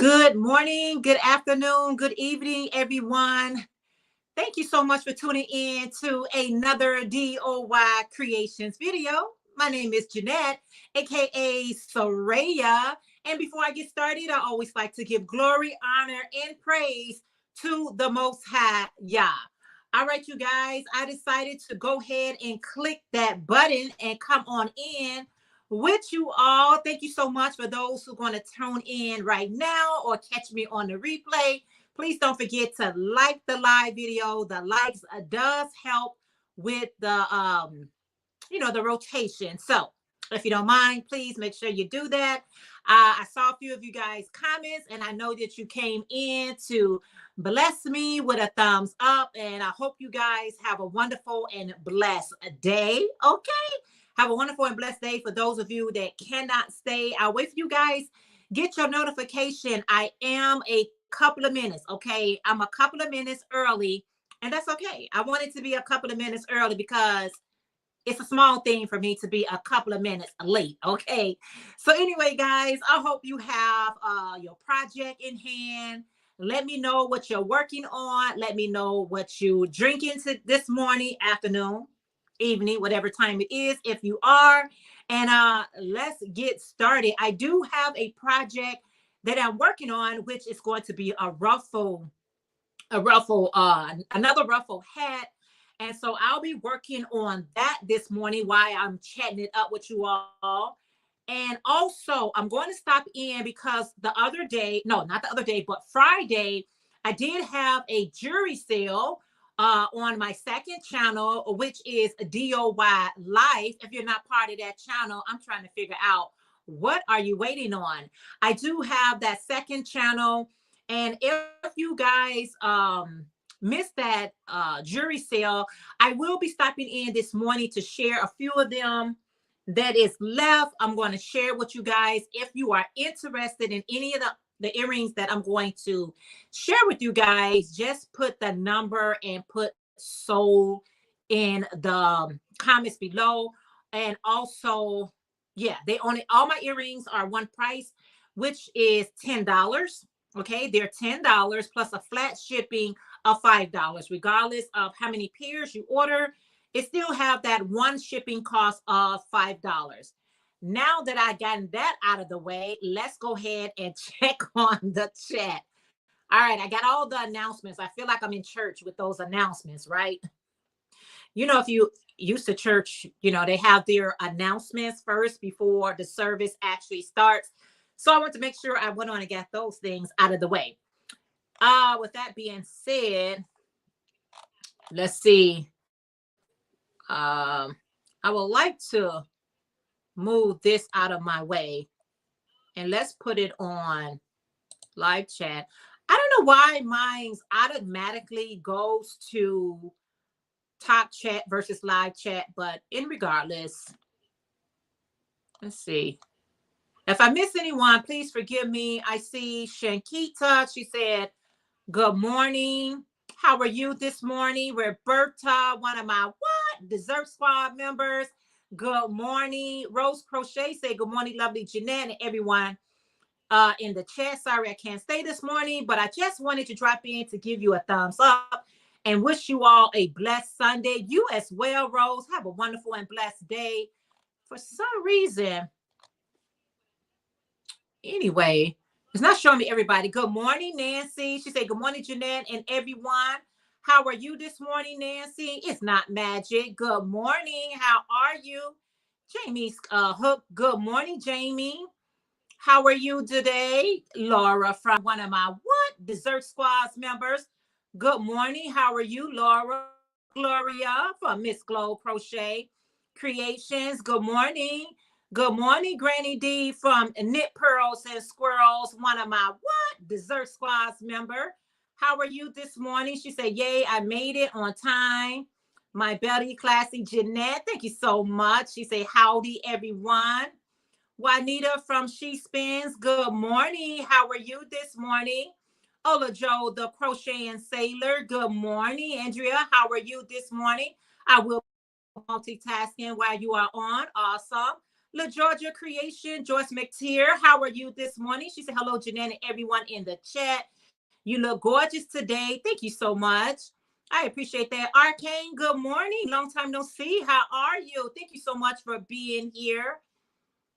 Good morning, good afternoon, good evening, everyone. Thank you so much for tuning in to another DOY Creations video. My name is Jeanette, aka Sarayah. And before I get started, I always like to give glory, honor, and praise to the Most High Yah. All right, you guys, I decided to go ahead and click that button and come on in with you all. Thank you so much for those who are going to tune in right now or catch me on the replay. Please don't forget to like the live video. The likes does help with the rotation. So if you don't mind, please make sure you do that. I saw a few of you guys comments, and I know that you came in to bless me with a thumbs up, and I hope you guys have a wonderful and blessed day. Okay, have a wonderful and blessed day. For those of you that cannot stay, I'll wait for you guys. Get your notification. I am a couple of minutes. Okay, I'm a couple of minutes early, and that's okay. I want it to be a couple of minutes early because it's a small thing for me to be a couple of minutes late. Okay, so anyway, guys, I hope you have your project in hand. Let me know what you're working on. Let me know what you drinking to this morning, afternoon, evening, whatever time it is, if you are. And let's get started. I do have a project that I'm working on, which is going to be another ruffle hat. And so I'll be working on that this morning while I'm chatting it up with you all. And also, I'm going to stop in because the other day, no, not the other day, but Friday, I did have a jury sale on my second channel, which is DOY Life. If you're not part of that channel, I'm trying to figure out, what are you waiting on? I do have that second channel. And if you guys missed that jury sale, I will be stopping in this morning to share a few of them that is left. I'm going to share with you guys. If you are interested in any of the earrings that I'm going to share with you guys, just put the number and put sold in the comments below. And also, yeah, all my earrings are one price, which is $10. Okay, they're $10 plus a flat shipping of $5, regardless of how many pairs you order. It still have that one shipping cost of $5. Now that I gotten that out of the way, let's go ahead and check on the chat. All right, I got all the announcements. I feel like I'm in church with those announcements, right? You know, if you used to church, they have their announcements first before the service actually starts. So I want to make sure I went on and got those things out of the way. With that being said, let's see. I would like to move this out of my way, and let's put it on live chat. I don't know why mine's automatically goes to top chat versus live chat, but regardless, let's see. If I miss anyone, please forgive me. I see Shankita. She said, good morning. How are you this morning? Roberta, one of my Dessert Squad members. Good morning. Rose Crochet say good morning, lovely Jeanette, and everyone in the chat. Sorry I can't stay this morning, but I just wanted to drop in to give you a thumbs up and wish you all a blessed Sunday. You as well, Rose. Have a wonderful and blessed day. For some reason, anyway, it's not showing me everybody. Good morning, Nancy. She said, good morning, Jeanette and everyone. How are you this morning, Nancy? It's not magic. Good morning. How are you? Jamie's hook. Good morning, Jamie. How are you today? Laura from one of my Dessert Squad's members. Good morning. How are you, Laura? Gloria from Miss Glow Crochet Creations. Good morning. Good morning, Granny D from Knit Pearls and Squirrels, one of my Dessert Squad's member. How are you this morning? She said, yay, I made it on time. My belly classy Jeanette, thank you so much. She said, howdy, everyone. Juanita from She Spins, good morning. How are you this morning? Ola Joe, the Crocheting Sailor, good morning. Andrea, how are you this morning? I will multitasking while you are on. Awesome. La Georgia Creation, Joyce McTeer, how are you this morning? She said, hello, Jeanette, and everyone in the chat. You look gorgeous today. Thank you so much. I appreciate that. Arcane, good morning. Long time no see. How are you? Thank you so much for being here.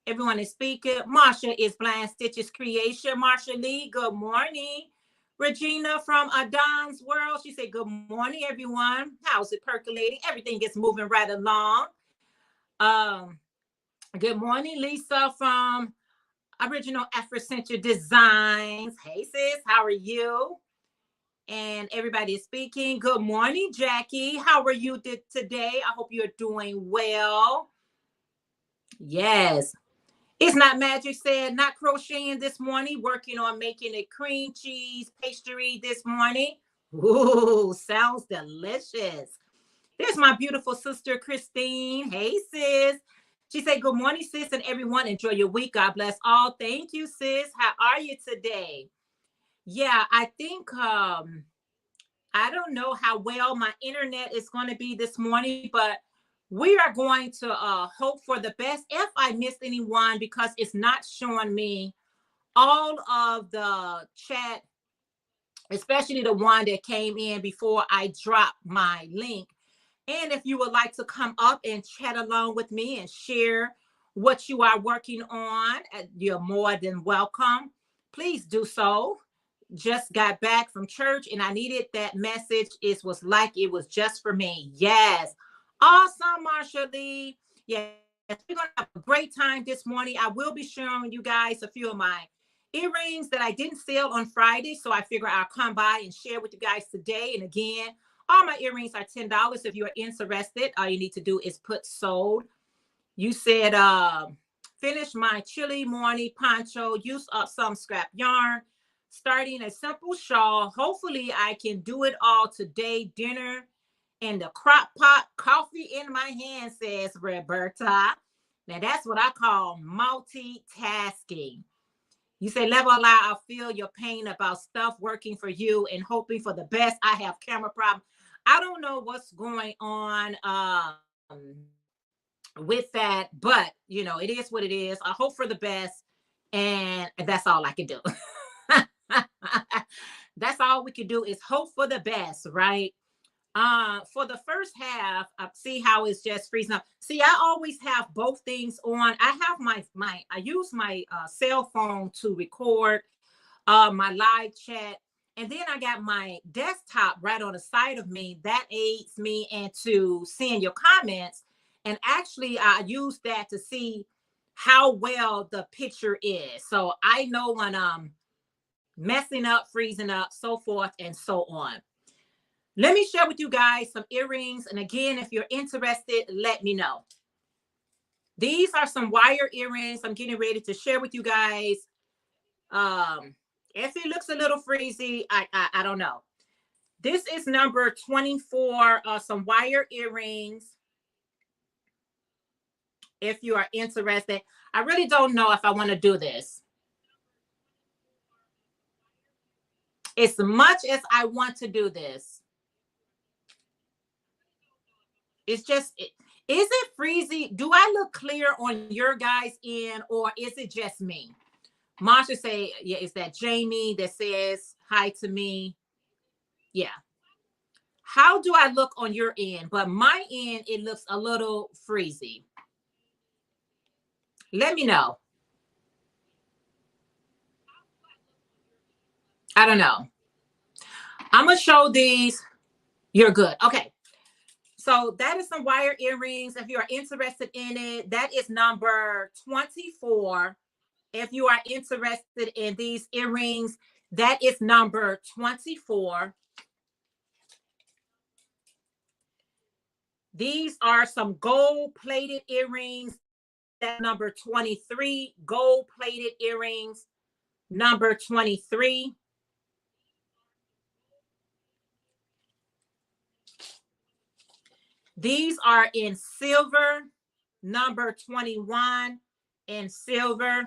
Everyone is speaking. Marsha is Blind Stitches Creation. Marsha Lee, good morning. Regina from Adon's World, she said, good morning, everyone. How's it percolating? Everything is moving right along. Good morning, Lisa from Original Afrocentric Designs. Hey, sis, how are you? And everybody is speaking. Good morning, Jackie. How are you today? I hope you're doing well. Yes. It's Not Magic said, not crocheting this morning, working on making a cream cheese pastry this morning. Ooh, sounds delicious. There's my beautiful sister, Christine. Hey, sis. She said, good morning, sis, and everyone. Enjoy your week. God bless all. Thank you, sis. How are you today? Yeah, I think, I don't know how well my internet is going to be this morning, but we are going to hope for the best. If I missed anyone, because it's not showing me all of the chat, especially the one that came in before I dropped my link. And if you would like to come up and chat along with me and share what you are working on, you're more than welcome. Please do so. Just got back from church and I needed that message. It was like it was just for me. Yes. Awesome, Marsha Lee. Yes, we're going to have a great time this morning. I will be showing you guys a few of my earrings that I didn't sell on Friday. So I figure I'll come by and share with you guys today. And again, all my earrings are $10. If you're interested, all you need to do is put sold. You said, finish my chilly morning poncho, use up some scrap yarn, starting a simple shawl. Hopefully I can do it all today. Dinner and the crock pot, coffee in my hand, says Roberta. Now that's what I call multitasking. You say, level lie, I feel your pain about stuff working for you and hoping for the best. I have camera problem. I don't know what's going on with that, but you know, it is what it is. I hope for the best, and that's all I can do. That's all we can do is hope for the best, right? For the first half, see how it's just freezing up. See, I always have both things on. I have I use my cell phone to record my live chat, and then I got my desktop right on the side of me. That aids me into seeing your comments, and actually I use that to see how well the picture is, so I know when I'm messing up, freezing up, so forth and so on. Let me share with you guys some earrings, and again, if you're interested, let me know. These are some wire earrings I'm getting ready to share with you guys. If it looks a little freezy, I don't know. This is number 24, some wire earrings. If you are interested, I really don't know if I want to do this. As much as I want to do this, it's just, is it freezy? Do I look clear on your guys' end, or is it just me? Marsha say, yeah, is that Jamie that says hi to me? Yeah. How do I look on your end? But my end, it looks a little freezy. Let me know. I don't know. I'm going to show these. You're good. Okay. So that is some wire earrings. If you are interested in it, that is number 24. If you are interested in these earrings, that is number 24. These are some gold-plated earrings. That's number 23. Gold-plated earrings, number 23. These are in silver, number 21 in silver.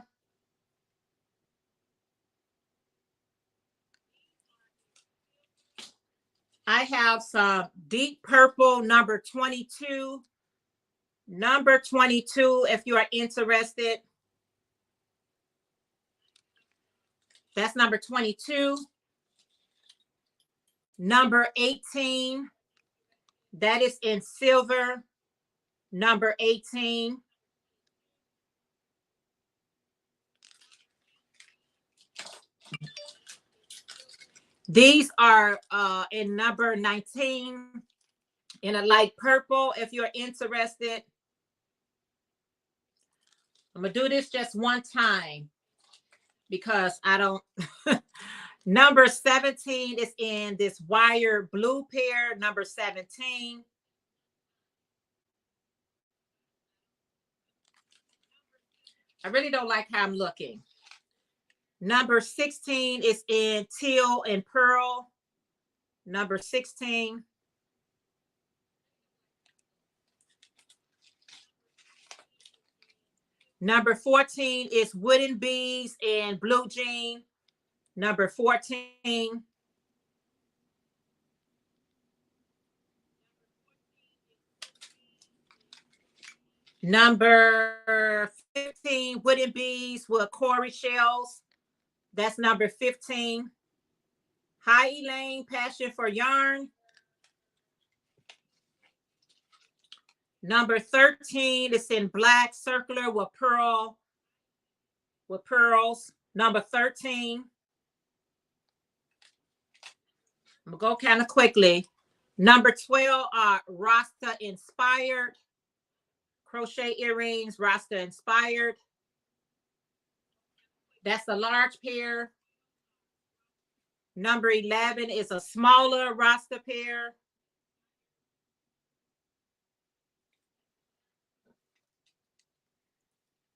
I have some deep purple, number 22. Number 22, if you are interested. That's number 22. Number 18, that is in silver. Number 18. These are in number 19 in a light purple if you're interested. I'm gonna do this just one time because I don't. Number 17 is in this wire blue pair, number 17. I really don't like how I'm looking. Number 16 is in teal and pearl, number 16. Number 14 is wooden beads and blue jean, number 14. Number 15, wooden beads with cory shells. That's number 15. Hi, Elaine, passion for yarn. Number 13 is in black circular with pearls. Number 13. I'm gonna go kind of quickly. Number 12 are Rasta inspired. Crochet earrings, Rasta inspired. That's a large pair. Number 11 is a smaller Rasta pair.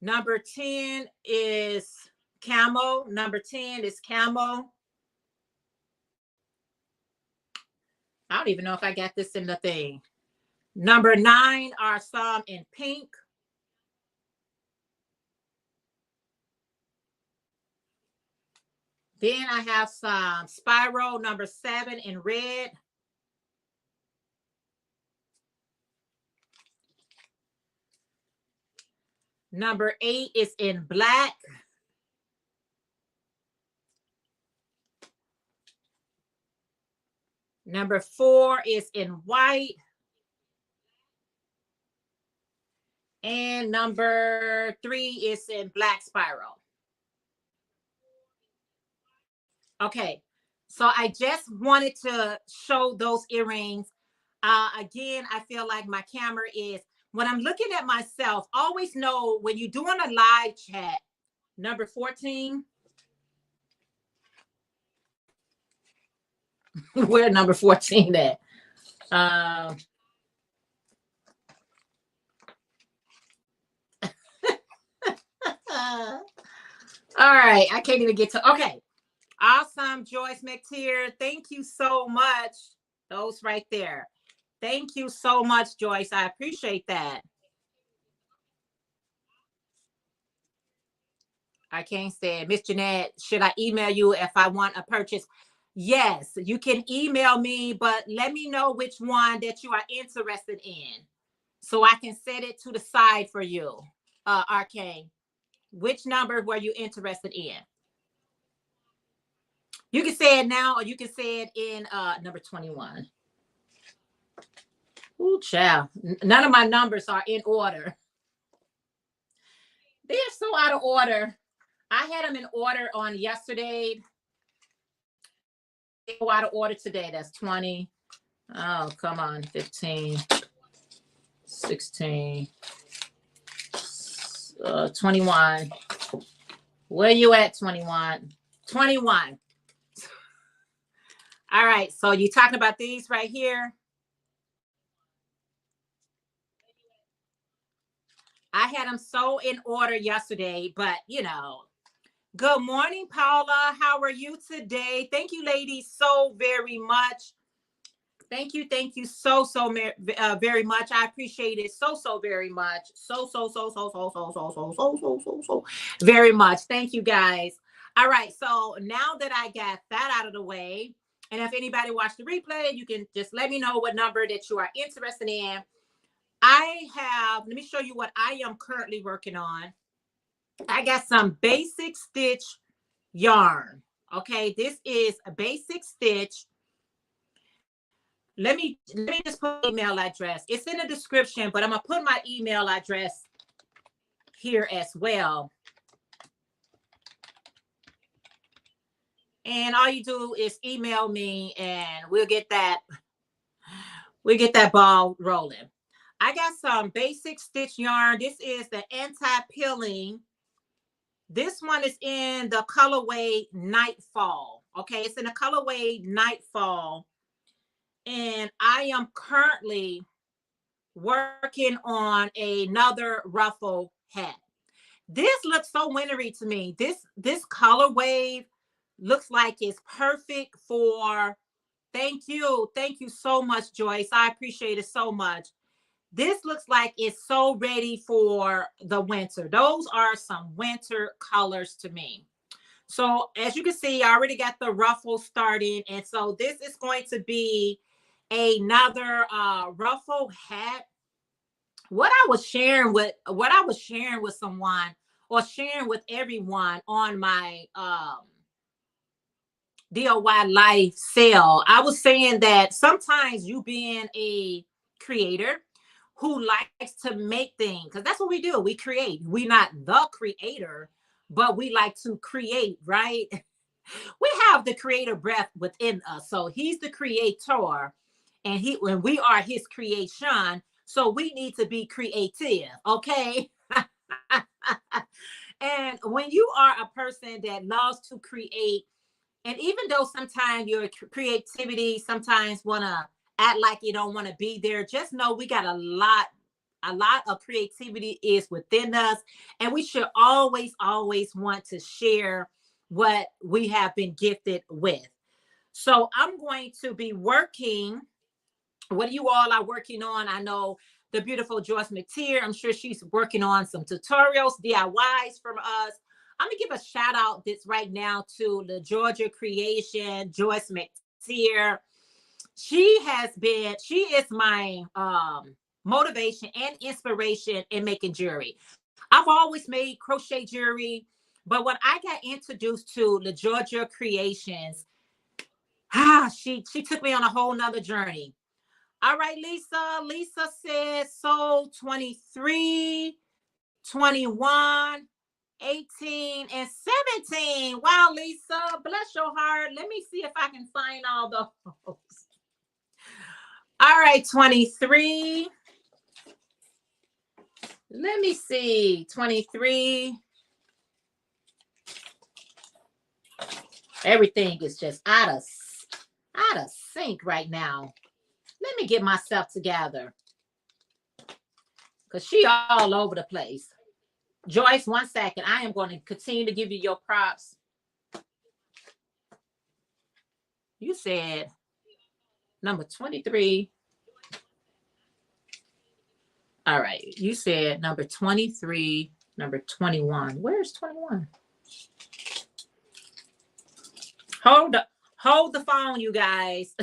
Number 10 is camel. Number 10 is camel. I don't even know if I got this in the thing. Number 9 are some in pink. Then I have some spiral, number 7 in red. Number 8 is in black. Number 4 is in white. And number 3 is in black spiral. Okay, so I just wanted to show those earrings. Again, I feel like my camera is, when I'm looking at myself, always know when you're doing a live chat, number 14. Where number 14 at? All right, I can't even get to, okay. Awesome, Joyce McTeer. Thank you so much. Those right there. Thank you so much, Joyce. I appreciate that. I can't say it. Miss Jeanette, should I email you if I want a purchase? Yes, you can email me, but let me know which one that you are interested in so I can set it to the side for you, Arcane. Which number were you interested in? You can say it now or you can say it in number 21. Ooh, child. None of my numbers are in order. They're so out of order. I had them in order on yesterday. They go out of order today. That's 20. Oh, come on. 15, 16, 21. Where you at, 21? 21. All right. So you're talking about these right here. I had them so in order yesterday, but you know. Good morning, Paula. How are you today? Thank you, ladies, so very much. Thank you so very much. I appreciate it so very much. So very much. Thank you, guys. All right, so now that I got that out of the way, and if anybody watched the replay, you can just let me know what number that you are interested in. let me show you what I am currently working on. I got some basic stitch yarn. Okay, this is a basic stitch. Let me just put email address. It's in the description, but I'm gonna put my email address here as well. And all you do is email me and we'll get that ball rolling. I got some basic stitch yarn. This is the anti-peeling. This one is in the colorway Nightfall. Okay, it's in the colorway Nightfall. And I am currently working on another ruffle hat. This looks so wintry to me. This color wave looks like it's perfect for, thank you so much, Joyce. I appreciate it so much. This looks like it's so ready for the winter. Those are some winter colors to me. So as you can see, I already got the ruffle starting. And so this is going to be another ruffle hat. What I was sharing with someone, or sharing with everyone on my DOY life sale, I was saying that sometimes you being a creator who likes to make things, because that's what we do. We create. We're not the creator, but we like to create, right? We have the creator breath within us. So he's the creator, and we are his creation. So we need to be creative, okay? And when you are a person that loves to create, and even though sometimes your creativity sometimes want to act like you don't want to be there, just know we got a lot of creativity is within us, and we should always want to share what we have been gifted with. So I'm going to be working, what you all are working on. I know the beautiful Joyce McTeer, I'm sure she's working on some tutorials, DIYs from us. I'm gonna give a shout out this right now to the Georgia Creation, Joyce McTeer. She is my motivation and inspiration in making jewelry. I've always made crochet jewelry, but when I got introduced to the Georgia Creations, she took me on a whole nother journey. All right, Lisa. Lisa says sold 23, 21, 18, and 17. Wow, Lisa, bless your heart. Let me see if I can find all those. All right, 23. Let me see, 23. Everything is just out of sync right now. Let me get myself together, because she all over the place. Joyce, 1 second. I am going to continue to give you your props. You said number 23. All right. You said number 23, number 21. Where's 21? Hold the phone, you guys.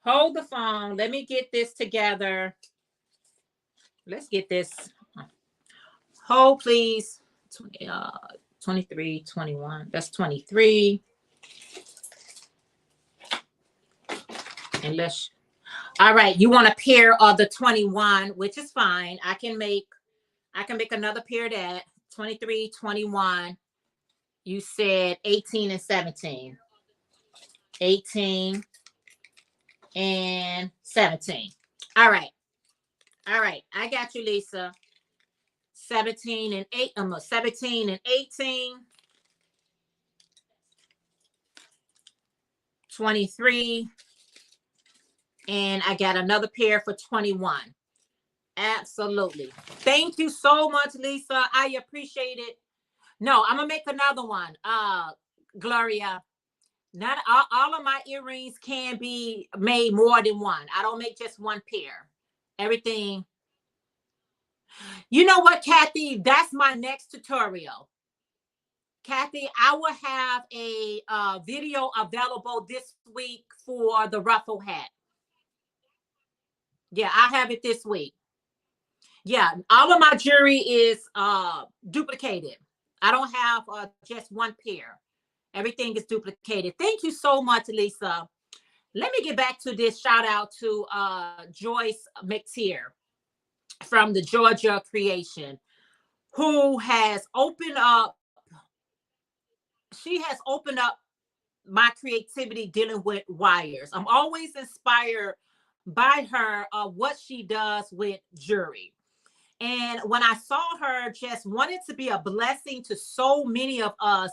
Hold the phone. Let me get this together. Let's get this. Hold, please. 23, 21. That's 23. And let's. All right. You want a pair of the 21, which is fine. I can make another pair of that. 23, 21. You said 18 and 17. 18 and 17. All right. I got you, Lisa. 17 and 8. 17 and 18. 23. And I got another pair for 21. Absolutely. Thank you so much, Lisa. I appreciate it. No, I'm gonna make another one. Gloria. Not all of my earrings can be made more than one. I don't make just one pair. Everything. You know what, Kathy? That's my next tutorial. Kathy, I will have a video available this week for the ruffle hat. Yeah, I have it this week. Yeah, all of my jewelry is duplicated. I don't have just one pair. Everything is duplicated. Thank you so much, Lisa. Let me get back to this. Shout out to Joyce McTeer from the Georgia Creation, who has opened up. She has opened up my creativity dealing with wires. I'm always inspired by her, what she does with jewelry. And when I saw her just wanted to be a blessing to so many of us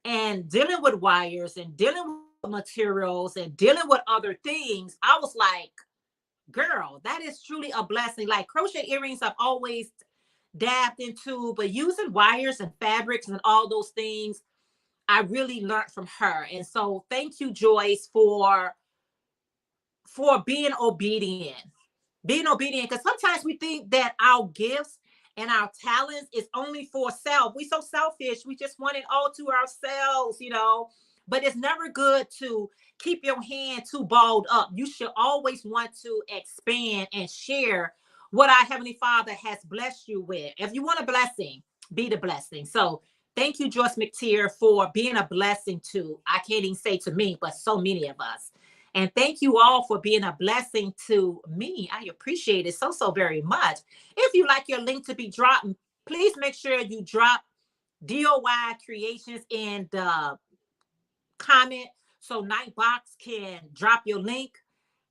and dealing with wires and dealing with materials and dealing with other things, I was like, girl, that is truly a blessing. Like crochet earrings, I've always dabbed into, but using wires and fabrics and all those things, I really learned from her. And so thank you, Joyce, for being obedient, because sometimes we think that our gifts and our talents is only for self. We so selfish, we just want it all to ourselves, but it's never good to keep your hand too balled up. You should always want to expand and share what our Heavenly Father has blessed you with. If you want a blessing, be the blessing. So thank you, Joyce McTeer, for being a blessing to, I can't even say to me, but so many of us. And thank you all for being a blessing to me. I appreciate it so, so very much. If you like your link to be dropped, please make sure you drop DOY Creations in the comment so Nightbox can drop your link.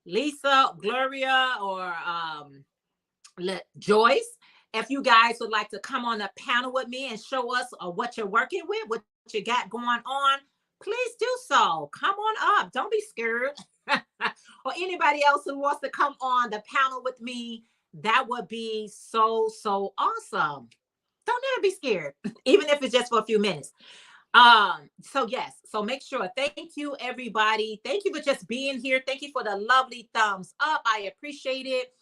Lisa, Gloria, or Joyce, if you guys would like to come on a panel with me and show us what you're working with, what you got going on, please do so. Come on up. Don't be scared. Or anybody else who wants to come on the panel with me, that would be so, so awesome. Don't ever be scared, even if it's just for a few minutes. So yes, so make sure. Thank you, everybody. Thank you for just being here. Thank you for the lovely thumbs up. I appreciate it.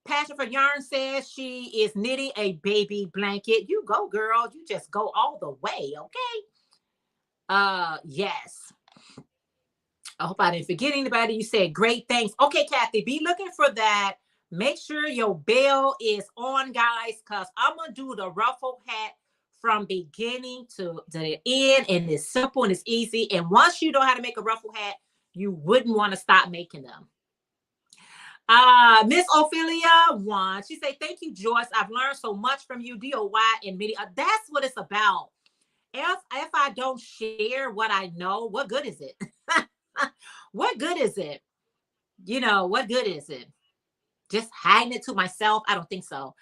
Passion for Yarn says she is knitting a baby blanket. You go, girl. You just go all the way, okay? Yes. I hope I didn't forget anybody. You said great, thanks. Okay, Kathy, be looking for that. Make sure your bell is on, guys, because I'm going to do the ruffle hat from beginning to the end. And it's simple and it's easy. And once you know how to make a ruffle hat, you wouldn't want to stop making them. Miss Ophelia won. She said, thank you, Joyce. I've learned so much from you, DOY and MIDI. That's what it's about. If I don't share what I know, what good is it? What good is it? What good is it? Just hiding it to myself? I don't think so.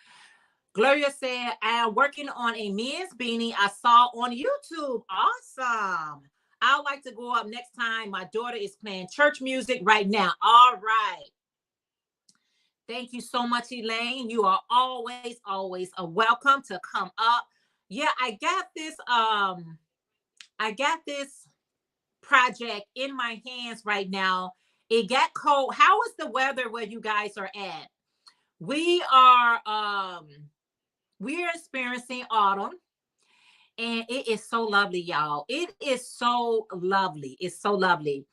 Gloria said, I'm working on a men's beanie I saw on YouTube. Awesome. I'd like to go up next time. My daughter is playing church music right now. All right. Thank you so much, Elaine. You are always, always a welcome to come up. Yeah, I got this project in my hands right now. It got cold. How is the weather where you guys are at? We're experiencing autumn, and it is so lovely, y'all. It is so lovely. It's so lovely.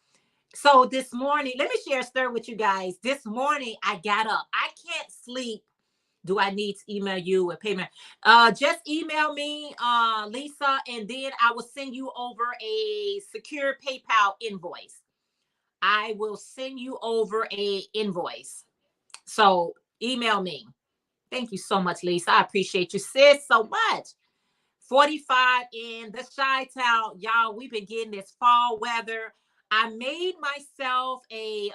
So this morning, let me share a story with you guys. This morning I got up. I can't sleep. Do I need to email you with payment? Just email me, Lisa, and then I will send you over a secure PayPal invoice. I will send you over a invoice. So email me. Thank you so much, Lisa. I appreciate you, sis, so much. 45 in the Chi-Town. Y'all, we've been getting this fall weather. I made myself a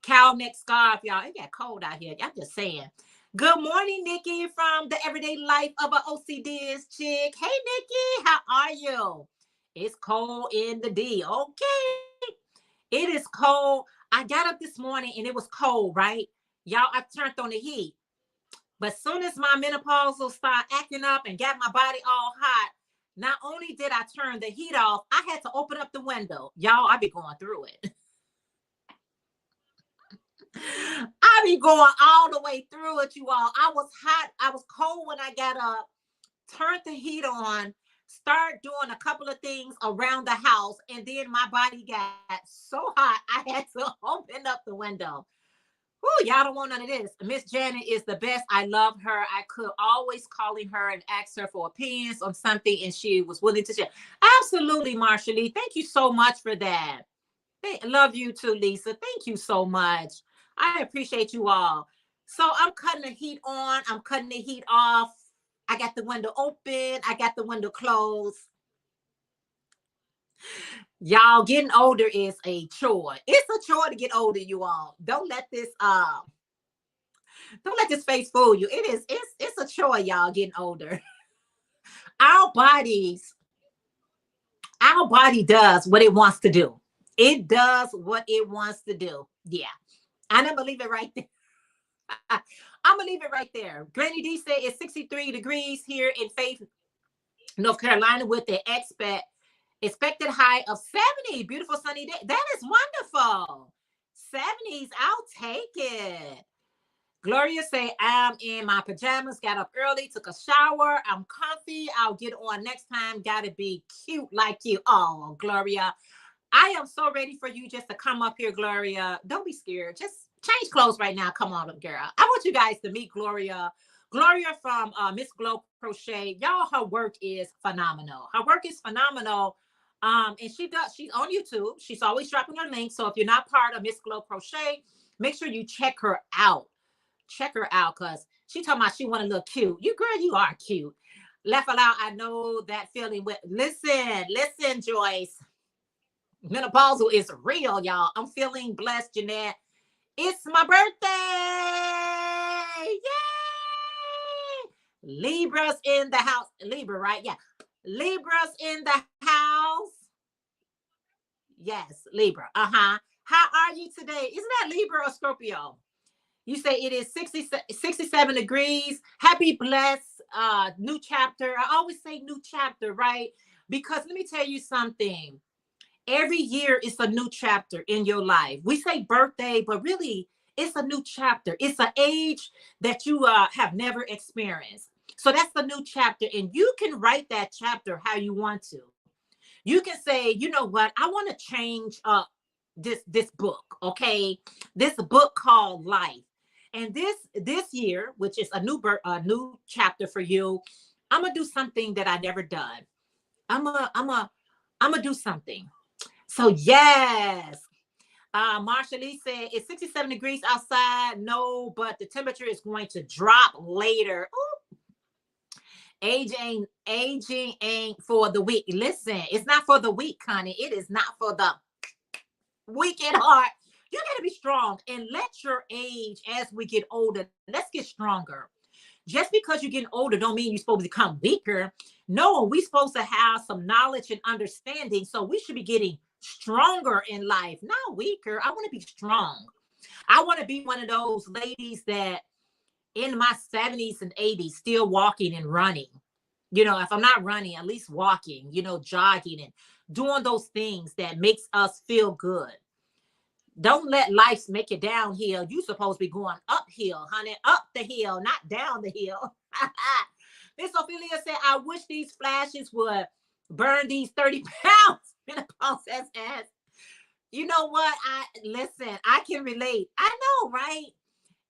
cow neck scarf, y'all. It got cold out here. I'm just saying. Good morning, Nikki, from the Everyday Life of an OCD's chick. Hey, Nikki, how are you? It's cold in the D. Okay. It is cold. I got up this morning and it was cold, right? Y'all, I turned on the heat. But as soon as my menopausal start acting up and got my body all hot, not only did I turn the heat off, I had to open up the window. Y'all, I be going through it. I be going all the way through it, you all. I was hot. I was cold when I got up, turned the heat on, start doing a couple of things around the house, and then my body got so hot I had to open up the window. Whoo, y'all don't want none of this. Miss Janet is the best. I love her. I could always calling her and ask her for opinions on something, and she was willing to share. Absolutely, Marsha Lee. Thank you so much for that. Love you too, Lisa. Thank you so much. I appreciate you all. So I'm cutting the heat on. I'm cutting the heat off. I got the window open. I got the window closed. Y'all, getting older is a chore. It's a chore to get older, you all. Don't let this face fool you. It's a chore, y'all, getting older. Our body does what it wants to do. It does what it wants to do. Yeah. I'm gonna leave it right there. I'm gonna leave it right there. Granny D said it's 63 degrees here in Faith, North Carolina, with the expected high of 70. Beautiful sunny day. That is wonderful. 70s, I'll take it. Gloria say, I'm in my pajamas, got up early, took a shower. I'm comfy. I'll get on next time. Gotta be cute like you. Oh, Gloria. I am so ready for you just to come up here, Gloria. Don't be scared. Just change clothes right now. Come on up, girl. I want you guys to meet Gloria. Gloria from Miss Glow Crochet. Y'all, her work is phenomenal. Her work is phenomenal. And she's on YouTube. She's always dropping her link. So if you're not part of Miss Glow Crochet, make sure you check her out. Check her out, because she talking about she want to look cute. You, girl, you are cute. Laugh aloud. I know that feeling. With listen, Joyce. Menopausal is real, y'all. I'm feeling blessed, Jeanette. It's my birthday. Yay! Libras in the house. Libra, right? Yeah. Libras in the house. Yes, Libra. How are you today? Isn't that Libra or Scorpio? You say it is 67 degrees. Happy, blessed, new chapter. I always say new chapter, right? Because let me tell you something. Every year is a new chapter in your life. We say birthday, but really it's a new chapter. It's an age that you have never experienced. So that's the new chapter. And you can write that chapter how you want to. You can say, you know what? I want to change up this book, okay? This book called Life. And this year, which is a new chapter for you, I'm gonna do something that I never done. I'm gonna do something. So yes, Marsha Lee said it's 67 degrees outside. No, but the temperature is going to drop later. Ooh. Aging ain't for the weak. Listen, it's not for the weak, honey. It is not for the weak at heart. You got to be strong and let your age as we get older. Let's get stronger. Just because you're getting older don't mean you're supposed to become weaker. No, we're supposed to have some knowledge and understanding. So we should be getting stronger in life, not weaker. I want to be strong. I want to be one of those ladies that in my 70s and 80s still walking and running. You know, if I'm not running, at least walking, you know, jogging and doing those things that makes us feel good. Don't let life make you downhill. You supposed to be going uphill, honey, up the hill, not down the hill. Miss Ophelia said, I wish these flashes would burn these 30 pounds in a process. As you know what? Listen, I can relate. I know, right?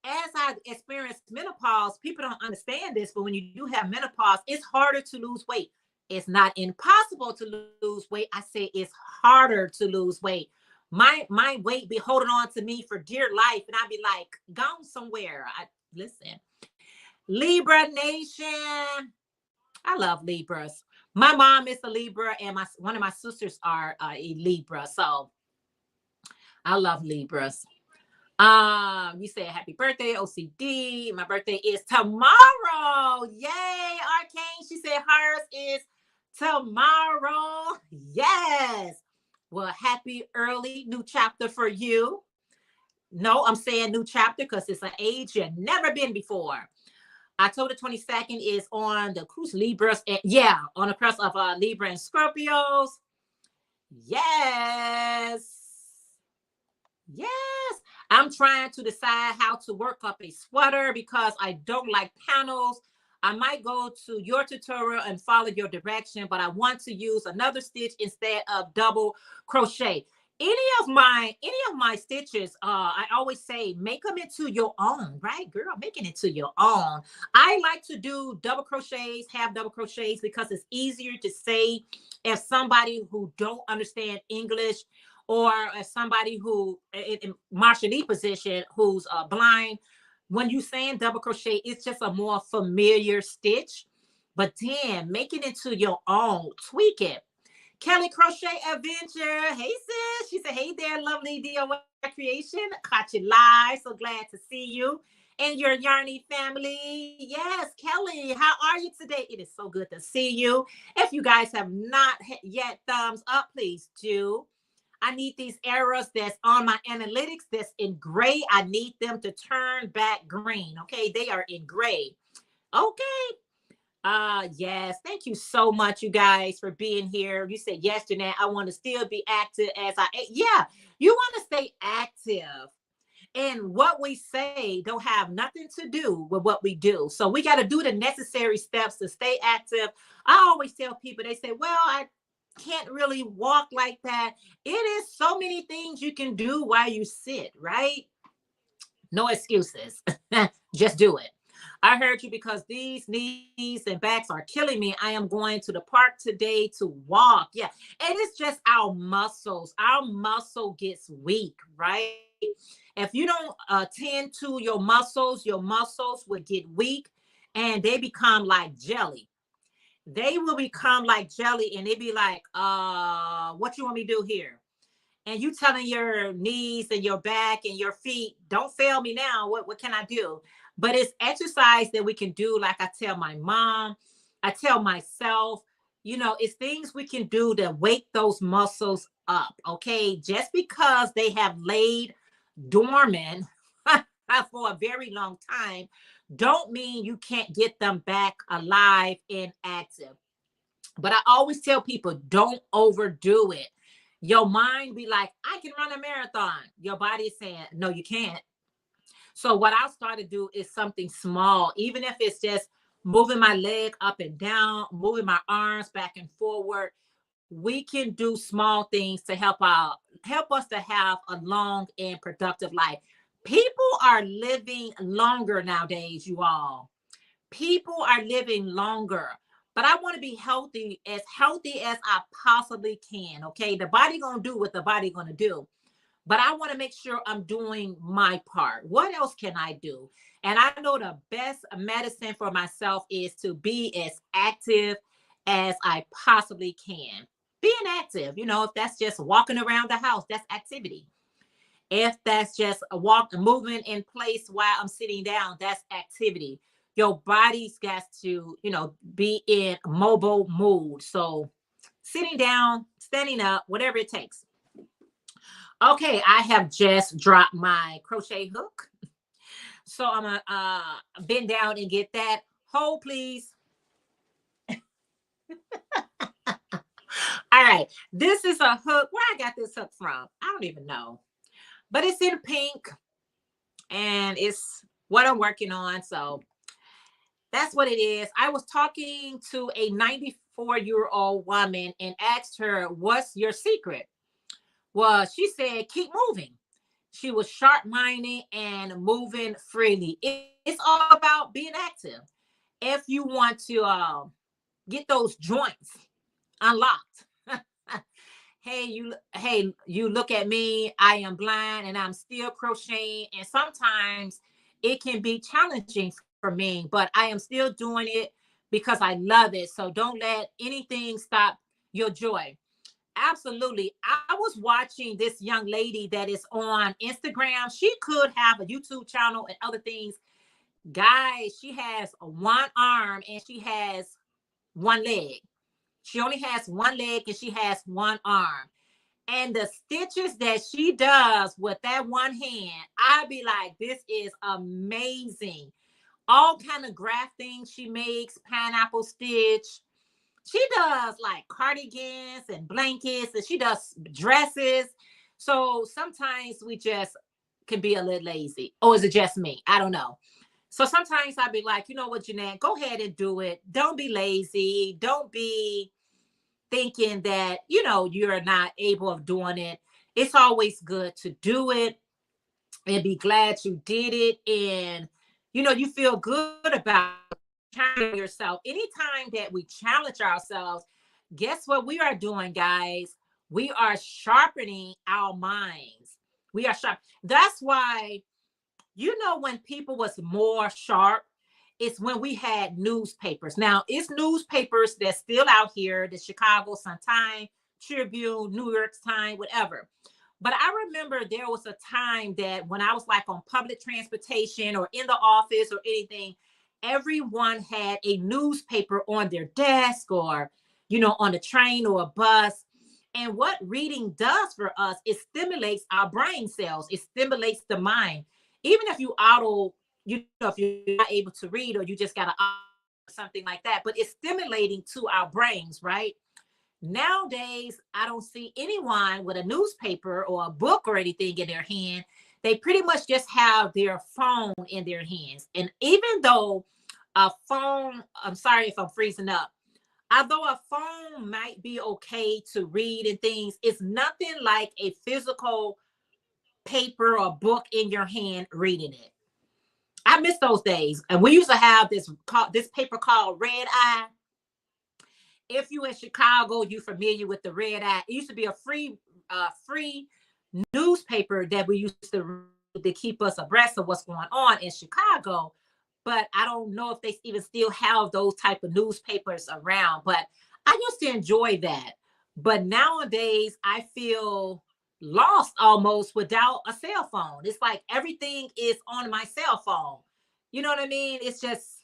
As I experienced menopause, people don't understand this, but when you do have menopause, it's harder to lose weight. It's not impossible to lose weight. I say it's harder to lose weight. My weight be holding on to me for dear life, and I'd be like, gone somewhere. Listen, Libra Nation. I love Libras. My mom is a Libra, and one of my sisters are a Libra. So I love Libras. You said happy birthday, OCD. My birthday is tomorrow. Yay, Arcane. She said hers is tomorrow. Yes. Well, happy early new chapter for you. No, I'm saying new chapter because it's an age you've never been before. October 22nd is on the cruise Libras. And yeah, on the press of Libra and Scorpios. Yes. Yes. I'm trying to decide how to work up a sweater because I don't like panels. I might go to your tutorial and follow your direction, but I want to use another stitch instead of double crochet. Any of my stitches, I always say make them into your own, right, girl? Making it to your own. I like to do double crochets, have double crochets, because it's easier to say if somebody who don't understand English, or as somebody who in martial lee position who's blind. When you saying double crochet, it's just a more familiar stitch. But then make it into your own, tweak it. Kelly Crochet Adventure. Hey, sis. She said, hey there, lovely DOY creation. Caught you live. So glad to see you and your Yarny family. Yes, Kelly, how are you today? It is so good to see you. If you guys have not yet thumbs up, please do. I need these arrows that's on my analytics that's in gray. I need them to turn back green. Okay, they are in gray. Okay. Yes. Thank you so much, you guys, for being here. You said, yes, Jeanette, I want to still be active as yeah, you want to stay active. And what we say don't have nothing to do with what we do. So we got to do the necessary steps to stay active. I always tell people, they say, well, I can't really walk like that. It is so many things you can do while you sit, right? No excuses. Just do it. I heard you, because these knees and backs are killing me. I am going to the park today to walk. Yeah. And it's just our muscles. Our muscle gets weak, right? If you don't tend to your muscles will get weak and they become like jelly. They will become like jelly and they be like, what you want me to do here? And you telling your knees and your back and your feet, don't fail me now. What can I do? But it's exercise that we can do. Like I tell my mom, I tell myself, it's things we can do to wake those muscles up. Okay. Just because they have laid dormant for a very long time, don't mean you can't get them back alive and active. But I always tell people, don't overdo it. Your mind be like, I can run a marathon. Your body is saying, no, you can't. So what I'll start to do is something small, even if it's just moving my leg up and down, moving my arms back and forward. We can do small things to help us to have a long and productive life. People are living longer nowadays, you all. People are living longer. But I want to be healthy as I possibly can. Okay. The body gonna do what the body gonna do. But I want to make sure I'm doing my part. What else can I do? And I know the best medicine for myself is to be as active as I possibly can. Being active, if that's just walking around the house, that's activity. If that's just a moving in place while I'm sitting down, that's activity. Your body's got to, be in mobile mood. So sitting down, standing up, whatever it takes. Okay, I have just dropped my crochet hook. So I'm going to bend down and get that. Hold, please. All right, this is a hook. Where I got this hook from, I don't even know. But it's in pink. And it's what I'm working on. So that's what it is. I was talking to a 94-year-old woman and asked her, what's your secret? Well, she said, keep moving. She was sharp-minded and moving freely. It's all about being active. If you want to get those joints unlocked. Hey, you look at me. I am blind and I'm still crocheting. And sometimes it can be challenging for me, but I am still doing it because I love it. So don't let anything stop your joy. Absolutely. I was watching this young lady that is on Instagram. She could have a YouTube channel and other things. Guys, she has one arm and she has one leg. She only has one leg and she has one arm. And the stitches that she does with that one hand, I'd be like, this is amazing. All kind of grafting she makes, pineapple stitch. She does like cardigans and blankets, and she does dresses. So sometimes we just can be a little lazy. Or is it just me? I don't know. So sometimes I'd be like, you know what, Jeanette, go ahead and do it. Don't be lazy. Don't be thinking that, you're not able of doing it. It's always good to do it and be glad you did it. And, you feel good about challenging yourself. Anytime that we challenge ourselves, guess what we are doing, guys? We are sharpening our minds. We are sharp. That's why, when people was more sharp, it's when we had newspapers. Now, it's newspapers that's still out here, the Chicago Sun-Times, Tribune, New York Times, whatever. But I remember there was a time that when I was like on public transportation or in the office or anything, everyone had a newspaper on their desk or, on the train or a bus. And what reading does for us, it stimulates our brain cells. It stimulates the mind. Even if if you're not able to read or you just got to something like that, but it's stimulating to our brains, right? Nowadays, I don't see anyone with a newspaper or a book or anything in their hand. They pretty much just have their phone in their hands. And even though a phone, I'm sorry if I'm freezing up, although a phone might be okay to read and things, it's nothing like a physical paper or book in your hand reading it. I miss those days. And we used to have this paper called Red Eye. If you in Chicago, you familiar with the Red Eye. It used to be a free newspaper that we used to keep us abreast of what's going on in Chicago. But I don't know if they even still have those type of newspapers around. But I used to enjoy that. But nowadays, I feel lost almost without a cell phone. It's like everything is on my cell phone. You know what I mean? It's just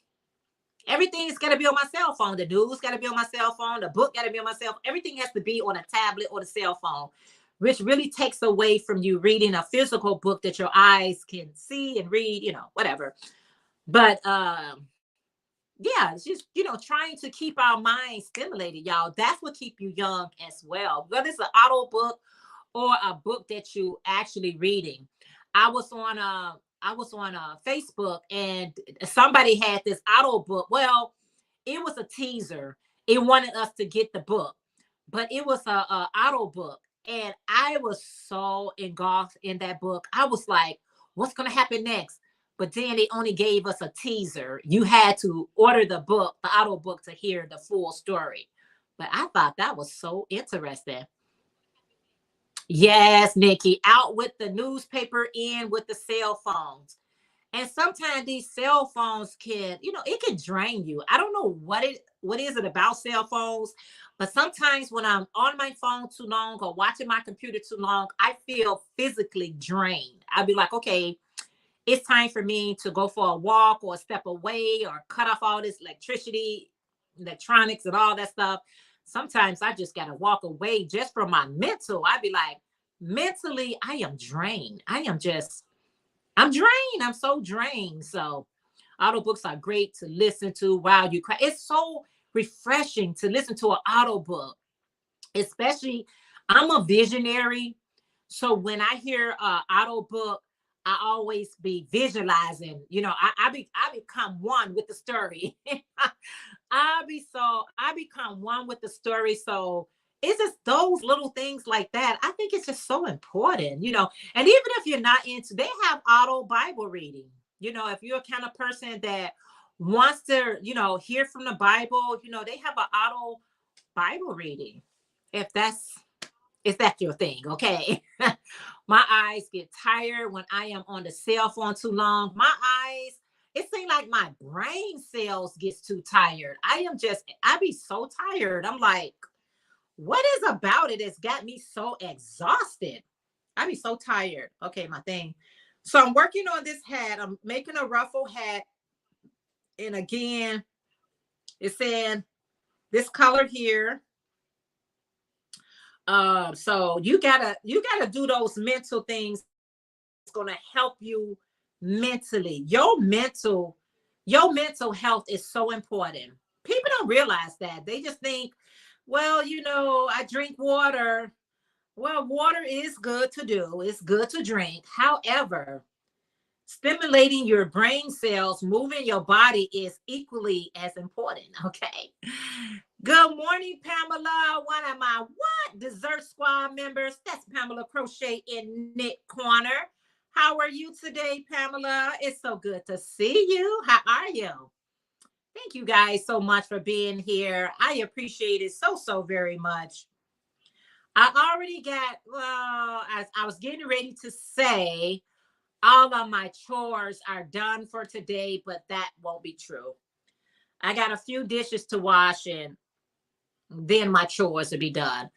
everything's got to be on my cell phone. The news got to be on my cell phone. The book got to be on my cell phone. Everything has to be on a tablet or the cell phone, which really takes away from you reading a physical book that your eyes can see and read, whatever. But yeah, it's just, trying to keep our minds stimulated, y'all. That's what keep you young as well. Whether it's an auto book or a book that you actually reading. I was on Facebook and somebody had this auto book. Well, it was a teaser. It wanted us to get the book, but it was a auto book. And I was so engulfed in that book. I was like, what's going to happen next? But then they only gave us a teaser. You had to order the book, the auto book, to hear the full story. But I thought that was so interesting. Yes, Nikki, out with the newspaper, in with the cell phones. And sometimes these cell phones can, it can drain you. I don't know what is it about cell phones, but sometimes when I'm on my phone too long or watching my computer too long, I feel physically drained. I'd be like, okay, it's time for me to go for a walk or step away or cut off all this electronics and all that stuff. Sometimes I just got to walk away just from my mental. I'd be like, mentally, I am drained. I'm drained. I'm so drained. So audiobooks are great to listen to while you cry. It's so refreshing to listen to an audiobook, especially I'm a visionary. So when I hear an audiobook, I always be visualizing, I become one with the story. I become one with the story. So it's just those little things like that. I think it's just so important, and even if you're not into, they have auto Bible reading, if you're a kind of person that wants to, hear from the Bible, they have an auto Bible reading. Is that your thing? Okay. My eyes get tired when I am on the cell phone too long. It seems like my brain cells gets too tired. I be so tired. I'm like, what is about it that's got me so exhausted? I be so tired. Okay, my thing. So I'm working on this hat. I'm making a ruffle hat. And again, it's saying this color here. So you gotta do those mental things. It's gonna help you mentally. Your mental health is so important. People don't realize that. They just think, well, I drink water. Well, water is good to do. It's good to drink. However, Stimulating your brain cells, moving your body is equally as important. Okay. Good morning, Pamela. One of my dessert squad members. That's Pamela Crochet in Knit Corner. How are you today, Pamela? It's so good to see you. How are you? Thank you guys so much for being here. I appreciate it so very much. I already got, as I was getting ready to say, all of my chores are done for today, but that won't be true. I got a few dishes to wash and then my chores will be done.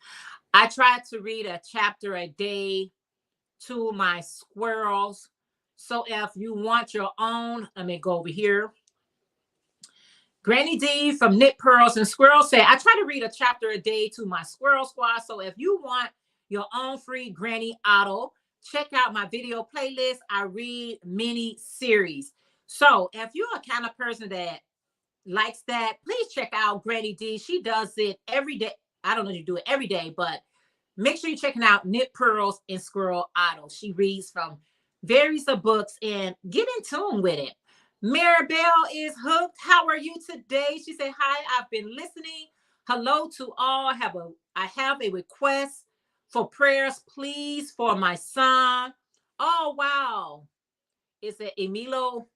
I try to read a chapter a day to my squirrels. So if you want your own, let me go over here. Granny D from Knit Pearls and Squirrels said, I try to read a chapter a day to my squirrel squad. So if you want your own free Granny Auto, check out my video playlist. I read mini series. So if you're a kind of person that likes that, please check out Granny D. She does it every day. I don't know if you do it every day, but make sure you're checking out Knit Pearls and Squirrel Auto. She reads from various books and get in tune with it. Maribel is hooked. How are you today? She said, hi, I've been listening. Hello to all. I have a request for prayers, please, for my son. Oh, wow. It's Emilio.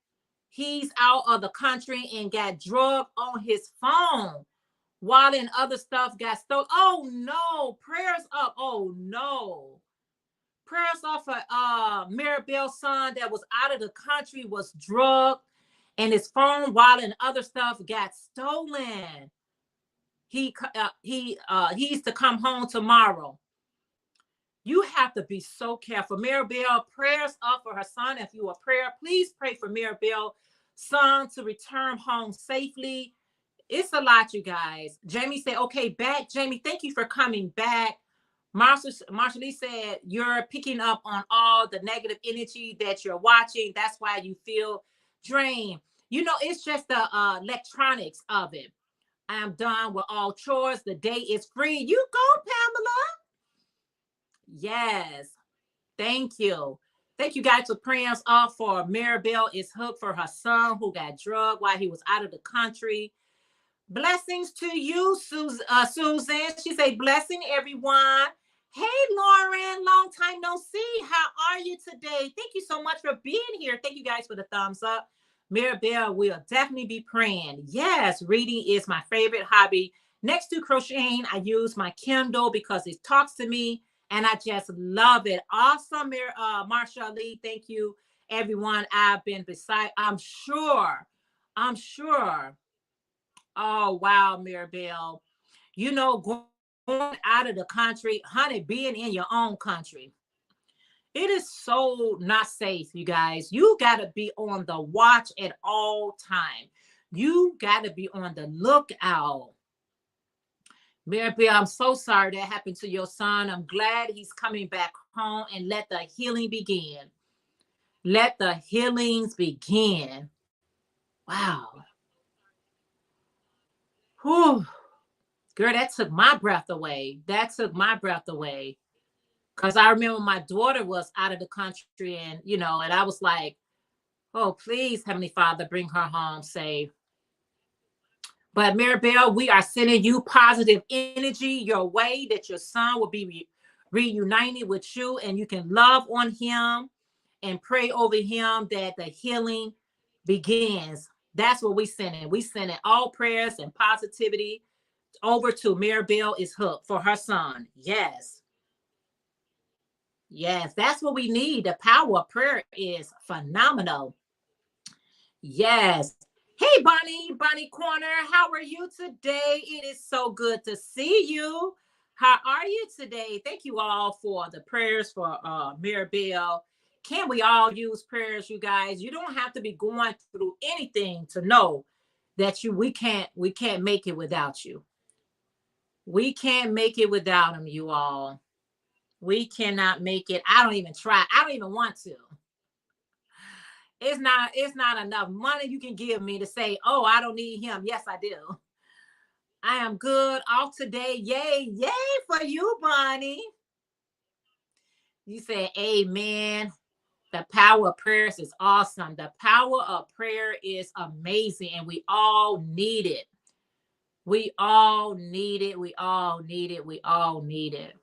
He's out of the country and got drugged on his phone while in other stuff got stolen. Oh, no. Prayers up. Oh, no. Prayers up for Maribel's son that was out of the country, was drugged, and his phone, while and other stuff, got stolen. He's to come home tomorrow. You have to be so careful. Maribel, prayers up for her son. If you are prayer, please pray for Maribel's son to return home safely. It's a lot, you guys. Jamie said, okay, back. Jamie, thank you for coming back. Marsha Lee said, you're picking up on all the negative energy that you're watching. That's why you feel drained. You know, it's just the electronics of it. I am done with all chores. The day is free. You go, Pamela. Yes. Thank you. Thank you guys for prayers up for Maribel is hooked for her son who got drugged while he was out of the country. Blessings to you, Susan. She said, blessing everyone. Hey, Lauren, long time no see. How are you today? Thank you so much for being here. Thank you guys for the thumbs up. Maribel will definitely be praying. Yes, reading is my favorite hobby. Next to crocheting, I use my Kindle because it talks to me, and I just love it. Awesome, Marsha Lee. Thank you, everyone. I've been beside. I'm sure. Oh, wow, Maribel. You know, going out of the country, honey, being in your own country, it is so not safe, you guys. You got to be on the watch at all times. You got to be on the lookout. Maribel, I'm so sorry that happened to your son. I'm glad he's coming back home, and let the healing begin. Let the healings begin. Wow. Whew. Girl, that took my breath away. Because I remember my daughter was out of the country, and, and I was like, oh, please, Heavenly Father, bring her home safe. But Maribel, we are sending you positive energy your way, that your son will be reunited with you, and you can love on him and pray over him that the healing begins. That's what we sending. We sending all prayers and positivity over to Maribel is hooked for her son. Yes. Yes, that's what we need. The power of prayer is phenomenal. Yes. Hey, Bonnie Corner, how are you today? It is so good to see you. How are you today? Thank you all for the prayers for Maribel. Can we all use prayers, you guys? You don't have to be going through anything to know that we can't make it without you. We can't make it without them, you all. We cannot make it. I don't even try. I don't even want to. It's not enough money you can give me to say, oh, I don't need him. Yes, I do. I am good off today. Yay for you, Bonnie. You said amen. The power of prayers is awesome. The power of prayer is amazing, and we all need it. We all need it. We all need it. We all need it.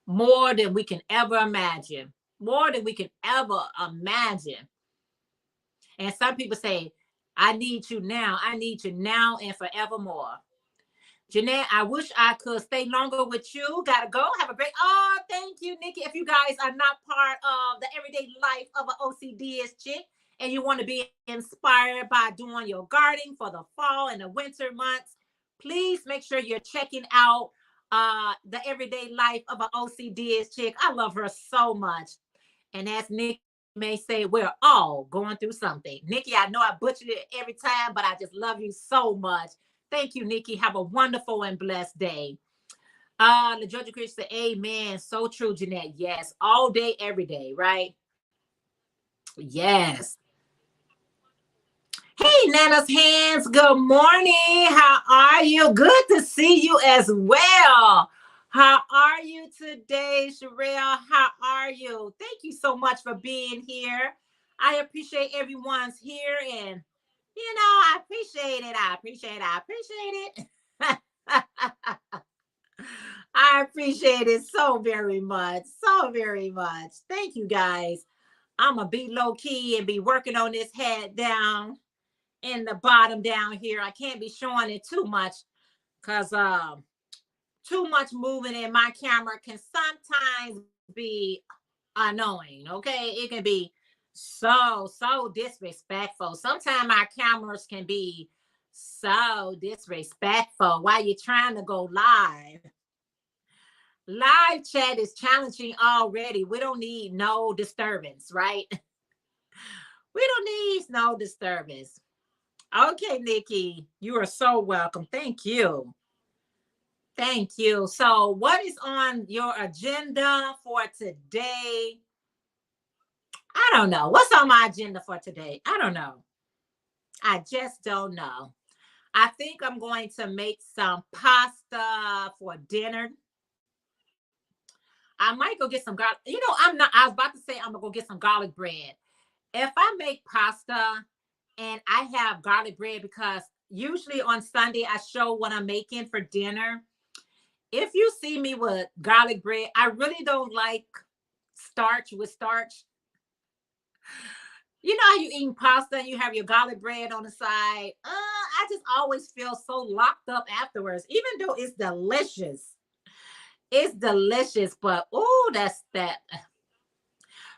More than we can ever imagine. More than we can ever imagine. And some people say, I need you now. I need you now and forevermore. Jeanette, I wish I could stay longer with you. Gotta go. Have a great. Oh, thank you, Nikki. If you guys are not part of the everyday life of an OCDS chick and you want to be inspired by doing your gardening for the fall and the winter months, please make sure you're checking out the everyday life of an OCDS chick. I love her so much. And as Nikki may say, we're all going through something. Nikki, I know I butchered it every time, but I just love you so much. Thank you, Nikki. Have a wonderful and blessed day. The Georgia Christian said, amen. So true, Jeanette. Yes. All day, every day, right? Yes. Hey, Nana's Hands. Good morning. How are you? Good to see you as well. How are you today, Sarayah? How are you? Thank you so much for being here. I appreciate everyone's here, and you know, I appreciate it. I appreciate it. I appreciate it so very much. So very much. Thank you, guys. I'm going to be low key and be working on this head down in the bottom down here. I can't be showing it too much because too much moving in my camera can sometimes be annoying. Okay. It can be so disrespectful. Sometimes our cameras can be so disrespectful while you're trying to go live. Live chat is challenging already. We don't need no disturbance, right? We don't need no disturbance. Okay, Nikki, you are so welcome. Thank you. Thank you. So what is on your agenda for today? I don't know. What's on my agenda for today? I don't know. I just don't know. I think I'm going to make some pasta for dinner. I might go get some garlic. You know, I was about to say I'm going to go get some garlic bread. If I make pasta and I have garlic bread, because usually on Sunday I show what I'm making for dinner. If you see me with garlic bread, I really don't like starch with starch. You know how you eat pasta and you have your garlic bread on the side? I just always feel so locked up afterwards, even though it's delicious. It's delicious, but oh, that's that.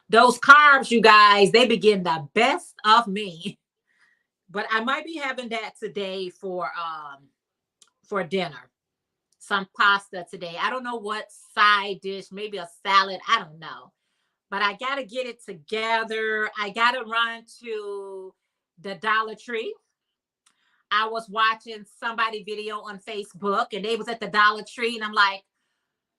Those carbs, you guys, they be getting the best of me. But I might be having that today for dinner. Some pasta today. I don't know what side dish, maybe a salad. I don't know. But I got to get it together. I got to run to the Dollar Tree. I was watching somebody video on Facebook and they was at the Dollar Tree. And I'm like,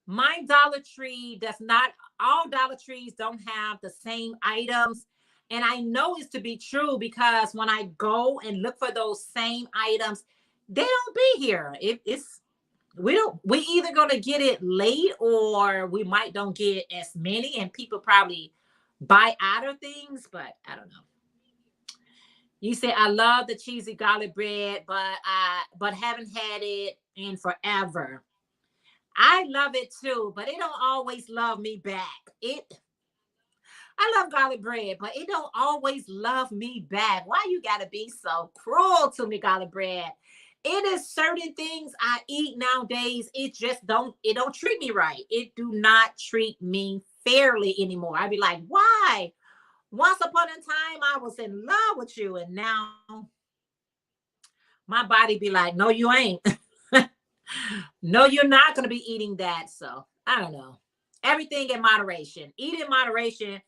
my Dollar Tree does not, all Dollar Trees don't have the same items. And I know it's to be true because when I go and look for those same items, they don't be here. We either gonna get it late or we might don't get as many, and people probably buy out of things, but I don't know. You say I love the cheesy garlic bread, but haven't had it in forever. I love it too, but it don't always love me back. I love garlic bread, but it don't always love me back. Why you gotta be so cruel to me, garlic bread? It is certain things I eat nowadays. It don't treat me right. It do not treat me fairly anymore. I'd be like, why? Once upon a time, I was in love with you. And now my body be like, no, you ain't. No, you're not going to be eating that. So I don't know. Everything in moderation. Eat in moderation.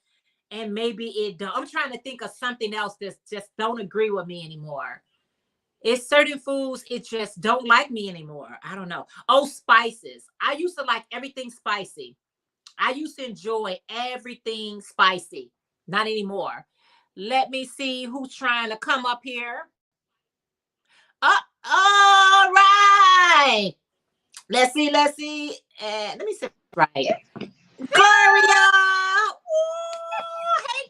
And maybe it don't. I'm trying to think of something else that just don't agree with me anymore. It's certain foods, it just don't like me anymore. I don't know. Oh, spices. I used to like everything spicy. I used to enjoy everything spicy. Not anymore. Let me see who's trying to come up here. All right. Let's see. Let me see. Right. Gloria. Ooh, hey,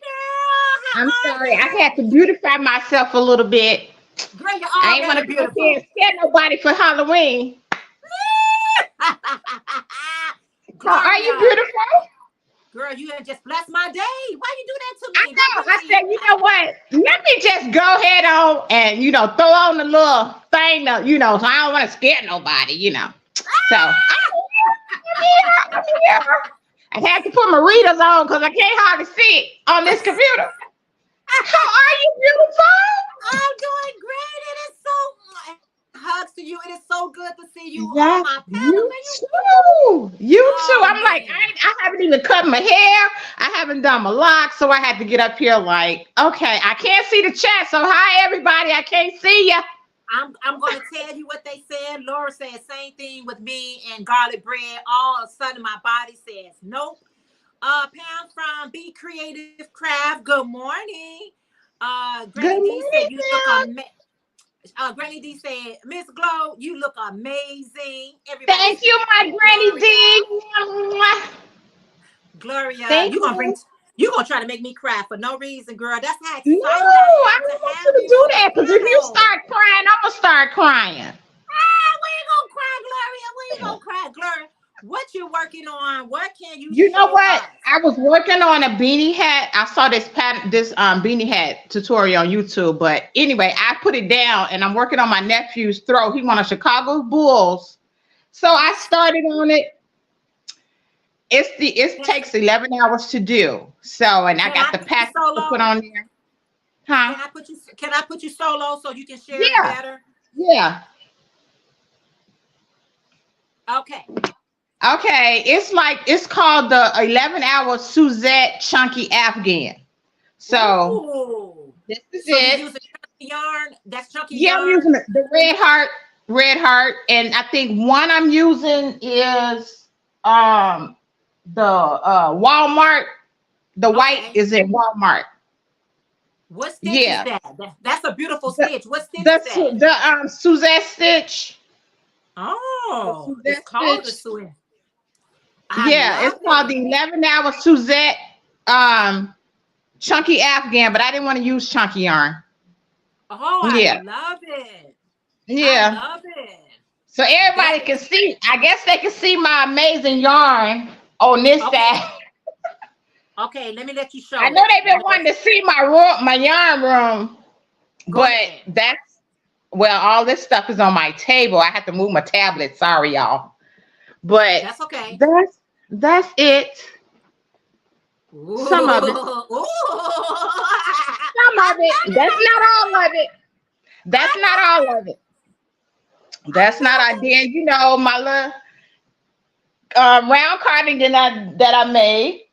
I'm sorry. I had to beautify myself a little bit. Girl, you're I ain't want to already come up here beautiful. and scare nobody for Halloween. So, are you Gloria, beautiful? girl, you have just blessed my day. Why you do that to I me? Don't know. do I me. said, you know what? Let me just go ahead on and, throw on the little thing, so I don't want to scare nobody. So, I'm here. I have to put my readers on because I can't hardly see it on this computer. How are you, beautiful? I'm doing great. It is so hugs to you. It is so good to see you on Yes, my panel. you Where you? too. You too. Oh I'm like, man. I haven't even cut my hair. I haven't done my locks, so I had to get up here like, okay, I can't see the chat. So hi everybody. I can't see you. I'm gonna tell you what they said. Laura said same thing with me and garlic bread. All of a sudden my body says nope. Pam from Be Creative Craft. Good morning. Good Granny D said morning, you look Pam. Granny D said, Miss Glow, you look amazing. Everybody's Thank you, my granny Gloria. D. Mwah. Gloria, Thank you. you gonna try to make me cry for no reason, girl. That's how No, excited I I am to don't want have you to you do on the that because if you panel. start crying, I'm gonna start crying. We ain't gonna cry, Gloria. We ain't gonna cry, Gloria. What you working on? What can you You know show what? us? I was working on a beanie hat. I saw this beanie hat tutorial on YouTube. But anyway, I put it down and I'm working on my nephew's throat. He won a Chicago Bulls. So I started on it. It Can I takes 11 hours to do. So and I can got I the put you package to put solo? on there. Huh? Can I put you solo so you can share it Yeah. better? Yeah. Okay. Okay. It's called the 11-hour Suzette Chunky Afghan. So Ooh. this is So you it. use a chunky yarn? That's chunky Yeah, I'm yarn. using the red heart, and I think one I'm using is the Walmart. The white Okay. is in Walmart. What stitch is Yeah, that? That's a beautiful the stitch. What stitch is that? Suzette stitch. The Oh, it's Suzette called the stitch. Sue. I Yeah, it's love called it. the 11-hour Suzette chunky Afghan, but I didn't want to use chunky yarn. Oh, I Yeah, love it. I yeah. love it. So everybody That can is see. I guess they can see my amazing yarn on this okay. side. Okay, let me let you I show know it. they've Let been me let wanting to see my yarn room, go but ahead. all this stuff is on my table. I have to move my tablet. Sorry, y'all. But That's okay. that's it. Some of it. Ooh, ooh. Some I of it. love it. That's I not love all it. of it. That's I not love all it. of it. I That's not love I did. My little round cardigan that I made.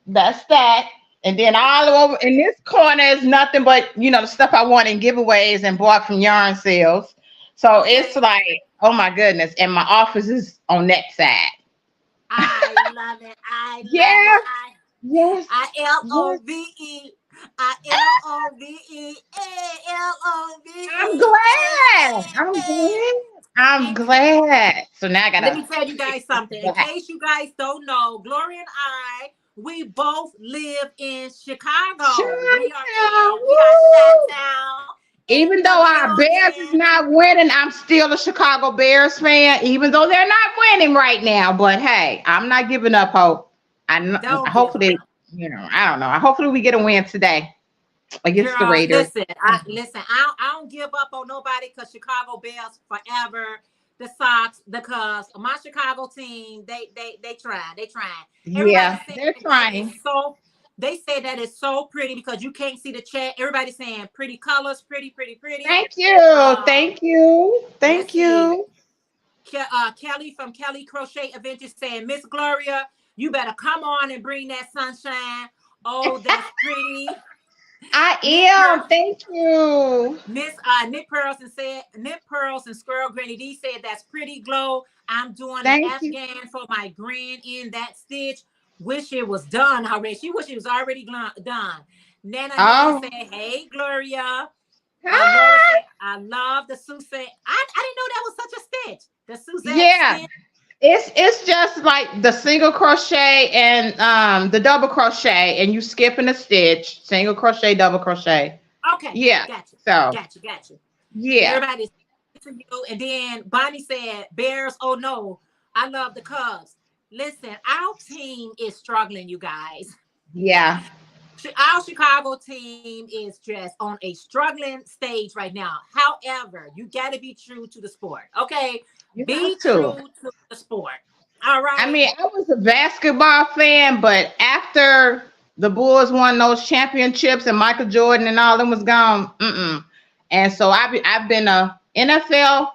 That's that. And then all over in this corner is nothing but the stuff I won in giveaways and bought from yarn sales. So it. it's Okay. like, oh my goodness. And my office is on that side. I love it. I love Yeah. it. Yes. I Yes. LOVE. I LOVE. I'm LOVE. glad. I'm glad. I'm And glad. So now I let gotta me tell you fix guys this something. In back. case you guys don't know, Gloria and I, we both live in Chicago. Chi-town. We are Woo! Chi-town in Even the though our Bears is building. not winning, I'm still a Chicago Bears fan, even though they're not winning right now. But hey, I'm not giving up hope. Don't give Hopefully, up. I don't know. Hopefully we get a win today against the Girl, Raiders. listen, I don't give up on nobody because Chicago Bears forever. The Sox, because my Chicago team, they try. They try. Everybody's Yeah, saying they're that is trying. so they say that is so pretty because you can't see the chat. Everybody's saying pretty colors, pretty, pretty, pretty. Thank you. Um, Thank you. let's Thank see. you. Kelly from Kelly Crochet Adventures saying, Miss Gloria, you better come on and bring that sunshine. Oh, that's pretty. I Knit am. Pearl, Thank you. Miss Knit Pearls and Squirrel Granny D said that's pretty glow. I'm doing an Thank you. Afghan for my grand in that stitch. Wish it was done already. She wish it was already done. Nana Oh. said, hey Gloria. Laura Ah, said, I love the Suzette. I didn't know that was such a stitch. The Suzette yeah. stitch. It's just like the single crochet and the double crochet, and you skipping a stitch, single crochet, double crochet. Okay, Yeah. gotcha, So gotcha. yeah. Everybody's to you. And then Bonnie said, Bears, oh no, I love the Cubs. Listen, our team is struggling, you guys. Yeah. Our Chicago team is just on a struggling stage right now. However, you got to be true to the sport. Okay. You Be have to. true to the sport. All I right. mean, I was a basketball fan, but after the Bulls won those championships and Michael Jordan and all them was gone, and so I've been a NFL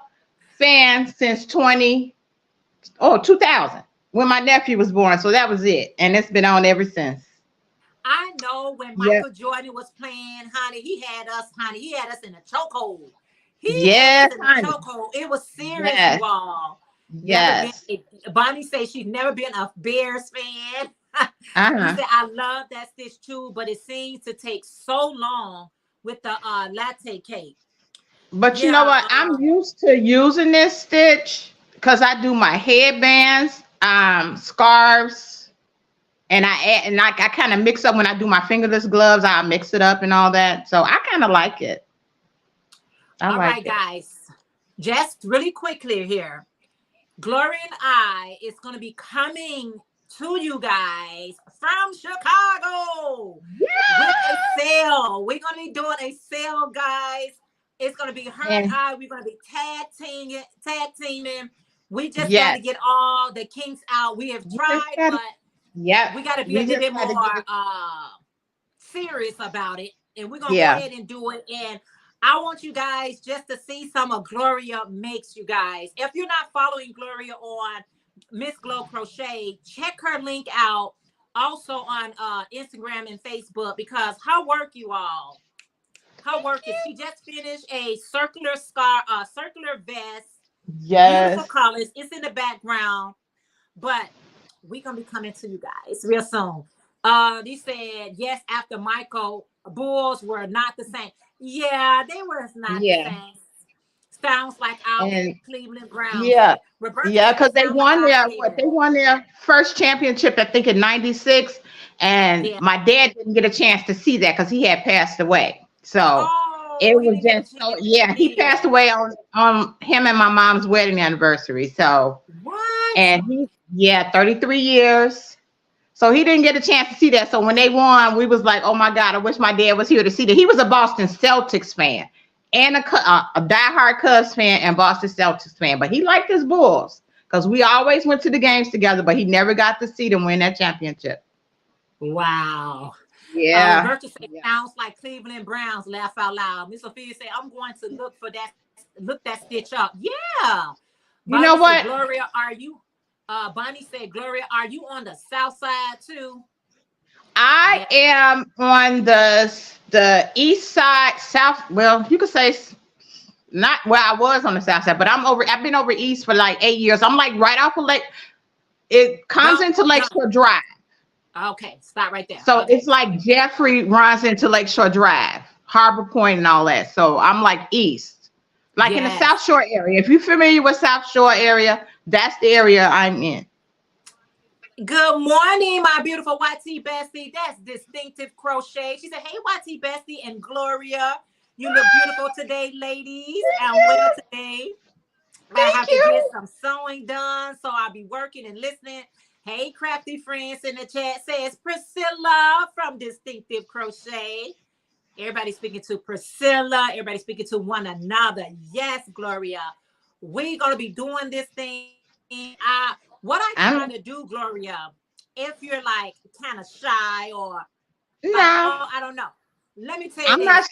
fan since 2000 when my nephew was born. So that was it, and it's been on ever since. I know when Yeah. Michael Jordan was playing, honey, he had us in a chokehold. He had Yes, us in a honey. chokehold. It was serious, Yes. you all. Yes. Bonnie says she's never been a Bears fan. She Uh-huh. said, I love that stitch too, but it seems to take so long with the latte cake. But you know Yeah, what? I'm used to using this stitch because I do my headbands, scarves, and I kind of mix up when I do my fingerless gloves. I mix it up and all that. So I kind of like it. all right, guys. Just really quickly here. Gloria and I is going to be coming to you guys from Chicago with a sale. We're going to be doing a sale, guys. It's going to be her and I. We're going to be tag teaming. We just got to get all the kinks out. We have tried, but we got to be a little bit more serious about it. And we're going to go ahead and do it. And I want you guys just to see some of Gloria makes, you guys. If you're not following Gloria on Miss Glow Crochet, check her link out also on Instagram and Facebook, because her work, you all, her work is, she just finished a circular vest. Yes. Beautiful colors. It's in the background, but we're going to be coming to you guys real soon. They said, yes, after Michael, Bulls were not the same. Yeah, they were not the same. Sounds like our Cleveland Browns. Yeah. Roberta Because they won their first championship, I think, in '96. And my dad didn't get a chance to see that because he had passed away. So it was just he passed away on him and my mom's wedding anniversary. So and 33 years. So he didn't get a chance to see that. So when they won, we was like, oh my God, I wish my dad was here to see that. He was a Boston Celtics fan and a diehard Cubs fan and Boston Celtics fan. But he liked his Bulls because we always went to the games together, but he never got to see them win that championship. Wow. Yeah. Roberta said, sounds like Cleveland Browns. Laugh out loud. Miss Sophia said, I'm going to look that stitch up. Yeah. You know what? Said, Gloria, are you? Bonnie said, Gloria, are you on the south side too? I am on the east side, south. Well, you could say not where I was on the south side, but I've been over east for like 8 years. I'm like right off of Lake. It comes into Lakeshore Drive. Okay, stop right there. So it's like Jeffrey runs into Lakeshore Drive, Harbor Point, and all that. So I'm like east, like in the South Shore area. If you're familiar with South Shore area, that's the area I'm in. Good morning, my beautiful YT Bestie. That's Distinctive Crochet. She said, hey, YT Bestie and Gloria. You look beautiful today, ladies. I'm well today. I have to get some sewing done, so I'll be working and listening. Hey, crafty friends in the chat, says Priscilla from Distinctive Crochet. Everybody speaking to Priscilla. Everybody speaking to one another. Yes, Gloria. We're going to be doing this thing. What I'm trying to do, Gloria, if you're like kind of shy or I don't know. Let me tell you. I'm not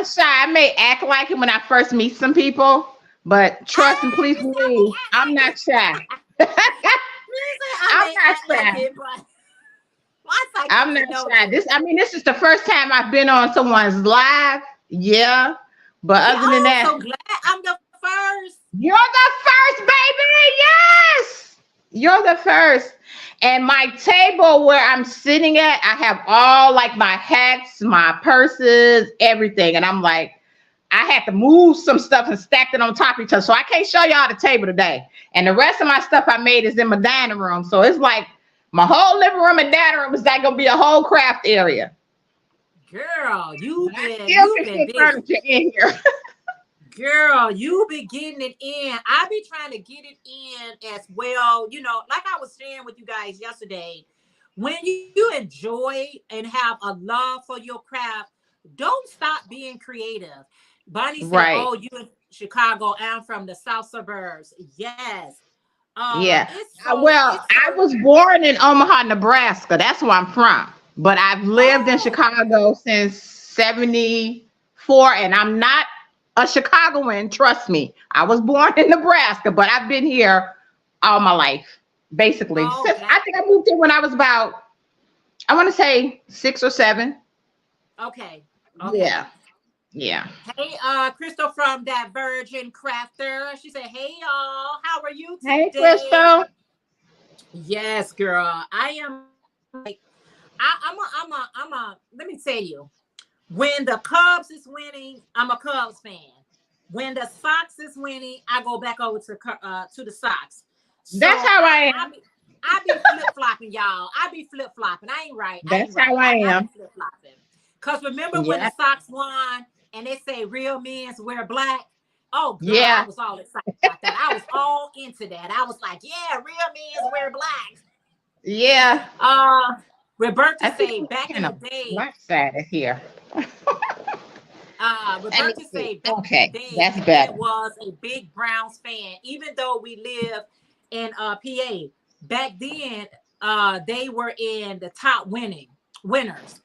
shy. I may act like it when I first meet some people, but trust and please believe, I'm not shy. I'm not shy. I'm not shy. This is the first time I've been on someone's live. Yeah. But other than that, I'm so glad I'm the first. You're the first, baby. Yes. You're the first. And my table where I'm sitting at, I have all like my hats, my purses, everything. And I'm like, I had to move some stuff and stacked it on top of each other. So I can't show y'all the table today. And the rest of my stuff I made is in my dining room. So it's like my whole living room and dining room is like gonna be a whole craft area. Girl, you've I been still can busy. fit furniture in here. Girl, you be getting it in. I be trying to get it in as well. You know, like I was sharing with you guys yesterday, when you enjoy and have a love for your craft, don't stop being creative. Bonnie said, Right. "Oh, you in Chicago? I'm from the south suburbs." Yes. Yeah. It's Well, I was born in Omaha, Nebraska. That's where I'm from. But I've lived in oh, Chicago since 74, and I'm not a Chicagoan, trust me. I was born in Nebraska, but I've been here all my life, basically. oh, Since I think I moved here when I was about, I want to say 6 or 7. okay. Yeah. Yeah. Hey, Crystal from that Virgin Crafter. She said, "Hey, y'all, how are you Hey, today?" Crystal. Yes, girl. I am like, let me tell you, when the Cubs is winning, I'm a Cubs fan. When the Sox is winning, I go back over to the Sox. That's So how I am. I be flip-flopping, y'all. I be flip-flopping. I ain't right. That's how I I be am. flip-flopping. Because remember when Yeah. the Sox won and they say real men wear black? Oh, girl, I Yeah. was all excited about that. I was all into that. I was like, yeah, real men wear black. Yeah. Roberta I think say I'm back in kind the of day, lopsided here. Let me Roberta see. say back in Okay, the day, that's Jeanette better. was a big Browns fan, even though we live in PA. Back then, they were in the top winners.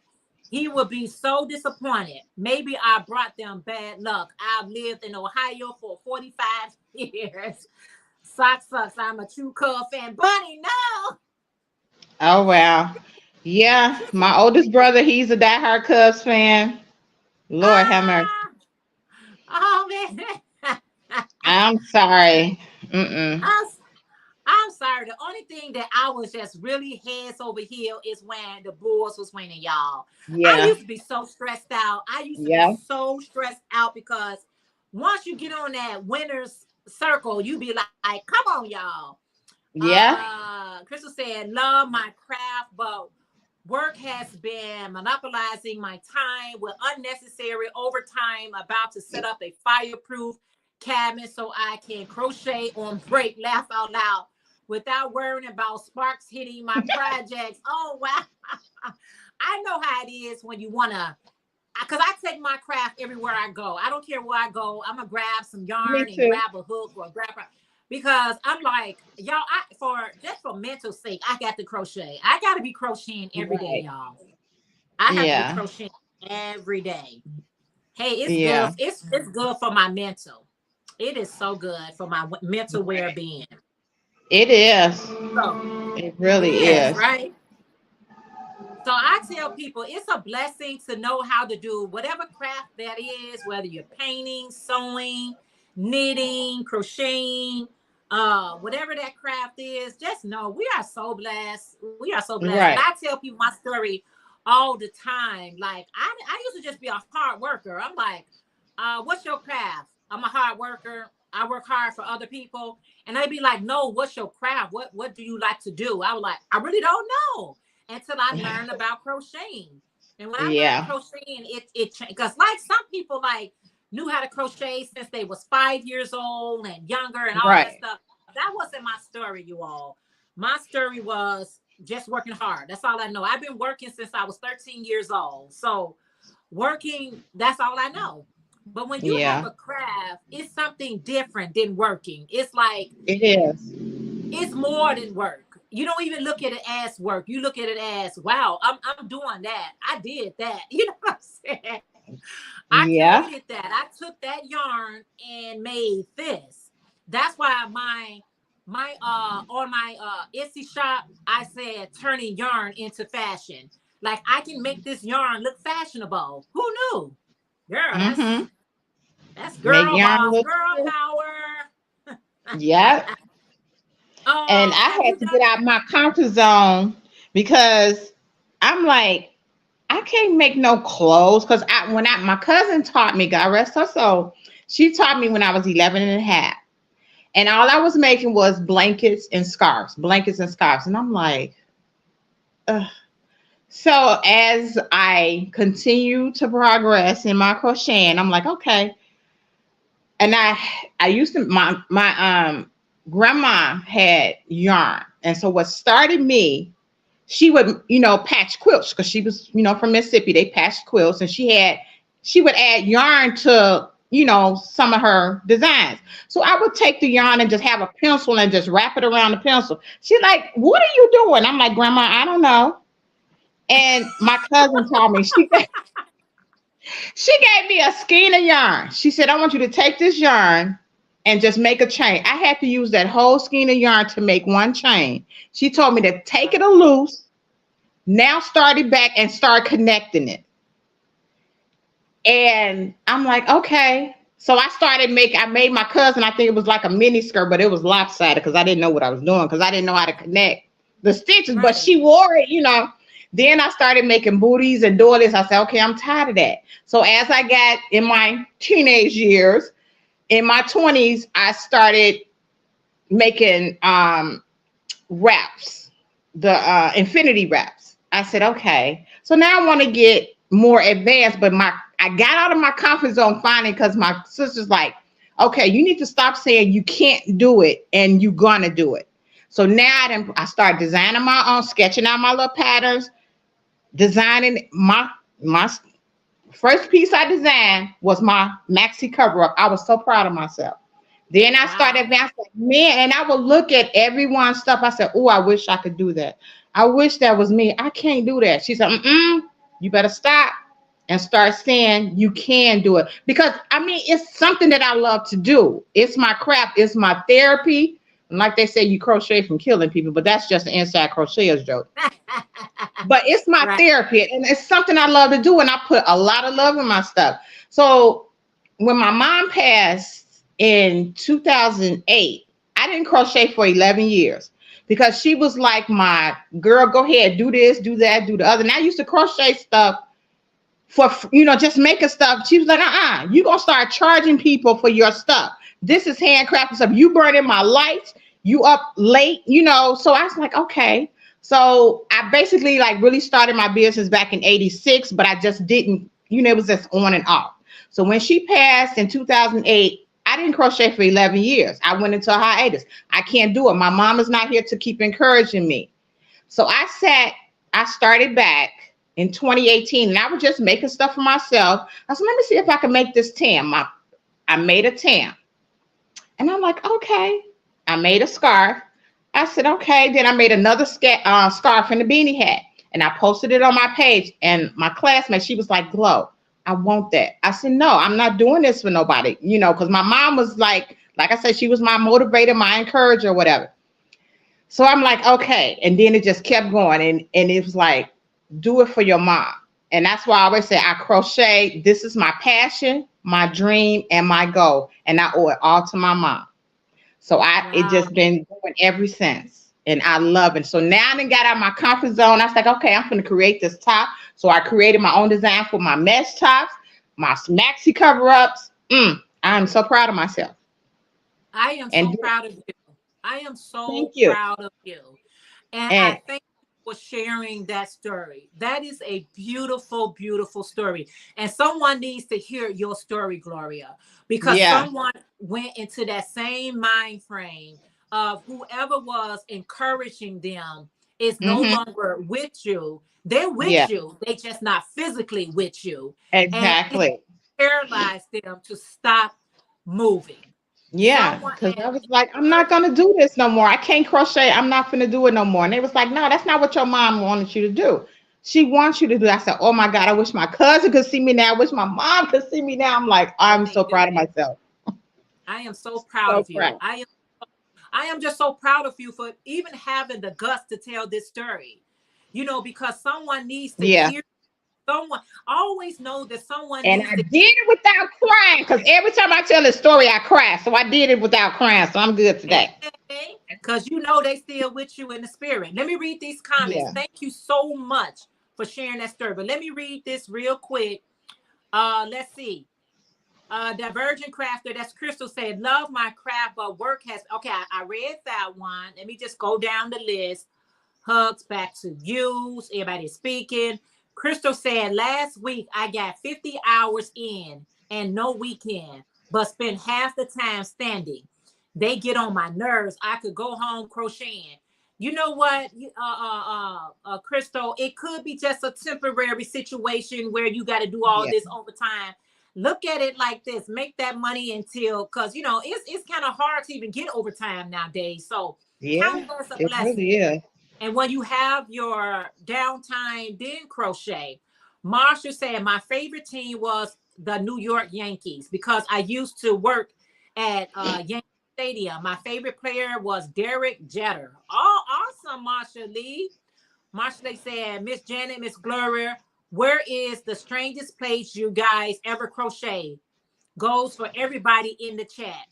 He would be so disappointed. Maybe I brought them bad luck. I've lived in Ohio for 45 years. Sox sucks. I'm a true Cub fan. Bunny, no. Oh wow. Yeah, my oldest brother, he's a diehard Cubs fan. Lord have mercy. Ah, oh man. I'm sorry. Mm-mm. I'm, I'm sorry. The only thing that I was just really heads over heel is when the Bulls was winning, y'all. I Yeah. used to be so stressed out. I used to be Yeah. so stressed out because once you get on that winner's circle, you be like, come on, y'all. Yeah. Crystal said, love my craft, but work has been monopolizing my time with unnecessary overtime. About to set up a fireproof cabinet so I can crochet on break, laugh out loud without worrying about sparks hitting my projects. Oh, wow. I know how it is when you want to, because I take my craft everywhere I go. I don't care where I go. I'm going to grab some Me yarn and too. grab a hook or grab a, because I'm like, y'all, for mental sake, I got to crochet. I got to be crocheting every day, Right. y'all. I have to be Yeah. crocheting every day. Hey, it's good. Yeah. It's good for my mental. It is so good for my mental Right. well-being. It is. So It it really is, is. right? So I tell people it's a blessing to know how to do whatever craft that is, whether you're painting, sewing, knitting, crocheting, whatever that craft is, just know we are so blessed. We are so blessed. And Right. I tell people my story all the time. Like I used to just be a hard worker. I'm like, what's your craft? I'm a hard worker. I work hard for other people. And they'd be like, no, what's your craft? What do you like to do? I was like, I really don't know until I learned about crocheting. And when I learned Yeah. crocheting, it because like some people like knew how to crochet since they was 5 years old and younger and all that Right. stuff. That wasn't my story, you all. My story was just working hard. That's all I know. I've been working since I was 13 years old. So working, that's all I know. But when you have Yeah. a craft, it's something different than working. It's like It is. it's more than work. You don't even look at it as work. You look at it as, wow, I'm doing that. I did that. You know what I'm saying? I Yeah. created that. I took that yarn and made this. That's why my on my Etsy shop, I said turning yarn into fashion. Like I can make this yarn look fashionable. Who knew? Girl, Mm-hmm. that's Make girl yarn boss, look girl good. power. Yeah. And I Have had you to done get out my comfort zone because I'm like, I I can't make no clothes because my cousin taught me, God rest her soul, she taught me when I was 11 and a half. And all I was making was blankets and scarves. And I'm like, ugh. So as I continue to progress in my crocheting, I'm like, okay. And I used to, my grandma had yarn. And so what started me, she would, patch quilts because she was, from Mississippi. They patched quilts, and she would add yarn to, some of her designs. So I would take the yarn and just have a pencil and just wrap it around the pencil. She's like, what are you doing? I'm like, Grandma, I don't know. And my cousin told me, she gave me a skein of yarn. She said, I want you to take this yarn and just make a chain. I had to use that whole skein of yarn to make one chain. She told me to take it loose, now start it back and start connecting it. And I'm like, okay. So I made my cousin, I think it was like a mini skirt, but it was lopsided because I didn't know what I was doing because I didn't know how to connect the stitches, but she wore it, Then I started making booties and doilies. I said, okay, I'm tired of that. So as I got in my teenage years, in my 20s, I started making wraps, the infinity wraps. I said, okay. So now I want to get more advanced, but I got out of my comfort zone finally because my sister's like, okay, you need to stop saying you can't do it and you're gonna do it. So now I start designing my own, sketching out my little patterns, designing my first piece I designed was my maxi cover up. I was so proud of myself. Then I started advancing, man, and I would look at everyone's stuff. I said, oh, I wish I could do that. I wish that was me. I can't do that. She said, you better stop and start saying you can do it. Because, it's something that I love to do. It's my craft. It's my therapy. And like they say, you crochet from killing people, but that's just an inside crocheter's joke. But it's my therapy, and it's something I love to do, and I put a lot of love in my stuff. So when my mom passed in 2008, I didn't crochet for 11 years because she was like, my girl, go ahead, do this, do that, do the other. And I used to crochet stuff for, just making stuff. She was like, you're going to start charging people for your stuff. This is handcrafted stuff. You burning my lights. You up late, So I was like, okay. So I basically really started my business back in 86, but I just didn't, it was just on and off. So when she passed in 2008, I didn't crochet for 11 years. I went into a hiatus. I can't do it. My mom is not here to keep encouraging me. So I started back in 2018, and I was just making stuff for myself. I said, let me see if I can make this tam. I made a tam. And I'm like, okay. I made a scarf. I said, okay. Then I made another scarf and a beanie hat. And I posted it on my page. And my classmate, she was like, Glow, I want that. I said, no, I'm not doing this for nobody. Because my mom was like I said, she was my motivator, my encourager, whatever. So I'm like, okay. And then it just kept going. And it was like, do it for your mom. And that's why I always say I crochet. This is my passion, my dream, and my goal. And I owe it all to my mom. So it just been going ever since. And I love it. So now I done got out of my comfort zone. I was like, okay, I'm going to create this top. So I created my own design for my mesh tops, my maxi cover-ups. I'm so proud of myself. I am so proud of you. I am so proud of you. And I thank you for sharing that story. That is a beautiful, beautiful story. And someone needs to hear your story, Gloria, because someone went into that same mind frame of whoever was encouraging them is no longer with you. They're with you. They just not physically with you. Exactly. And it paralyzed them to stop moving. Yeah, because I was like, I'm not going to do this no more. I can't crochet. I'm not going to do it no more. And they was like, no, that's not what your mom wanted you to do. She wants you to do. I said, oh my God, I wish my cousin could see me now. I wish my mom could see me now. I'm like, I'm so proud of myself. I am so proud of you. I am just so proud of you for even having the guts to tell this story, because someone needs to hear. Someone always know that someone. And I did it without crying, because every time I tell a story, I cry. So I did it without crying. So I'm good today. Because they still with you in the spirit. Let me read these comments. Thank you so much for sharing that story. But let me read this real quick. Let's see. Divergent Crafter, that's Crystal, said, love my craft, but work has, okay, I read that one. Let me just go down the list. Hugs back to you. Everybody speaking. Crystal said, last week I got 50 hours in and no weekend, but spent half the time standing. They get on my nerves. I could go home crocheting. You know what, Crystal, it could be just a temporary situation where you got to do all this overtime. Look at it like this. Make that money until, because, you know, it's kind of hard to even get overtime nowadays. So count it as a blessing. Really is. And when you have your downtime, then crochet. Marsha said, my favorite team was the New York Yankees because I used to work at Yankee Stadium. My favorite player was Derek Jeter. Oh, awesome, Marsha Lee. Marsha Lee said, Miss Janet, Miss Gloria, where is the strangest place you guys ever crochet? Goes for everybody in the chat.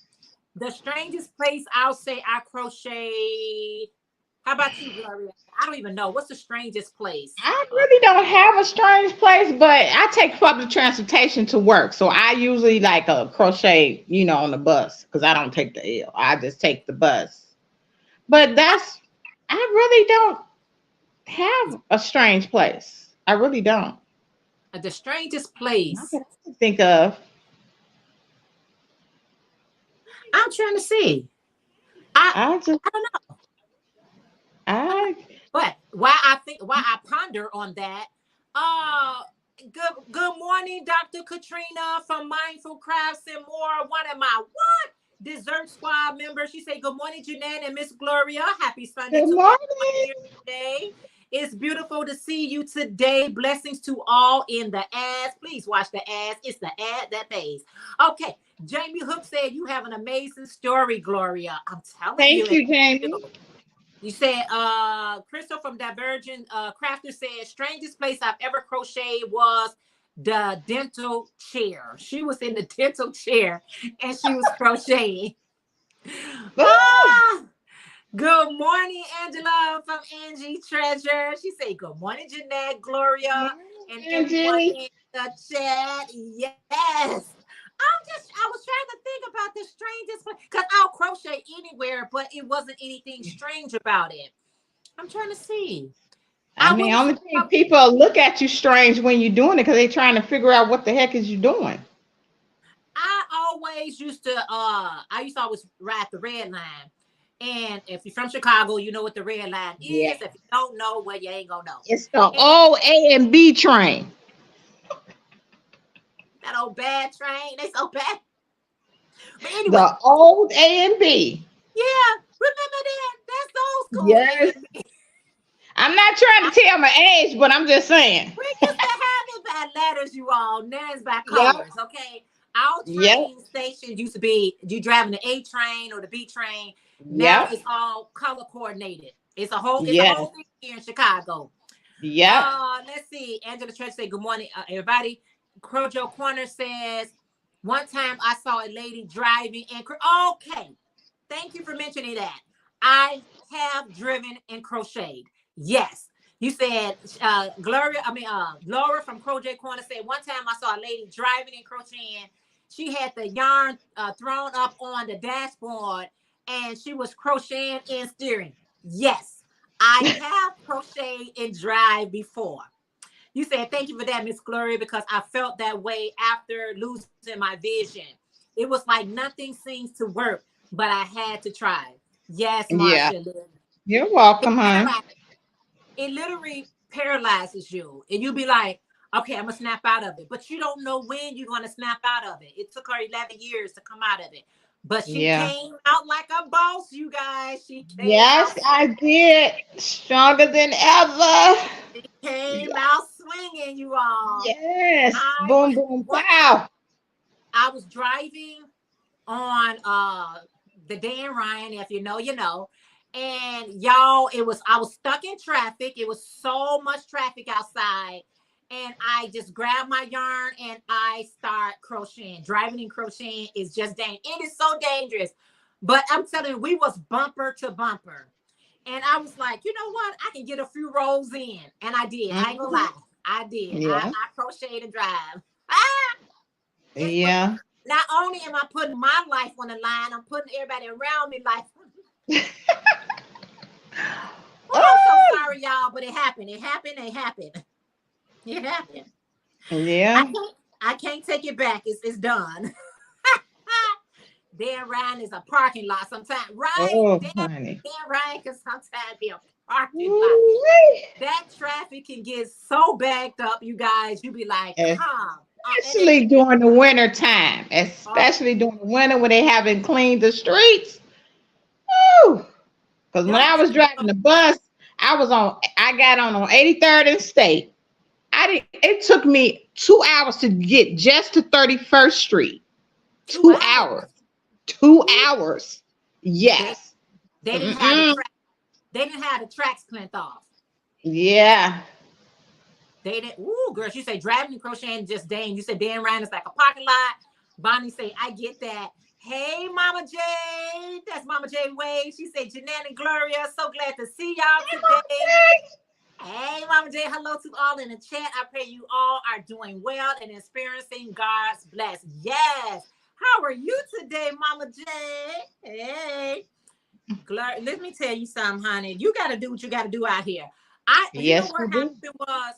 The strangest place I'll say I crochet. How about you, Gloria? I don't even know. What's the strangest place? I really don't have a strange place, but I take public transportation to work. So I usually like a crochet, you know, on the bus because I don't take the L. I just take the bus. But I really don't have a strange place. I really don't. The strangest place. I can think of. I'm trying to see. I don't know. But why I ponder on that. Good morning, Dr. Katrina from Mindful Crafts and More. One of my dessert squad members. She said, good morning, Jeanette and Miss Gloria. Happy Sunday. Good morning. Today. It's beautiful to see you today. Blessings to all in the ads. Please watch the ads. It's the ad that pays. Okay. Jamie Hook said, you have an amazing story, Gloria. I'm telling you. Thank you, Jamie. You said, Crystal from Divergent Crafter said, strangest place I've ever crocheted was the dental chair. She was in the dental chair and she was crocheting. Good morning, Angela from Angie Treasure. She said, good morning, Jeanette, Gloria, and everyone in the chat. Yes. I was trying to think about the strangest place because I'll crochet anywhere, but it wasn't anything strange about it. I'm trying to see. I mean, only thing people look at you strange when you're doing it because they're trying to figure out what the heck is you doing. I always used to always ride the red line. And if you're from Chicago, you know what the red line is. If you don't know, well, you ain't gonna know. It's the old A and B train. That old bad train. They so bad. But anyway. The old A and B. Yeah. Remember that? That's the old school. Yes. I'm not trying to tell my age, but I'm just saying. We used to have it by letters, you all. Now it's by colors, okay? Our train stations used to be you driving the A train or the B train. Now it's all color coordinated. It's a whole thing here in Chicago. Yeah. Let's see. Angela Church said, good morning, everybody. Crojo Corner says, one time I saw a lady driving and okay. Thank you for mentioning that. I have driven and crocheted. Yes. You said Laura from Crochet Corner said one time I saw a lady driving and crocheting. She had the yarn thrown up on the dashboard and she was crocheting and steering. Yes, I have crocheted and drive before. You said thank you for that, Miss Gloria, because I felt that way after losing my vision. It was like nothing seems to work, but I had to try. Yes, Marsha. Yeah. You're welcome, huh? It literally paralyzes you. And you'll be like, okay, I'm going to snap out of it. But you don't know when you're going to snap out of it. It took her 11 years to come out of it. But she came out like a boss, you guys. She came out. I did. Stronger than ever. She came out swinging, you all. Yes. Boom, boom, wow. I was driving on the Dan Ryan. If you know, you know. And y'all, I was stuck in traffic. It was so much traffic outside. And I just grabbed my yarn and I start crocheting. Driving and crocheting is just dangerous. It is so dangerous. But I'm telling you, we was bumper to bumper. And I was like, you know what? I can get a few rolls in. And I did. I ain't gonna lie. I did. Yeah. I crocheted and drive. Ah! It's for, Yeah. not only am I putting my life on the line, I'm putting everybody around me life. Oh, I'm so sorry, y'all, but it happened. It happened. It happened. It happened. Yeah. I can't take it back. It's done. Dan Ryan is a parking lot sometimes, right? Oh, Dan honey. Ryan can sometimes be a parking lot. Ooh-wee. That traffic can get so backed up, you guys. You be like, come. Especially during the winter time. Oh, Especially during the winter when they haven't cleaned the streets. Woo! Because when I don't was driving the bus, I got on 83rd and State. It took me 2 hours to get just to 31st Street. 2 2 hours. hours. 2 hours. They Yes. they didn't have the Mm-mm. track. They didn't have the tracks cleaned off. Yeah. They didn't. Ooh, girl, you say driving and crocheting just Dane. You said Dan Ryan is like a parking lot. Bonnie say, I get that. Hey, Mama J. That's Mama J Wade. She said, Jeanette and Gloria, so glad to see y'all today. Hey, Mama J, hello to all in the chat. I pray you all are doing well and experiencing God's bless. Yes. How are you today, Mama J? Hey. Gloria, let me tell you something, honey. You got to do what you got to do out here. You know Yes, we what do. happened was,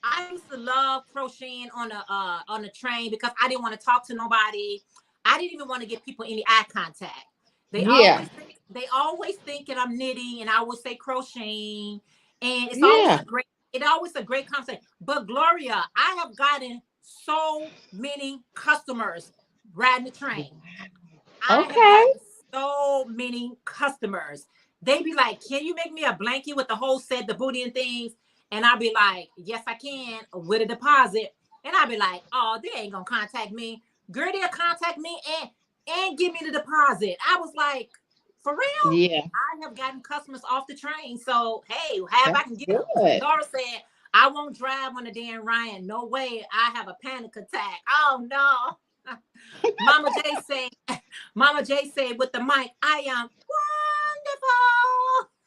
I used to love crocheting on the train because I didn't want to talk to nobody. I didn't even want to give people any eye contact. Yeah. They always think that I'm knitting, and I would say crocheting, and Yeah. it's always a great conversation. But Gloria, I have gotten so many customers riding the train. I have Okay. gotten so many customers. They be like, can you make me a blanket with the whole set, the booty and things? And I'll be like, yes, I can, with a deposit. And I'll be like, oh, they ain't gonna contact me. Girl, they'll contact me and give me the deposit. I was like, for real? Yeah. I have gotten customers off the train. So hey, have I That's can get them. good. Dora said, I won't drive on the Dan Ryan. No way. I have a panic attack. Oh no. Mama J said with the mic, I am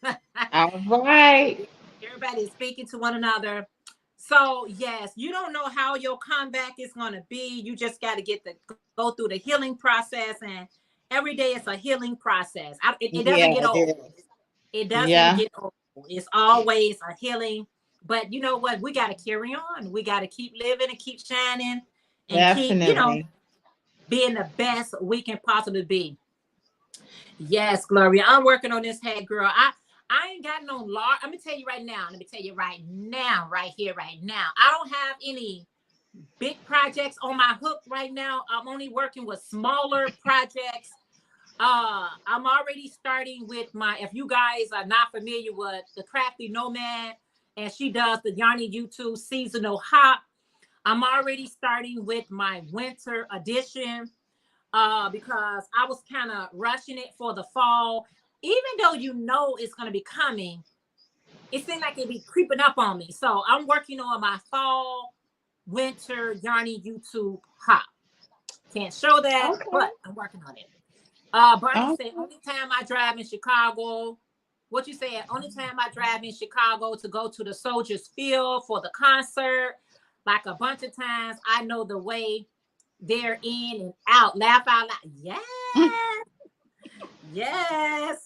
wonderful. All right. Everybody is speaking to one another. So yes, you don't know how your comeback is going to be. You just got to go through the healing process, and every day it's a healing process. It doesn't Yeah, get it old. is. It doesn't Yeah, get old. It's always a healing. But you know what? We got to carry on. We got to keep living and keep shining and keep, definitely. being the best we can possibly be. Yes, Gloria. I'm working on this head, girl. I ain't got no large. Let me tell you right now. Let me tell you right now, right here, right now. I don't have any big projects on my hook right now. I'm only working with smaller projects. I'm already starting with if you guys are not familiar with the Crafty Nomad, and she does the Yarny YouTube seasonal hop. I'm already starting with my winter edition because I was kind of rushing it for the fall. Even though it's going to be coming, it seemed like it'd be creeping up on me. So I'm working on my fall, winter Yarny YouTube hop. Can't show that, Okay. but I'm working on it. Barney said, Okay. only time I drive in Chicago. What you said? Only time I drive in Chicago to go to the Soldiers Field for the concert. Like a bunch of times, I know the way they're in and out. Laugh out loud. Yes. Yes.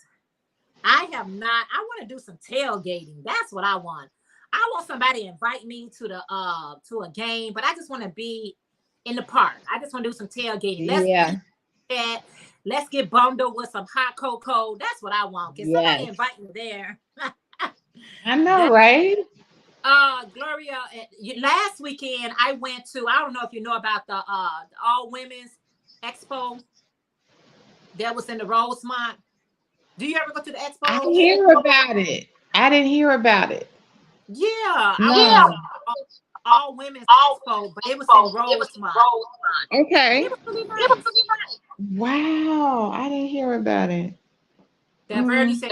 I have not. I want to do some tailgating. That's what I want. I want somebody to invite me to a game, but I just want to be in the park. I just want to do some tailgating. Let's Yeah. eat that. Let's get bundled with some hot cocoa. That's what I want. Can somebody Yes. invite me there? I know, That right? Gloria, last weekend I went to, I don't know if you know about the All Women's Expo that was in the Rosemont. Do you ever go to the I expos? hear about it. I didn't hear about it. Yeah, I went to No. All Women's Expo, but it was in Rosemont. It Okay. was really nice. Wow. I didn't hear about it. That Verdi Mm. said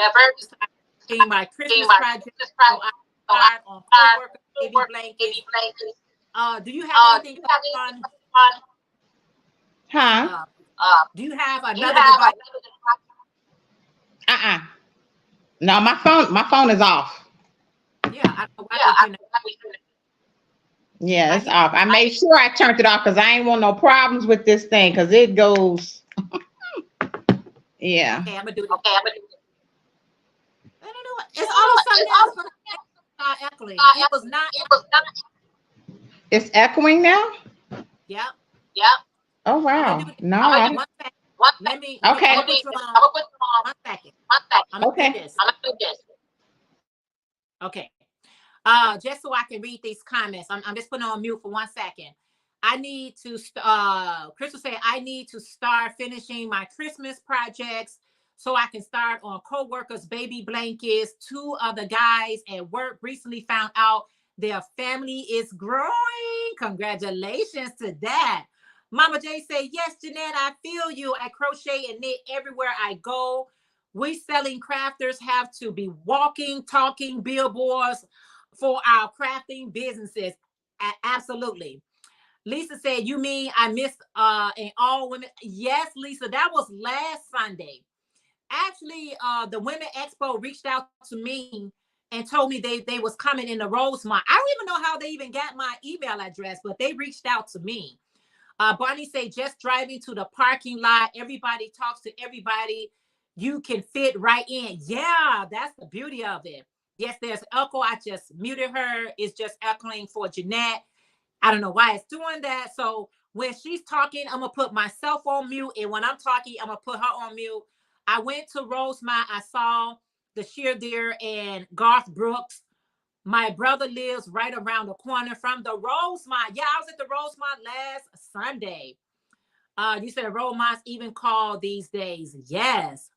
being my Christmas project, so I started on co-worker baby blankets. Do you have anything on? Huh? Do you have another device? Uh-uh. No, my phone is off. Yeah, I don't know why they doing that. Yeah, I it's hear. off. I made sure I turned it off because I ain't want no problems with this thing because it goes. Yeah. Okay, I'm gonna do it. I don't know. It's always something else when I start echoing. It was not. It's echoing now? Yep. Oh I'm gonna do wow. it. No, I One second. I'm okay. gonna put you on 1 second. I'm gonna do Okay. this. Okay. Just so I can read these comments. I'm just putting on mute for 1 second. I need to Crystal said I need to start finishing my Christmas projects so I can start on co-workers' baby blankets. Two of the guys at work recently found out their family is growing. Congratulations to that. Mama J said, yes, Jeanette, I feel you. I crochet and knit everywhere I go. We selling crafters have to be walking, talking billboards for our crafting businesses. Absolutely. Lisa said, you mean I missed an all women? Yes, Lisa, that was last Sunday. Actually, the Women Expo reached out to me and told me they was coming in the Rosemont. I don't even know how they even got my email address, but they reached out to me. Barney said, just driving to the parking lot. Everybody talks to everybody. You can fit right in. Yeah, that's the beauty of it. Yes, there's echo. I just muted her. It's just echoing for Jeanette. I don't know why it's doing that. So when she's talking, I'm going to put myself on mute. And when I'm talking, I'm going to put her on mute. I went to Rosemont. I saw the sheer deer and Garth Brooks. My brother lives right around the corner from the Rosemont. Yeah, I was at the Rosemont last Sunday. You said Rosemont's even called these days. Yes.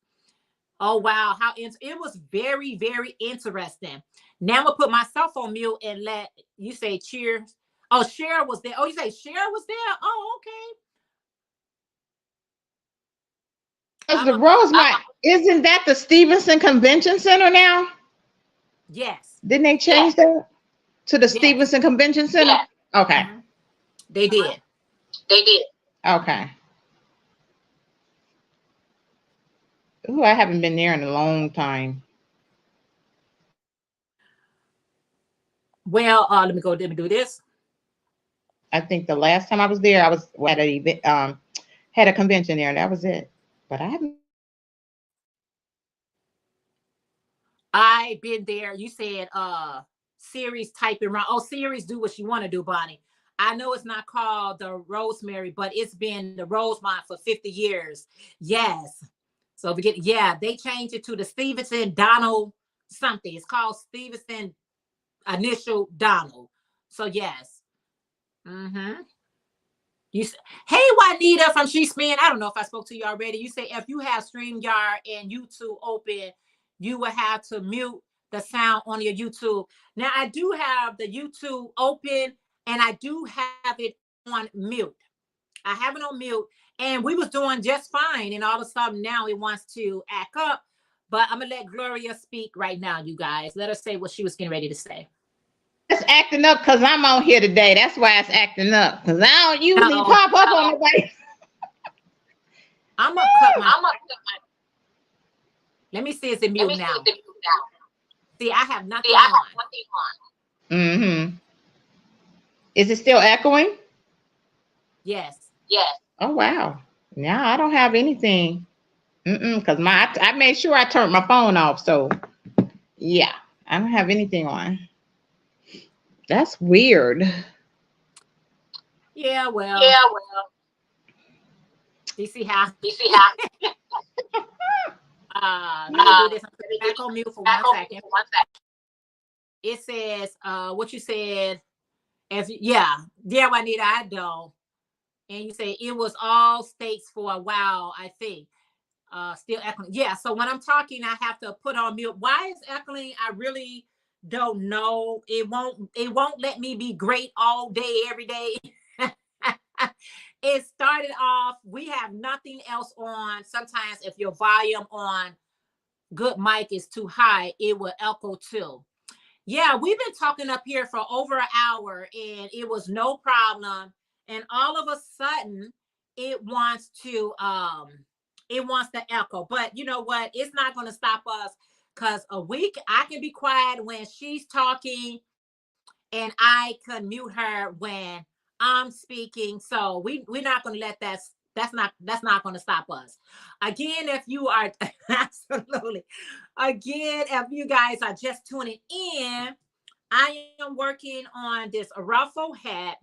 Oh, wow. It was very, very interesting. Now I'm going to put myself on mute and let you say cheers. Oh, Cher was there. Oh, you say Cher was there? Oh, okay. Because the Rosemont, isn't that the Stevenson Convention Center now? Yes. Didn't they change that to the Yes. Stevenson Convention Center? Yeah. Okay. Mm-hmm. They did. Okay. Ooh, I haven't been there in a long time. Well, let me do this. I think the last time I was there, I was at an event, had a convention there, and that was it. But I haven't. I've been there. You said series typing around. Oh, series do what you want to do, Bonnie. I know it's not called the Rosemary, but it's been the Rosemont for 50 years. Yes. So they changed it to the Stevenson Donald something. It's called Stevenson Initial Donald. So yes. Mm-hmm. Hey, Juanita from She Spin. I don't know if I spoke to you already. You say if you have StreamYard and YouTube open, you will have to mute the sound on your YouTube. Now, I do have the YouTube open and I do have it on mute. I have it on mute and we was doing just fine. And all of a sudden now it wants to act up. But I'm going to let Gloria speak right now, you guys. Let her say what she was getting ready to say. It's acting up because I'm on here today. That's why it's acting up. Because I don't usually pop up on nobody. I'm gonna cut my. Let me see. Is it mute now? See, I have nothing on. Mm-hmm. Is it still echoing? Yes. Oh wow. Now I don't have anything. Because I made sure I turned my phone off. So yeah, I don't have anything on. That's weird. Yeah, well. You see how? Let me do this. I'm back on mute for 1 second. It says, what you said. Juanita, I don't. And you say it was all states for a while, I think. Still echoing. Yeah, so when I'm talking, I have to put on mute. Why is echoing? I really don't know. It won't let me be great all day, every day. It started off, we have nothing else on. Sometimes if your volume on good mic is too high, it will echo too. Yeah, we've been talking up here for over an hour and it was no problem. And all of a sudden it wants to echo. But you know what? It's not going to stop us. because a week I can be quiet when she's talking, and I can mute her when I'm speaking. So we're not going to let that's not going to stop us. Again, if you are absolutely, again, if you guys are just tuning in, I am working on this ruffle hat,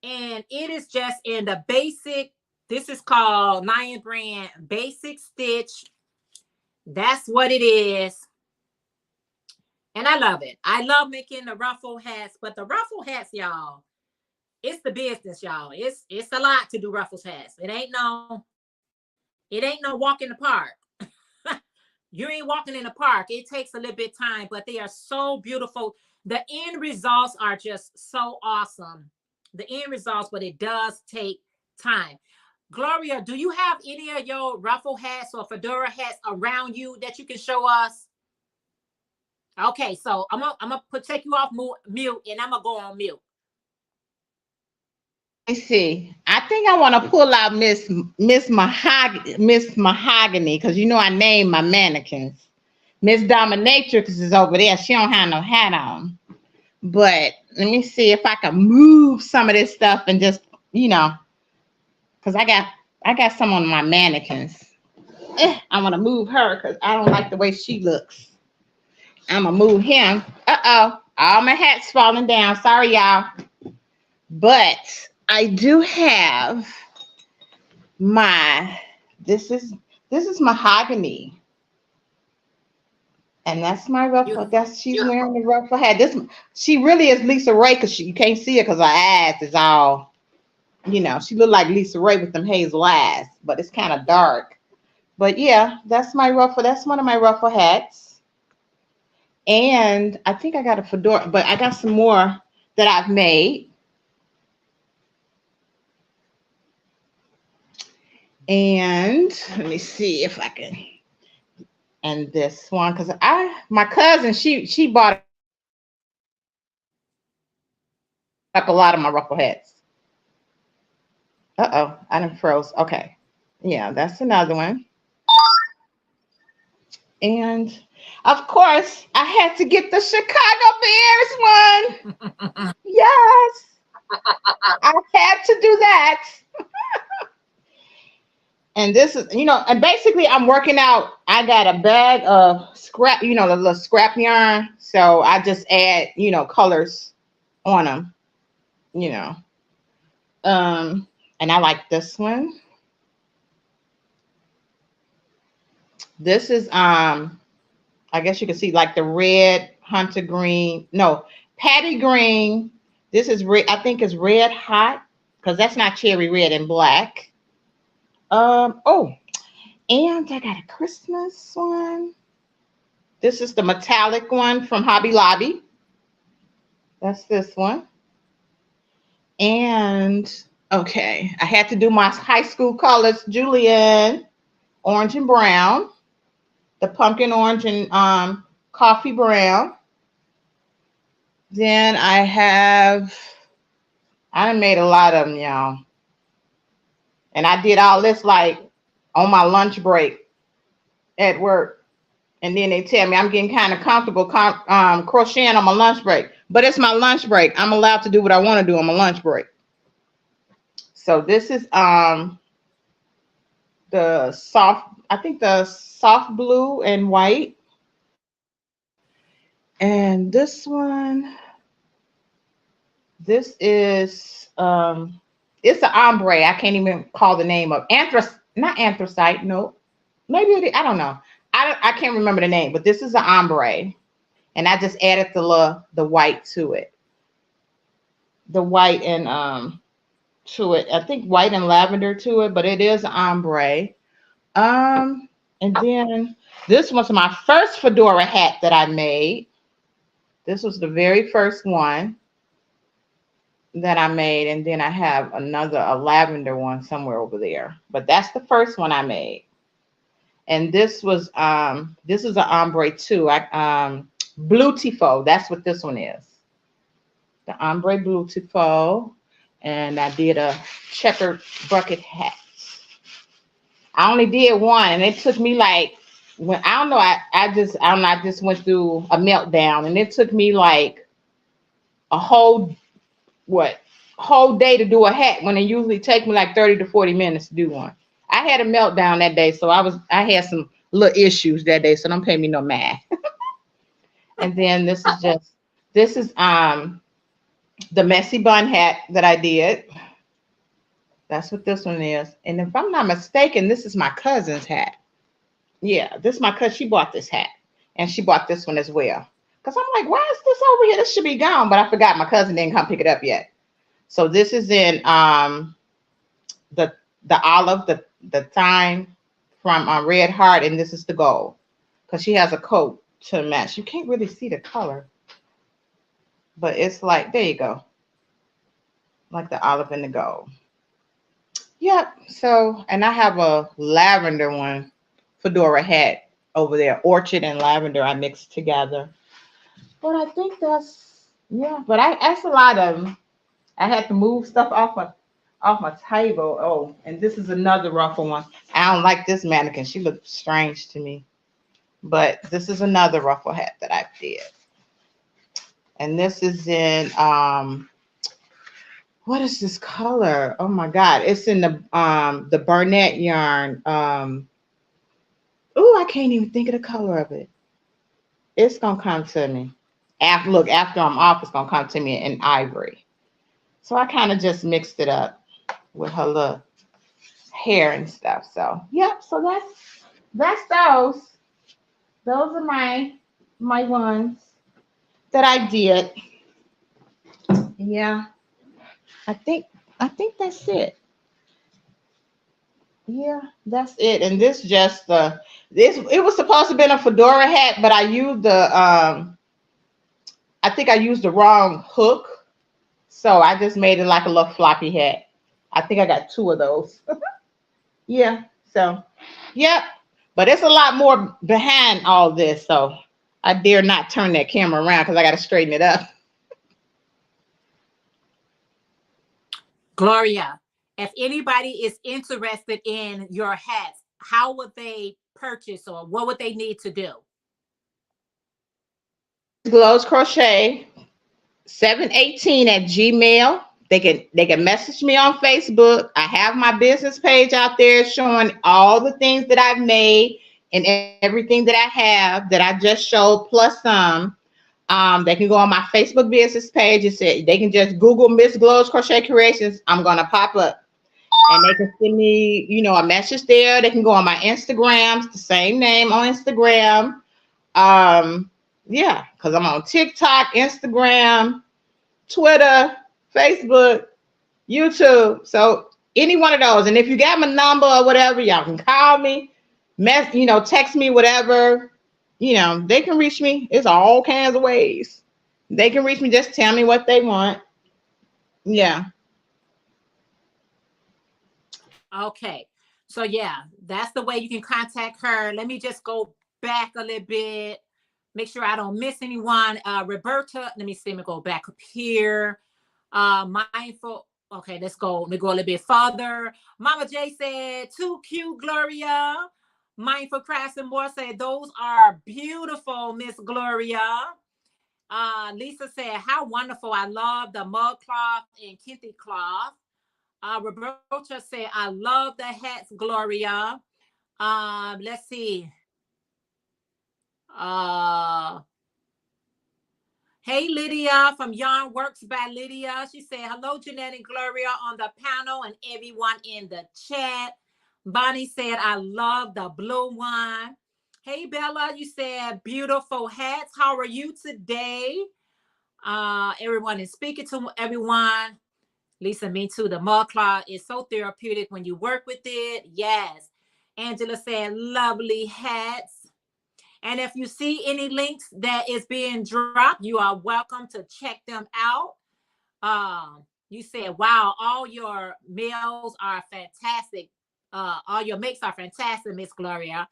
and it is just in the basic. This is called Lion Brand Basic Stitch. That's what it is. And I love it. I love making the ruffle hats, but the ruffle hats, y'all, it's the business, y'all. It's a lot to do ruffles hats. It ain't no walk in the park. You ain't walking in the park. It takes a little bit of time, but they are so beautiful. The end results are just so awesome. The end results, but it does take time. Gloria, do you have any of your ruffle hats or fedora hats around you that you can show us? Okay, so I'm gonna take you off mute, and I'm gonna go on mute. Let me see. I think I want to pull out Miss Mahogany, because you know I named my mannequins. Miss Dominatrix is over there. She don't have no hat on. But let me see if I can move some of this stuff and just, because I got some on my mannequins. I want to move her because I don't like the way she looks. I'm gonna move him. Uh-oh, all my hats falling down. Sorry, y'all. But I do have this is Mahogany. And that's my ruffle. She's wearing the ruffle hat. She really is Lisa Ray, because you can't see her because her ass is all, she look like Lisa Ray with them hazel eyes, but it's kind of dark. But yeah, that's my ruffle. That's one of my ruffle hats. And I think I got a fedora, but I got some more that I've made. And let me see if I can. And this one, because my cousin, she bought up a lot of my ruffle hats. Uh-oh, I done froze. Okay. Yeah, that's another one. And of course, I had to get the Chicago Bears one. Yes. I had to do that. And this is, and basically I'm working out. I got a bag of scrap, the little scrap yarn. So I just add, colors on them, and I like this one. This is, I guess you can see like the red hunter green, no, patty green. This is red. I think it's red hot, because that's not cherry red and black. Oh, and I got a Christmas one. This is the metallic one from Hobby Lobby. That's this one. And okay, I had to do my high school colors, Julian, orange and brown, the pumpkin orange and coffee brown. Then I done made a lot of them, y'all. And I did all this like on my lunch break at work. And then they tell me I'm getting kind of comfortable crocheting on my lunch break. But it's my lunch break. I'm allowed to do what I want to do on my lunch break. So this is the soft blue and white. And this one, this is it's an ombre. I can't even call the name of not anthracite. No, maybe it is, I don't know. I can't remember the name, but this is an ombre, and I just added the white to it. The white and to it. I think white and lavender to it, but it is an ombre. And then this was my first fedora hat that I made. This was the very first one that I made, and then I have a lavender one somewhere over there. But that's the first one I made. And this is an ombre too. Blue tifo. That's what this one is. The ombre blue tifo. And I did a checkered bucket hat. I only did one, and it took me like when I don't know, I just went through a meltdown, and it took me like a what whole day to do a hat when it usually take me like 30 to 40 minutes to do one. I had a meltdown that day, so I had some little issues that day, so don't pay me no mind. And then this is the messy bun hat that I did. That's what this one is. And if I'm not mistaken, this is my cousin's hat. Yeah, this is my cousin. She bought this hat, and she bought this one as well. Because I'm like, why is this over here? This should be gone, but I forgot my cousin didn't come pick it up yet. So this is in the olive, the thyme from Red Heart, and this is the gold. Because she has a coat to match. You can't really see the color, but it's like, there you go. Like the olive and the gold. Yep. So, and I have a lavender one, fedora hat over there. Orchid and lavender I mixed together. But I think that's, yeah. But that's a lot of them. I had to move stuff off my table. Oh, and this is another ruffle one. I don't like this mannequin. She looks strange to me. But this is another ruffle hat that I did. And this is in what is this color? Oh my God. It's in the Burnett yarn. Oh, I can't even think of the color of it. It's gonna come to me. After I'm off, it's gonna come to me in ivory. So I kind of just mixed it up with her little hair and stuff. So yep, so that's those. Those are my ones that I did. Yeah. I think that's it. Yeah, that's it. And this just it was supposed to have been a fedora hat, but I used I think I used the wrong hook. So I just made it like a little floppy hat. I think I got 2 of those. Yeah. So, yep. But it's a lot more behind all this. So I dare not turn that camera around because I got to straighten it up. Gloria, if anybody is interested in your hats, how would they purchase or what would they need to do? Glows Crochet 718 at Gmail. They can message me on Facebook. I have my business page out there showing all the things that I've made and everything that I have that I just showed plus some. They can go on my Facebook business page. They can just Google Miss Glows Crochet Creations. I'm gonna pop up, and they can send me, a message there. They can go on my Instagrams, the same name on Instagram. Yeah, because I'm on TikTok, Instagram, Twitter, Facebook, YouTube. So any one of those. And if you got my number or whatever, y'all can call me, text me, whatever. They can reach me. It's all kinds of ways. They can reach me. Just tell me what they want. Yeah. Okay. So yeah, that's the way you can contact her. Let me just go back a little bit. Make sure I don't miss anyone. Roberta, let me see. Let me go back up here. Mindful. Okay, let's go. Let me go a little bit further. Mama J said, too cute, Gloria. Mindful Crafts and More said, those are beautiful, Miss Gloria. Lisa said, how wonderful. I love the mug cloth and kente cloth. Roberta said, I love the hats, Gloria. Let's see. Hey, Lydia from Yarn Works by Lydia. She said, hello, Jeanette and Gloria on the panel and everyone in the chat. Bonnie said, I love the blue one. Hey, Bella, you said, beautiful hats. How are you today? Everyone is speaking to everyone. Lisa, me too. The mud cloth is so therapeutic when you work with it. Yes. Angela said, lovely hats. And if you see any links that is being dropped, you are welcome to check them out. You said, wow, all your meals are fantastic. All your makes are fantastic, Miss Gloria.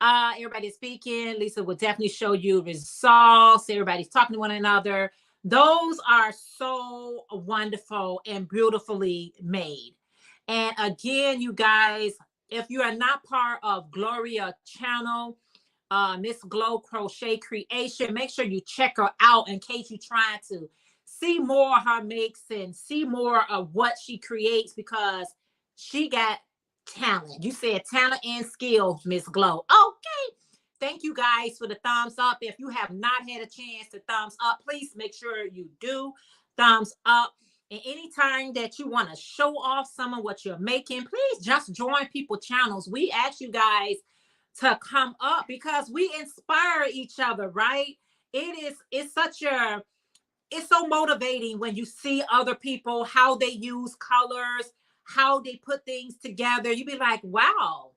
Everybody's speaking. Lisa will definitely show you results. Everybody's talking to one another. Those are so wonderful and beautifully made. And again, you guys, if you are not part of Gloria channel, Miss Glow Crochet Creation. Make sure you check her out in case you're trying to see more of her makes and see more of what she creates, because she got talent. You said talent and skill, Miss Glow. Okay. Thank you guys for the thumbs up. If you have not had a chance to thumbs up, please make sure you do thumbs up. And anytime that you want to show off some of what you're making, please just join people channels. We ask you guys to come up because we inspire each other, right? It's so motivating when you see other people, how they use colors, how they put things together. You be like, wow,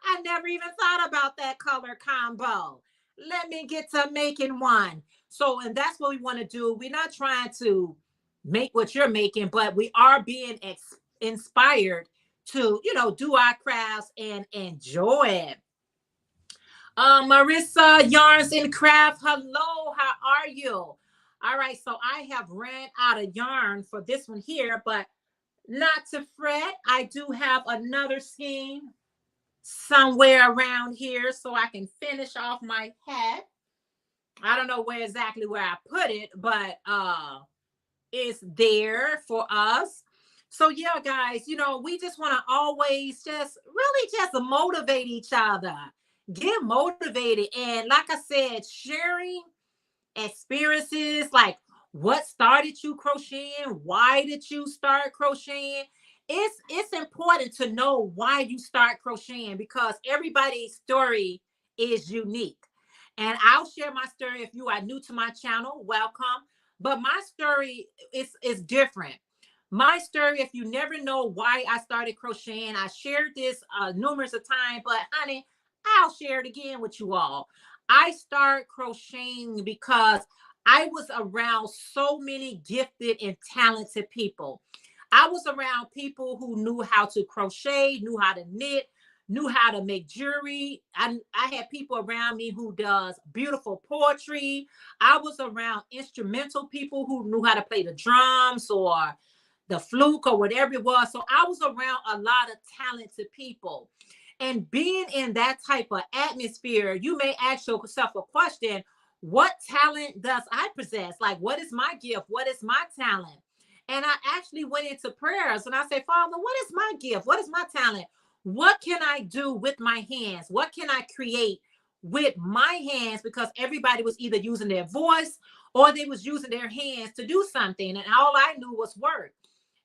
I never even thought about that color combo. Let me get to making one. So, and that's what we want to do. We're not trying to make what you're making, but we are being inspired to, do our crafts and enjoy it. Marissa Yarns and Craft, hello, how are you? All right, so I have ran out of yarn for this one here, but not to fret. I do have another skein somewhere around here so I can finish off my hat. I don't know exactly where I put it, but it's there for us. So yeah, guys, we just want to always just motivate each other. Get motivated. And like I said, sharing experiences, like what started you crocheting, why did you start crocheting? It's important to know why you start crocheting, because everybody's story is unique. And I'll share my story. If you are new to my channel, welcome. But my story is different. My story, if you never know why I started crocheting, I shared this numerous of times, but honey, I'll share it again with you all. I started crocheting because I was around so many gifted and talented people. I was around people who knew how to crochet, knew how to knit, knew how to make jewelry. I had people around me who does beautiful poetry. I was around instrumental people who knew how to play the drums or the fluke or whatever it was. So I was around a lot of talented people. And being in that type of atmosphere, you may ask yourself a question: what talent does I possess? Like, what is my gift? What is my talent? And I actually went into prayers and I said, Father, what is my gift? What is my talent? What can I do with my hands? What can I create with my hands? Because everybody was either using their voice or they was using their hands to do something. And all I knew was work.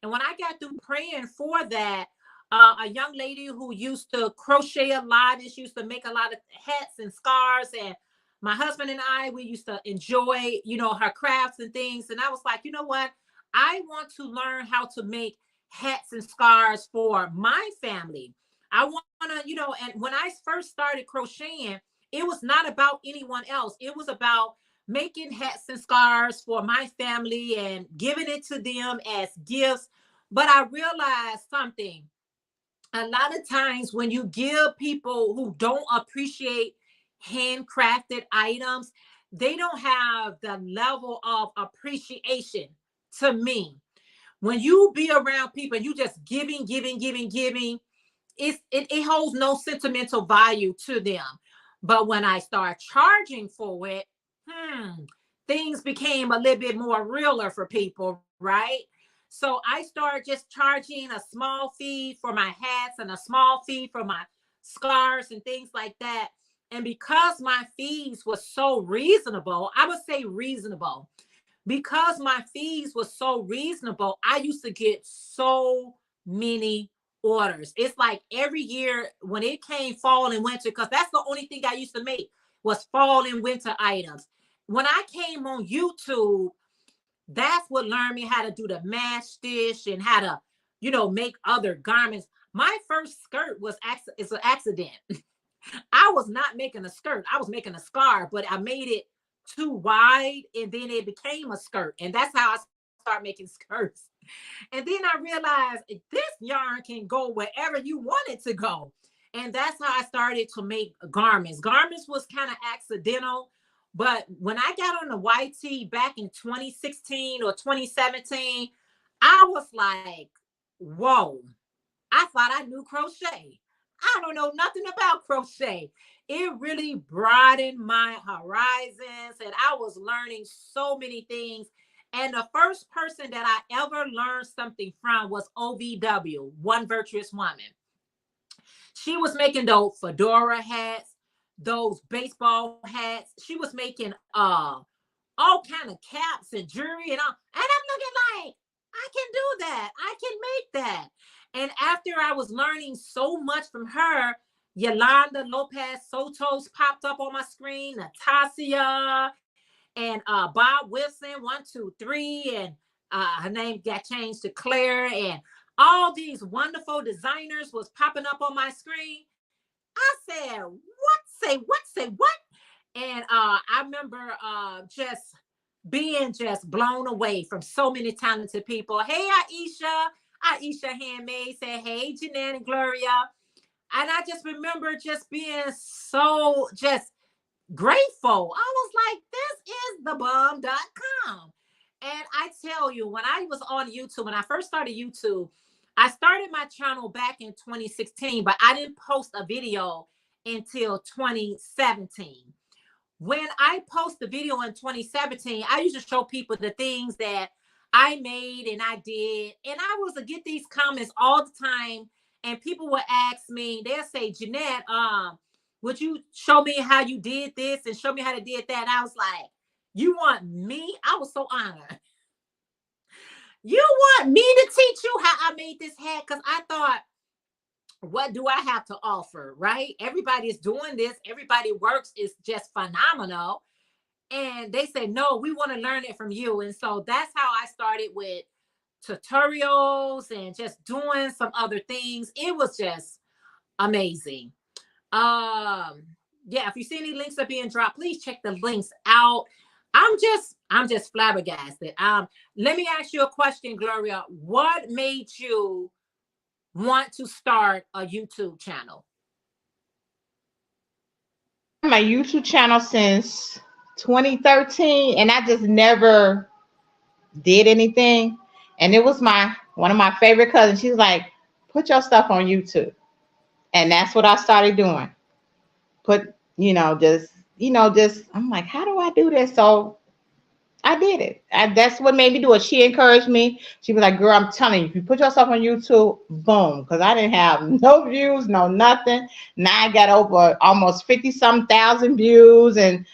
And when I got through praying for that, a young lady who used to crochet a lot, and she used to make a lot of hats and scarves. And my husband and I, we used to enjoy, her crafts and things. And I was like, you know what? I want to learn how to make hats and scarves for my family. I want to, and when I first started crocheting, it was not about anyone else. It was about making hats and scarves for my family and giving it to them as gifts. But I realized something. A lot of times when you give people who don't appreciate handcrafted items, they don't have the level of appreciation to me. When you be around people and you just giving, it holds no sentimental value to them. But when I start charging for it, things became a little bit more realer for people, right? So I started just charging a small fee for my hats and a small fee for my scarves and things like that. And because my fees were so reasonable, I would say reasonable, because my fees were so reasonable, I used to get so many orders. It's like every year when it came fall and winter, because that's the only thing I used to make was fall and winter items. When I came on YouTube, that's what learned me how to do the mash stitch and how to, make other garments. My first skirt it's an accident. I was not making a skirt. I was making a scarf, but I made it too wide and then it became a skirt. And that's how I started making skirts. And then I realized this yarn can go wherever you want it to go. And that's how I started to make garments. Garments was kind of accidental. But when I got on the YT back in 2016 or 2017, I was like, whoa, I thought I knew crochet. I don't know nothing about crochet. It really broadened my horizons, and I was learning so many things. And the first person that I ever learned something from was OVW, One Virtuous Woman. She was making those fedora hats, those baseball hats. She was making all kind of caps and jewelry and all. And I'm looking like, I can do that. I can make that. And after I was learning so much from her, Yolanda Lopez Soto's popped up on my screen, Natasha, and Bob Wilson, 123, and her name got changed to Claire, and all these wonderful designers was popping up on my screen. I said, what? Say what? And I remember just being just blown away from so many talented people. Hey, Aisha Handmaid said, hey, Jeanette and Gloria. And I just remember just being so just grateful. I was like, this is thebomb.com. And I tell you, when I was on YouTube, when I first started YouTube, I started my channel back in 2016, but I didn't post a video until 2017. When I post the video in 2017, I used to show people the things that I made and I did. And I was to get these comments all the time. And people would ask me, they'll say, Jeanette, would you show me how you did this and show me how to did that? And I was like, you want me? I was so honored. You want me to teach you how I made this hat? Because I thought, what do I have to offer, right? Everybody's doing this. Everybody works is just phenomenal. And they said, no, we want to learn it from you. And so that's how I started with tutorials and just doing some other things. It was just amazing. Yeah, if you see any links are being dropped, please check the links out. I'm just flabbergasted. Let me ask you a question, Gloria. What made you want to start a YouTube channel? My YouTube channel since 2013, and I just never did anything. And it was one of my favorite cousins. She's like, put your stuff on YouTube. And that's what I started doing. I'm like, how do I do this? So I did it. That's what made me do it. She encouraged me. She was like, girl, I'm telling you, if you put yourself on YouTube, boom. Because I didn't have no views, no nothing. Now I got over almost 50-some thousand views. And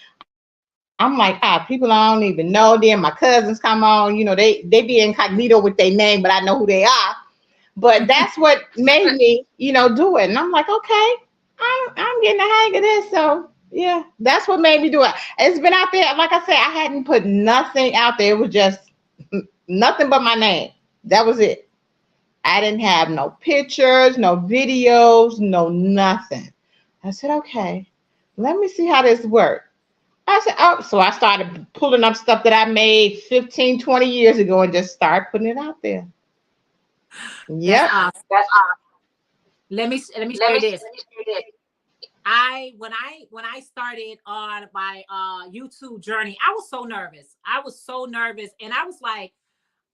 I'm like, people I don't even know. Then my cousins come on, they be incognito with their name, but I know who they are. But that's what made me, do it. And I'm like, okay, I'm getting the hang of this. So yeah, that's what made me do it. It's been out there. Like I said, I hadn't put nothing out there. It was just nothing but my name. That was it. I didn't have no pictures, no videos, no nothing. I said, okay, let me see how this works. I said, oh, so I started pulling up stuff that I made 15, 20 years ago and just start putting it out there. Yeah. That's awesome. Let me share this. When I started on my YouTube journey, I was so nervous. And I was like,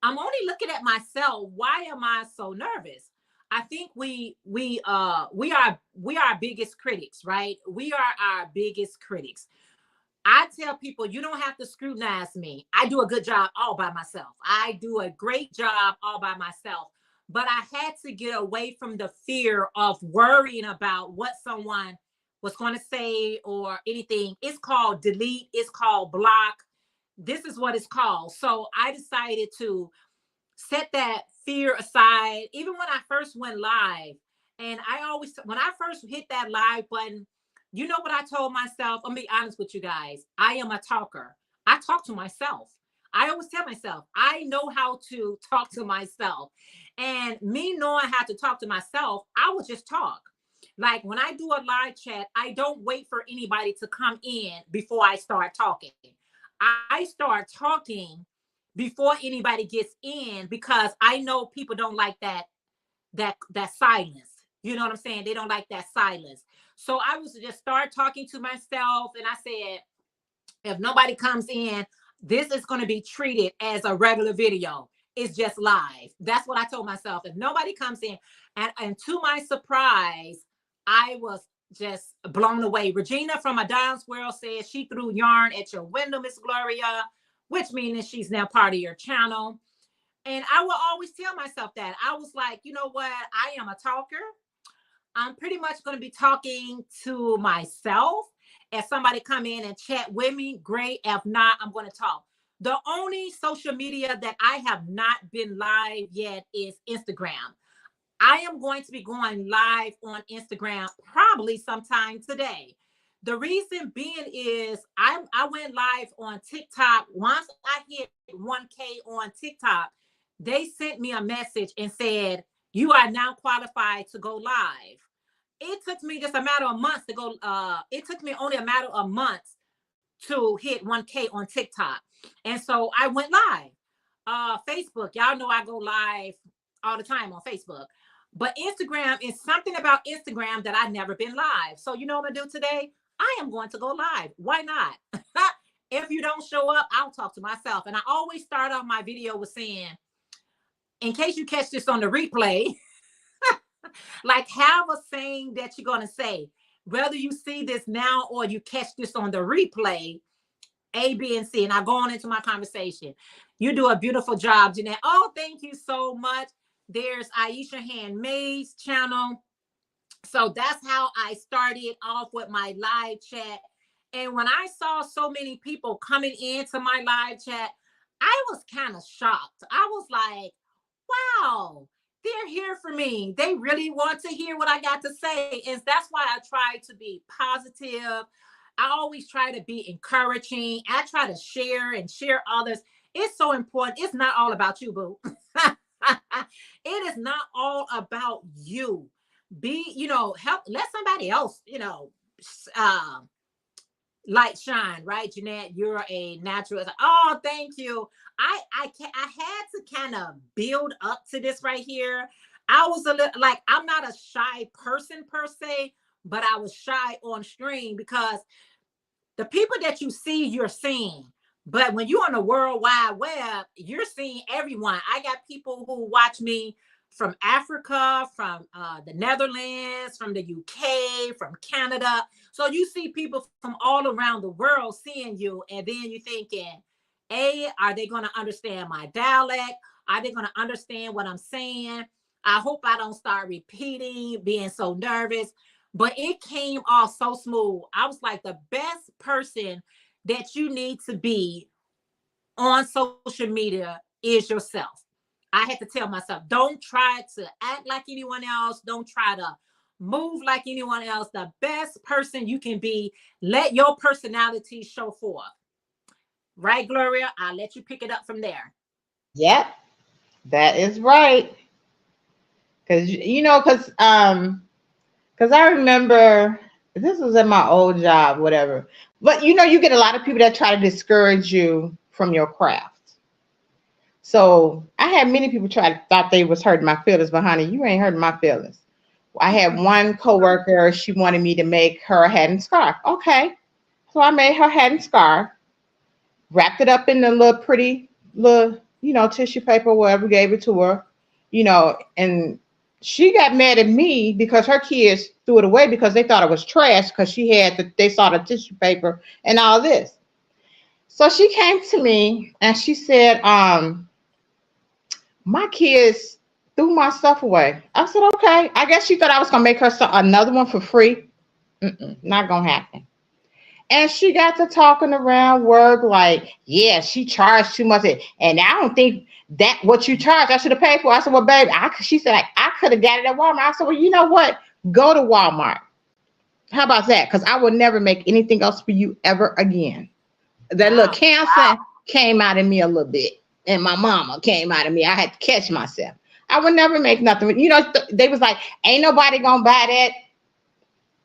I'm only looking at myself. Why am I so nervous? I think we are our biggest critics, right? We are our biggest critics. I tell people, you don't have to scrutinize me. I do a good job all by myself. I do a great job all by myself. But I had to get away from the fear of worrying about what someone was going to say or anything. It's called delete. It's called block. This is what it's called. So I decided to set that fear aside. Even when I first went live, and when I first hit that live button, you know what I told myself? I'm gonna be honest with you guys. I am a talker. I talk to myself. I always tell myself, I know how to talk to myself. And me knowing how to talk to myself, I will just talk. Like when I do a live chat, I don't wait for anybody to come in before I start talking. I start talking before anybody gets in because I know people don't like that silence. You know what I'm saying? They don't like that silence. So I was just start talking to myself, and I said, if nobody comes in, this is going to be treated as a regular video. It's just live. That's what I told myself. If nobody comes in, and to my surprise, I was just blown away. Regina from A Dance World says she threw yarn at your window, Miss Gloria, which means that she's now part of your channel. And I will always tell myself that. I was like, you know what? I am a talker. I'm pretty much going to be talking to myself. If somebody come in and chat with me, great. If not, I'm going to talk. The only social media that I have not been live yet is Instagram. I am going to be going live on Instagram probably sometime today. The reason being is I went live on TikTok. Once I hit 1K on TikTok, they sent me a message and said, you are now qualified to go live. It took me just a matter of months to go. It took me only a matter of months to hit 1K on TikTok. And so I went live. Facebook, y'all know I go live all the time on Facebook. But Instagram is something about Instagram that I've never been live. So you know what I'm going to do today? I am going to go live. Why not? If you don't show up, I'll talk to myself. And I always start off my video with saying, in case you catch this on the replay, like have a saying that you're going to say, whether you see this now or you catch this on the replay, A, B, and C. And I go on into my conversation. You do a beautiful job, Jeanette. Oh, thank you so much. There's Aisha Handmaid's channel. So that's how I started off with my live chat. And when I saw so many people coming into my live chat, I was kind of shocked. I was like, wow, they're here for me. They really want to hear what I got to say. And that's why I try to be positive. I always try to be encouraging. I try to share others. It's so important. It's not all about you, boo. It is not all about you. Help, let somebody else, light shine, right? Jeanette, you're a natural. Oh, thank you. I had to kind of build up to this right here. I was a little like, I'm not a shy person per se, but I was shy on stream because the people that you see, you're seeing. But when you're on the World Wide Web, you're seeing everyone. I got people who watch me from Africa, from the Netherlands, from the UK, from Canada. So you see people from all around the world seeing you. And then you're thinking, A, are they going to understand my dialect? Are they going to understand what I'm saying? I hope I don't start repeating, being so nervous. But it came off so smooth. I was like, the best person that you need to be on social media is yourself. I had to tell myself, don't try to act like anyone else. Don't try to move like anyone else. The best person you can be, let your personality show forth. Right, Gloria? I'll let you pick it up from there. Yep, that is right. Because I remember this was at my old job, whatever. But you get a lot of people that try to discourage you from your craft. So I had many people thought they was hurting my feelings, but honey, you ain't hurting my feelings. I had one coworker, she wanted me to make her a hat and scarf. Okay. So I made her hat and scarf, wrapped it up in the little pretty little, tissue paper, whatever, gave it to her, and she got mad at me because her kids threw it away because they thought it was trash because they saw the tissue paper and all this. So she came to me and she said, my kids threw my stuff away. I said, okay. I guess she thought I was going to make her another one for free. Not going to happen. And she got to talking around work like, yeah, she charged too much. And I don't think that what you charge, I should have paid for. I said, well, baby, she said, I could have got it at Walmart. I said, well, you know what? Go to Walmart. How about that? Because I will never make anything else for you ever again. That little cancer came out of me a little bit. And my mama came out of me. I had to catch myself. I would never make nothing. They was like, ain't nobody going to buy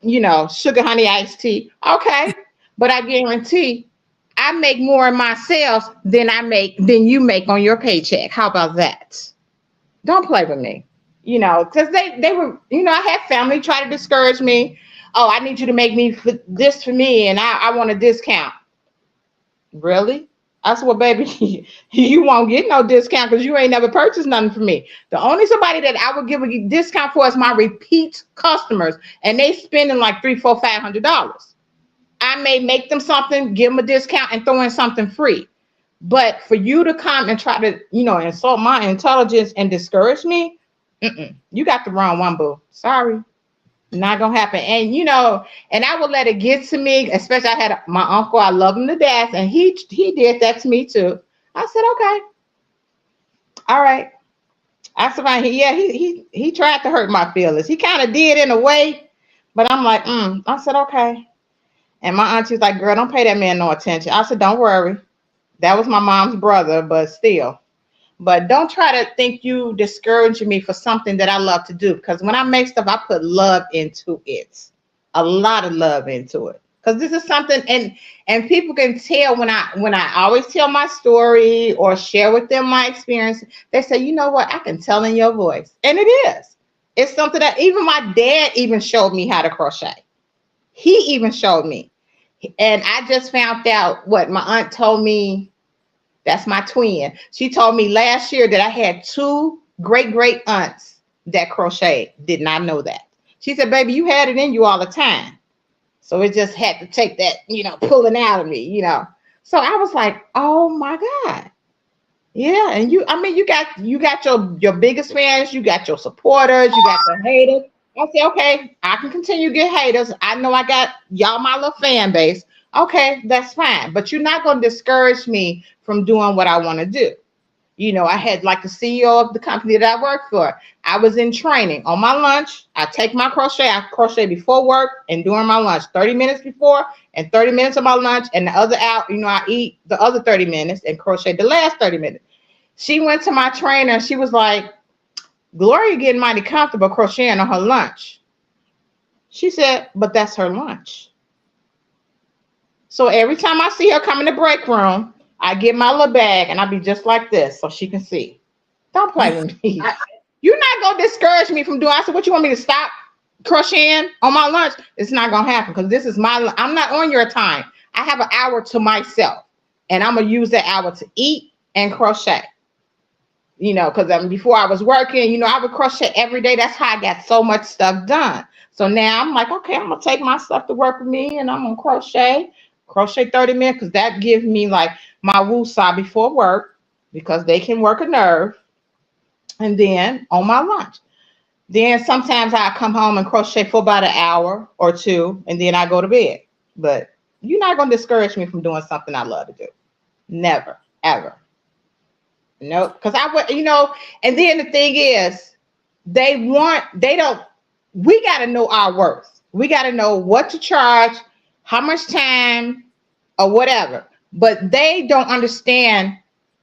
that, sugar honey iced tea. Okay. But I guarantee I make more in my sales than you make on your paycheck. How about that? Don't play with me, because they were, I had family try to discourage me. Oh, I need you to make this for me. And I want a discount. Really? I said, well, baby, you won't get no discount because you ain't never purchased nothing from me. The only somebody that I would give a discount for is my repeat customers, and they spending like $300, $400, $500. I may make them something, give them a discount, and throw in something free. But for you to come and try to, insult my intelligence and discourage me, you got the wrong one, boo. Sorry. Not gonna happen. And and I would let it get to me, especially I had my uncle, I love him to death, and he did that to me too. I said, okay, all right. I said, right, yeah, he tried to hurt my feelings. He kind of did in a way, but I'm like, I said, okay. And my auntie's like, girl, don't pay that man no attention. I said, don't worry. That was my mom's brother, but still. But don't try to think you discouraging me for something that I love to do. Because when I make stuff, I put love into it. A lot of love into it. Because this is something, and people can tell when I always tell my story or share with them my experience, they say, you know what, I can tell in your voice. And it is. It's something that even my dad even showed me how to crochet. He even showed me. And I just found out what my aunt told me. That's my twin. She told me last year that I had 2 great aunts that crochet. Did not know that. She said, baby, you had it in you all the time. So it just had to take that, pulling out of me, So I was like, oh my God. Yeah. And you got your biggest fans, you got your supporters, you got the haters. I said, okay, I can continue to get haters. I know I got y'all my little fan base. Okay, that's fine. But you're not going to discourage me from doing what I want to do. I had like the CEO of the company that I worked for. I was in training. On my lunch, I take my crochet. I crochet before work and during my lunch, 30 minutes before and 30 minutes of my lunch. And the other out, I eat the other 30 minutes and crochet the last 30 minutes. She went to my trainer and she was like, Gloria getting mighty comfortable crocheting on her lunch. She said, but that's her lunch. So every time I see her come in the break room, I get my little bag and I be just like this so she can see. Don't play with me. You're not going to discourage me from doing. I said, what, you want me to stop crocheting on my lunch? It's not going to happen because this is I'm not on your time. I have an hour to myself and I'm going to use that hour to eat and crochet. Because before I was working, I would crochet every day. That's how I got so much stuff done. So now I'm like, okay, I'm going to take my stuff to work with me and I'm going to crochet 30 minutes because that gives me like my woosah before work because they can work a nerve. And then on my lunch. Then sometimes I come home and crochet for about an hour or 2 and then I go to bed. But you're not going to discourage me from doing something I love to do. Never, ever. Nope. Because I would, and then the thing is, we got to know our worth. We got to know what to charge, how much time or whatever. But they don't understand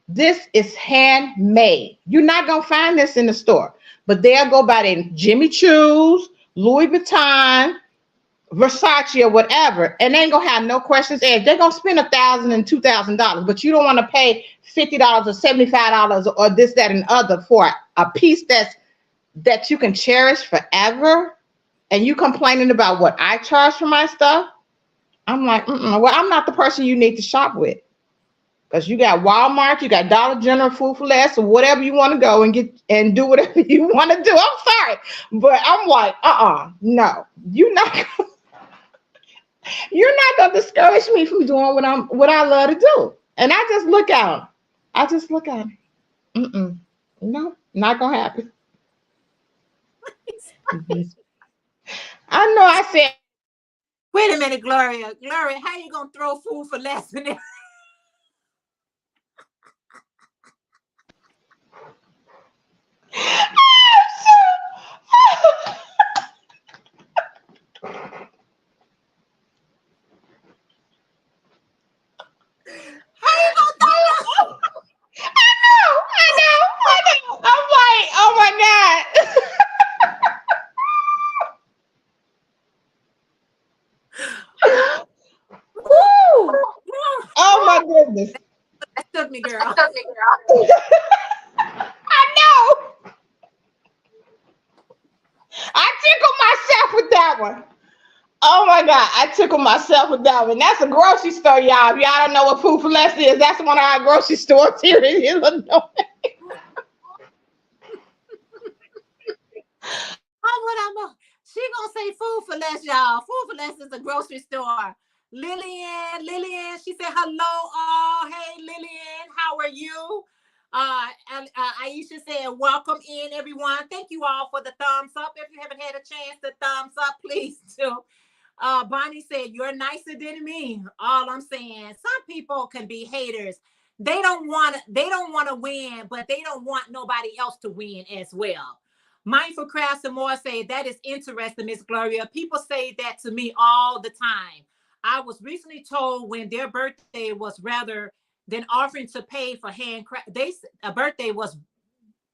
this is handmade. You're not going to find this in the store. But they'll go by their Jimmy Choo's, Louis Vuitton, Versace or whatever, and they ain't gonna have no questions asked. They're gonna spend $1,000 and $2,000, but you don't want to pay $50 or $75 or this, that, and other for a piece that you can cherish forever. And you complaining about what I charge for my stuff. I'm like, well, I'm not the person you need to shop with. Because you got Walmart, you got Dollar General, Food for Less, or whatever you want to go and get and do whatever you want to do. I'm sorry. But I'm like, no. You're not gonna discourage me from doing what I love to do. And I just look at them. No, not gonna happen. I know I said, wait a minute, Gloria, how you gonna throw Food for Less in there? I know. I'm like, oh my God. Woo! Oh my goodness. That took me, girl. I know. I tickled myself with that one. Oh my God, I tickled myself with that one. That's a grocery store, y'all. If y'all don't know what Food for Less is, that's one of our grocery stores here in Illinois. She gonna say food for less, y'all. Food for less is a grocery store. Lillian, she said hello all. Hey Lillian, how are you? Aisha said welcome in everyone. Thank you all for the thumbs up. If you haven't had a chance to thumbs up, please do. Bonnie said, you're nicer than me. All I'm saying, some people can be haters. They don't want to win, but they don't want nobody else to win as well. Mindful Crafts and More say that is interesting, Miss Gloria. People say that to me all the time. I was recently told when their birthday was rather than offering to pay for handcraft, a birthday was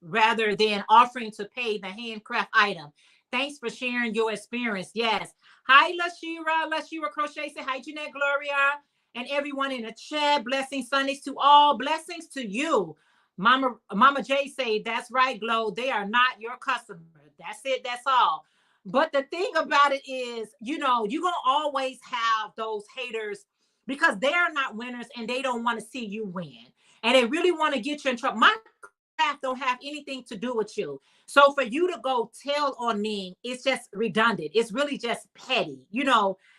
rather than offering to pay the handcraft item. Thanks for sharing your experience. Yes. Hi, Lashira Crochet. Say hi, Jeanette, Gloria, and everyone in the chat. Blessings Sundays to all. Blessings to you. Mama J say, that's right, Glow. They are not your customer. That's it. That's all. But the thing about it is, you're going to always have those haters because they are not winners and they don't want to see you win. And they really want to get you in trouble. My don't have anything to do with you. So for you to go tell on me, it's just redundant. It's really just petty,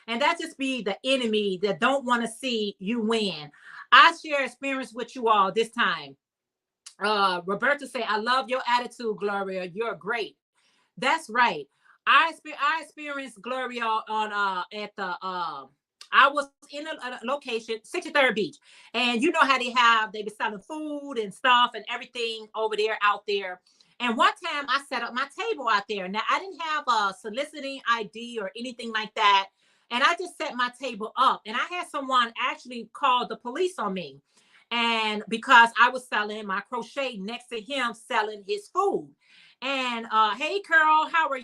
and that just be the enemy that don't want to see you win. I share experience with you all this time. Roberta say, I love your attitude, Gloria. You're great. That's right. I experienced Gloria on at the I was in a location, 63rd Beach, and you know how they be selling food and stuff and everything over there out there. And one time I set up my table out there. Now I didn't have a soliciting ID or anything like that, and I just set my table up. And I had someone actually call the police on me, and because I was selling my crochet next to him selling his food. And hey, Carol, how are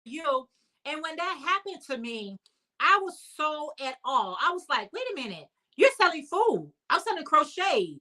you? And when that happened to me, I was so at awe. I was like, wait a minute, you're selling food. I'm selling crochet.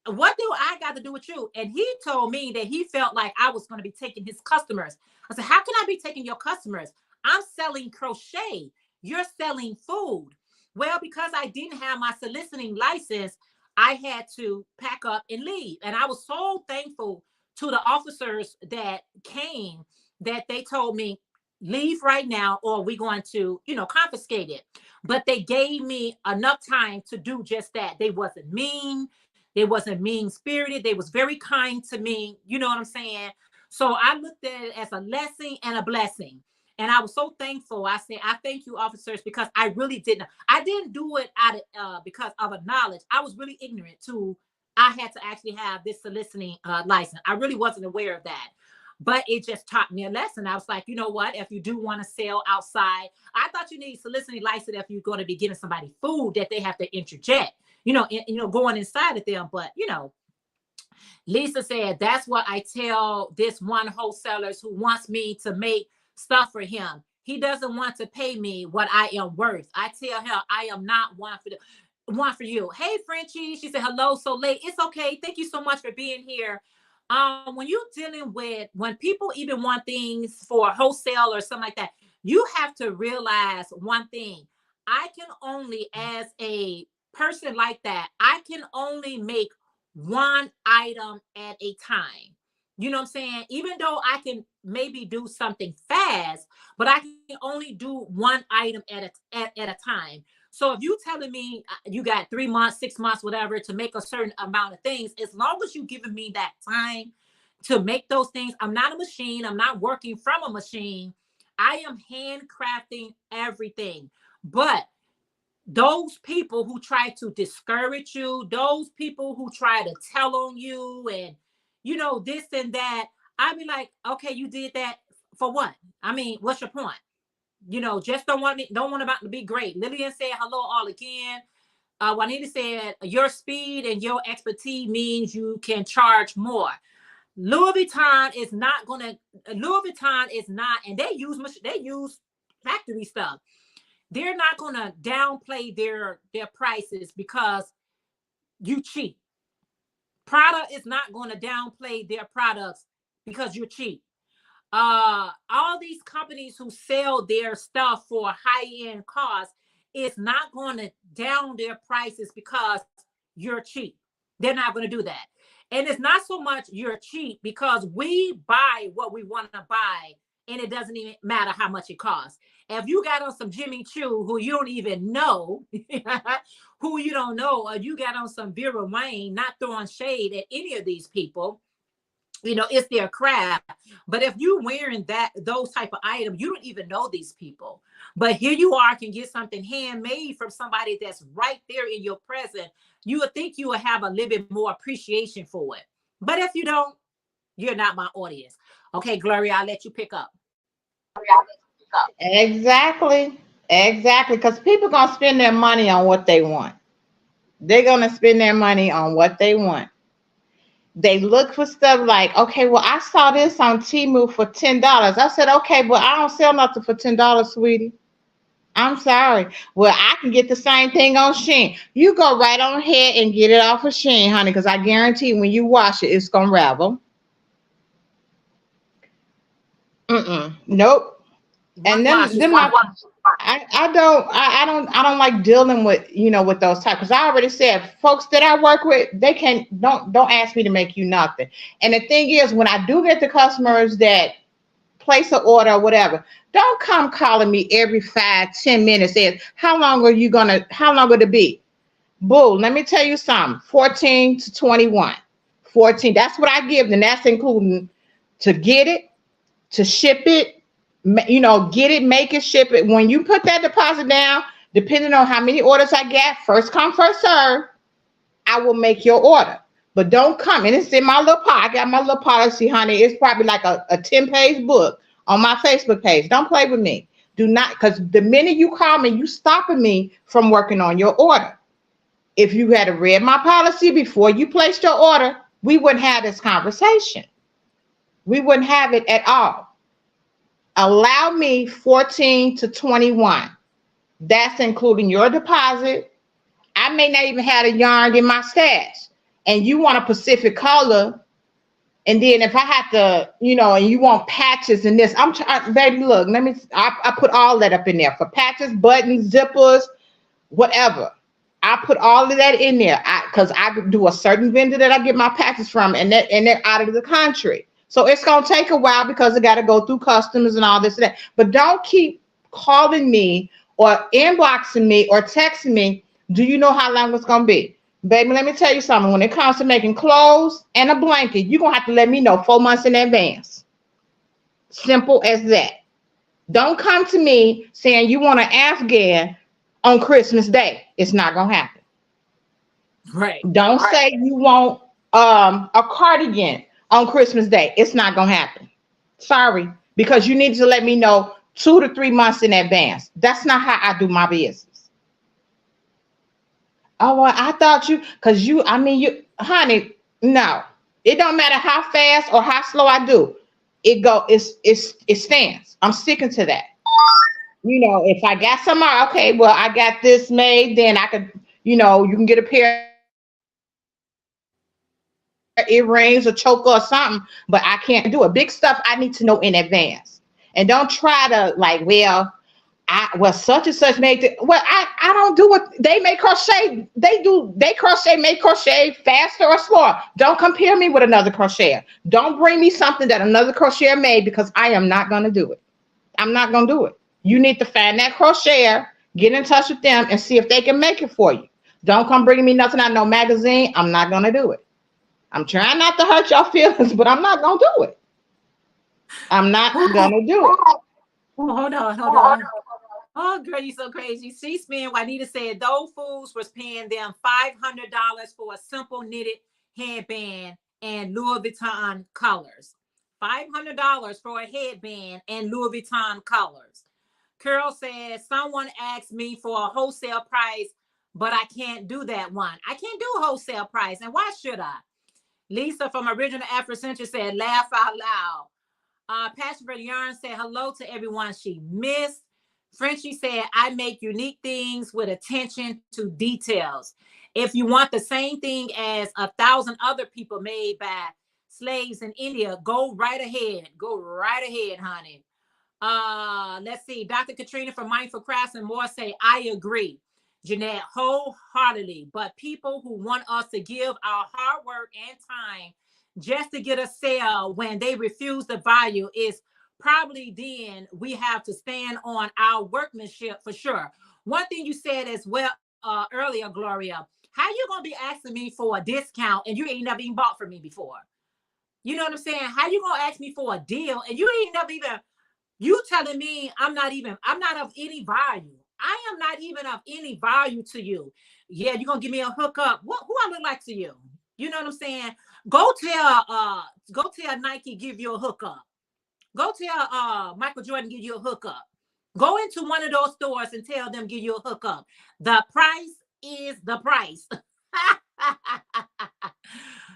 What do I got to do with you? And he told me that he felt like I was going to be taking his customers. I said, how can I be taking your customers? I'm selling crochet. You're selling food. Well, because I didn't have my soliciting license, I had to pack up and leave. And I was so thankful to the officers that came that they told me, leave right now or we're going to, confiscate it. But they gave me enough time to do just that. They wasn't mean. They wasn't mean spirited. They was very kind to me. You know what I'm saying? So I looked at it as a lesson and a blessing. And I was so thankful. I said, I thank you, officers, because I really didn't. I didn't do it out of because of a knowledge. I was really ignorant to. I had to actually have this soliciting license. I really wasn't aware of that. But it just taught me a lesson. I was like, you know what? If you do want to sell outside, I thought you need soliciting license if you're going to be giving somebody food that they have to interject, going inside of them. But, Lisa said, that's what I tell this one wholesaler who wants me to make stuff for him. He doesn't want to pay me what I am worth. I tell him I am not one for you. Hey, Frenchie. She said, hello, so late. It's okay. Thank you so much for being here. When you're dealing with, when people even want things for wholesale or something like that, you have to realize one thing. I can only, as a person like that, I can only make one item at a time. You know what I'm saying? Even though I can maybe do something fast, but I can only do one item at a time. So if you telling me you got 3 months, 6 months, whatever, to make a certain amount of things, as long as you giving me that time to make those things, I'm not a machine. I'm not working from a machine. I am handcrafting everything. But those people who try to discourage you, those people who try to tell on you and, this and that, I'd be like, okay, you did that for what? I mean, what's your point? Just don't want about to be great. Lillian said hello all again. Juanita said your speed and your expertise means you can charge more. Louis Vuitton is not, and they use factory stuff. They're not gonna downplay their prices because you cheap. Prada is not gonna downplay their products because you're cheap. all these companies who sell their stuff for high-end costs is not going to down their prices because you're cheap. They're not going to do that. And it's not so much you're cheap because we buy what we want to buy, and it doesn't even matter how much it costs. If you got on some Jimmy Choo, who you don't even know, who you don't know, or you got on some Vera Wayne, not throwing shade at any of these people, it's their craft. But if you're wearing those type of items, you don't even know these people. But here you are, can get something handmade from somebody that's right there in your presence. You would think you would have a little bit more appreciation for it. But if you don't, you're not my audience. Okay, Gloria, I'll let you pick up. Exactly. Exactly. Because people gonna spend their money on what they want. They're gonna spend their money on what they want. They look for stuff like, okay, well, I saw this on Temu for $10. I said, okay, but I don't sell nothing for $10, sweetie. I'm sorry. Well, I can get the same thing on Shein. You go right on ahead and get it off of Shein, honey, because I guarantee when you wash it, it's gonna ravel. Nope. And then I don't like dealing with with those types, because I already said folks that I work with, they don't ask me to make you nothing. And the thing is, when I do get the customers that place an order or whatever, don't come calling me every 5-10 minutes saying, how long will it be? Boo, let me tell you something. 14 to 21. 14, that's what I give them. That's including to get it, to ship it, get it, make it, ship it. When you put that deposit down, depending on how many orders I get, first come, first serve, I will make your order. But don't come, and it's in my little pot. I got my little policy, honey. It's probably like a 10-page book on my Facebook page. Don't play with me. Do not, because the minute you call me, you stopping me from working on your order. If you had read my policy before you placed your order, we wouldn't have this conversation. We wouldn't have it at all. Allow me 14 to 21. That's including your deposit. I may not even have a yarn in my stash, and you want a Pacific color. And then if I have to, and you want patches and this, baby, look, I put all that up in there for patches, buttons, zippers, whatever. I put all of that in there because I do a certain vendor that I get my patches from, and they're out of the country. So it's going to take a while because it got to go through customs and all this and that. But don't keep calling me or inboxing me or texting me. Do you know how long it's going to be? Baby, let me tell you something. When it comes to making clothes and a blanket, you're going to have to let me know 4 months in advance. Simple as that. Don't come to me saying you want an Afghan on Christmas Day. It's not going to happen. Right. Don't say you want a cardigan on Christmas Day. It's not going to happen. Sorry. Because you need to let me know 2 to 3 months in advance. That's not how I do my business. Oh, well, I thought honey, no. It don't matter how fast or how slow I do. It stands. I'm sticking to that. If I got something, okay, well, I got this made, then I could, you can get a pair of earrings or choker or something, but I can't do it. Big stuff I need to know in advance. And don't try to such and such made it. Well, I don't do what they make crochet. Make crochet faster or slower. Don't compare me with another crocheter. Don't bring me something that another crocheter made, because I am not going to do it. I'm not going to do it. You need to find that crocheter, get in touch with them, and see if they can make it for you. Don't come bringing me nothing out of no magazine. I'm not going to do it. I'm trying not to hurt your feelings, but I'm not going to do it. I'm not going to do it. Oh, hold on. Oh, girl, you so crazy. C-SPAN, Juanita said those fools was paying them $500 for a simple knitted headband and Louis Vuitton colors. $500 for a headband and Louis Vuitton colors. Carol says someone asked me for a wholesale price, but I can't do that one. I can't do a wholesale price, and why should I? Lisa from Original Afrocentric said, laugh out loud. Passion for Yarn said hello to everyone she missed. Frenchie said, I make unique things with attention to details. If you want the same thing as 1,000 other people made by slaves in India. Go right ahead. Go right ahead, honey. Let's see. Dr. Katrina from Mindful Crafts and More say, I agree, Jeanette, wholeheartedly. But people who want us to give our hard work and time just to get a sale when they refuse the value is probably then we have to stand on our workmanship for sure. One thing you said as well earlier, Gloria, how you gonna be asking me for a discount and you ain't never even bought from me before? You know what I'm saying? How you gonna ask me for a deal and you ain't never even, you telling me I'm not of any value. I am not even of any value to you. Yeah, you're gonna give me a hookup. Who I look like to you? You know what I'm saying? Go tell Nike give you a hookup. Go tell Michael Jordan give you a hookup. Go into one of those stores and tell them give you a hookup. The price is the price.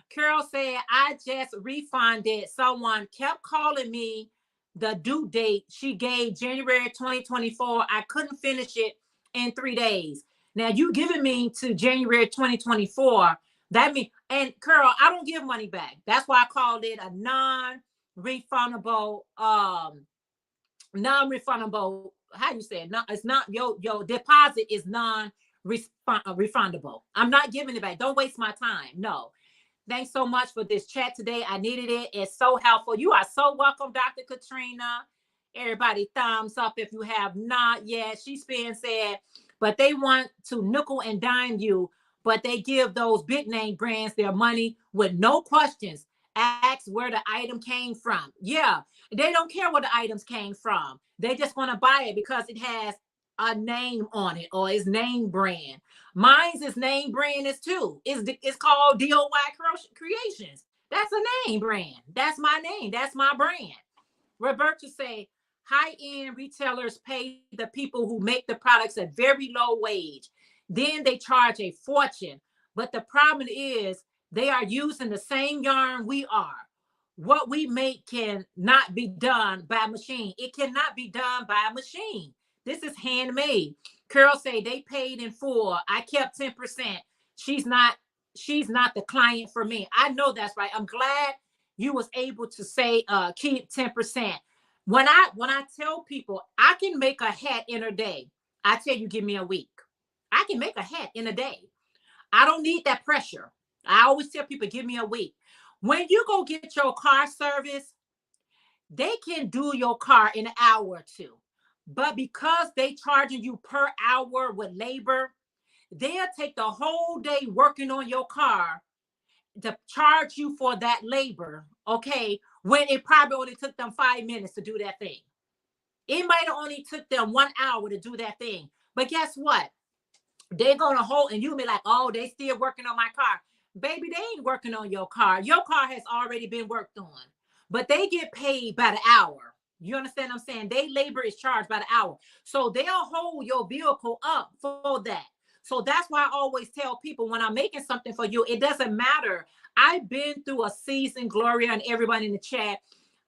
Carol said, I just refunded. Someone kept calling me the due date she gave January 2024. I couldn't finish it in 3 days. Now you giving me to January 2024. That means, and Carol, I don't give money back. That's why I called it a non-refundable, non-refundable. How you say it? No, it's not your deposit is non-refundable. I'm not giving it back. Don't waste my time. No. Thanks so much for this chat today. I needed it. It's so helpful. You are so welcome, Dr. Katrina. Everybody, thumbs up if you have not yet. She's been said, but they want to nickel and dime you, but they give those big name brands their money with no questions. Ask where the item came from. Yeah, they don't care where the items came from. They just want to buy it because it has a name on it or it's name brand. Mine's is name brand is too. It's called DOYcreations. That's a name brand. That's my name. That's my brand. Roberta say, high-end retailers pay the people who make the products a very low wage. Then they charge a fortune. But the problem is they are using the same yarn we are. What we make cannot be done by machine. It cannot be done by a machine. This is handmade. Carol say they paid in full. I kept 10%. She's not the client for me. I know that's right. I'm glad you was able to say keep 10%. When I tell people I can make a hat in a day, I tell you give me a week. I can make a hat in a day. I don't need that pressure. I always tell people give me a week. When you go get your car service, they can do your car in an hour or two. But because they charging you per hour with labor, they'll take the whole day working on your car to charge you for that labor, okay, when it probably only took them 5 minutes to do that thing. It might have only took them 1 hour to do that thing. But guess what? They're going to hold, and you'll be like, oh, they still working on my car. Baby, they ain't working on your car. Your car has already been worked on. But they get paid by the hour. You understand what I'm saying? They labor is charged by the hour. So they'll hold your vehicle up for that. So that's why I always tell people when I'm making something for you, it doesn't matter. I've been through a season, Gloria and everybody in the chat.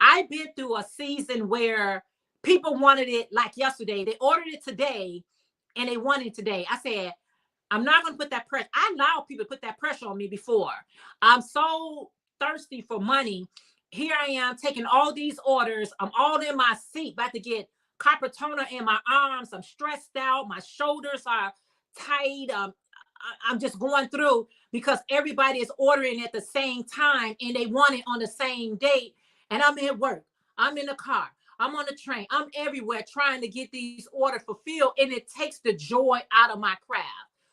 I've been through a season where people wanted it like yesterday. They ordered it today and they wanted it today. I said, I'm not going to put that pressure. I allowed people to put that pressure on me before. I'm so thirsty for money. Here I am taking all these orders. I'm all in my seat, about to get copper toner in my arms. I'm stressed out. My shoulders are tight. I'm just going through because everybody is ordering at the same time and they want it on the same date. And I'm at work. I'm in the car. I'm on the train. I'm everywhere trying to get these orders fulfilled. And it takes the joy out of my craft.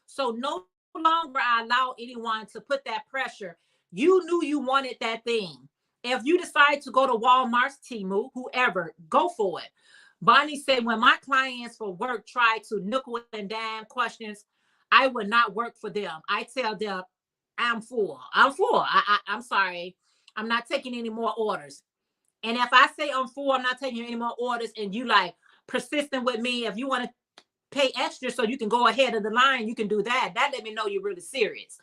So no longer I allow anyone to put that pressure. You knew you wanted that thing. If you decide to go to Walmart, Temu, whoever, go for it. Bonnie said, when my clients for work try to nickel and dime questions, I would not work for them. I tell them, I'm full. I'm sorry. I'm not taking any more orders. And if I say I'm full, I'm not taking any more orders, and you like persistent with me, if you want to pay extra so you can go ahead of the line, you can do that. That let me know you're really serious.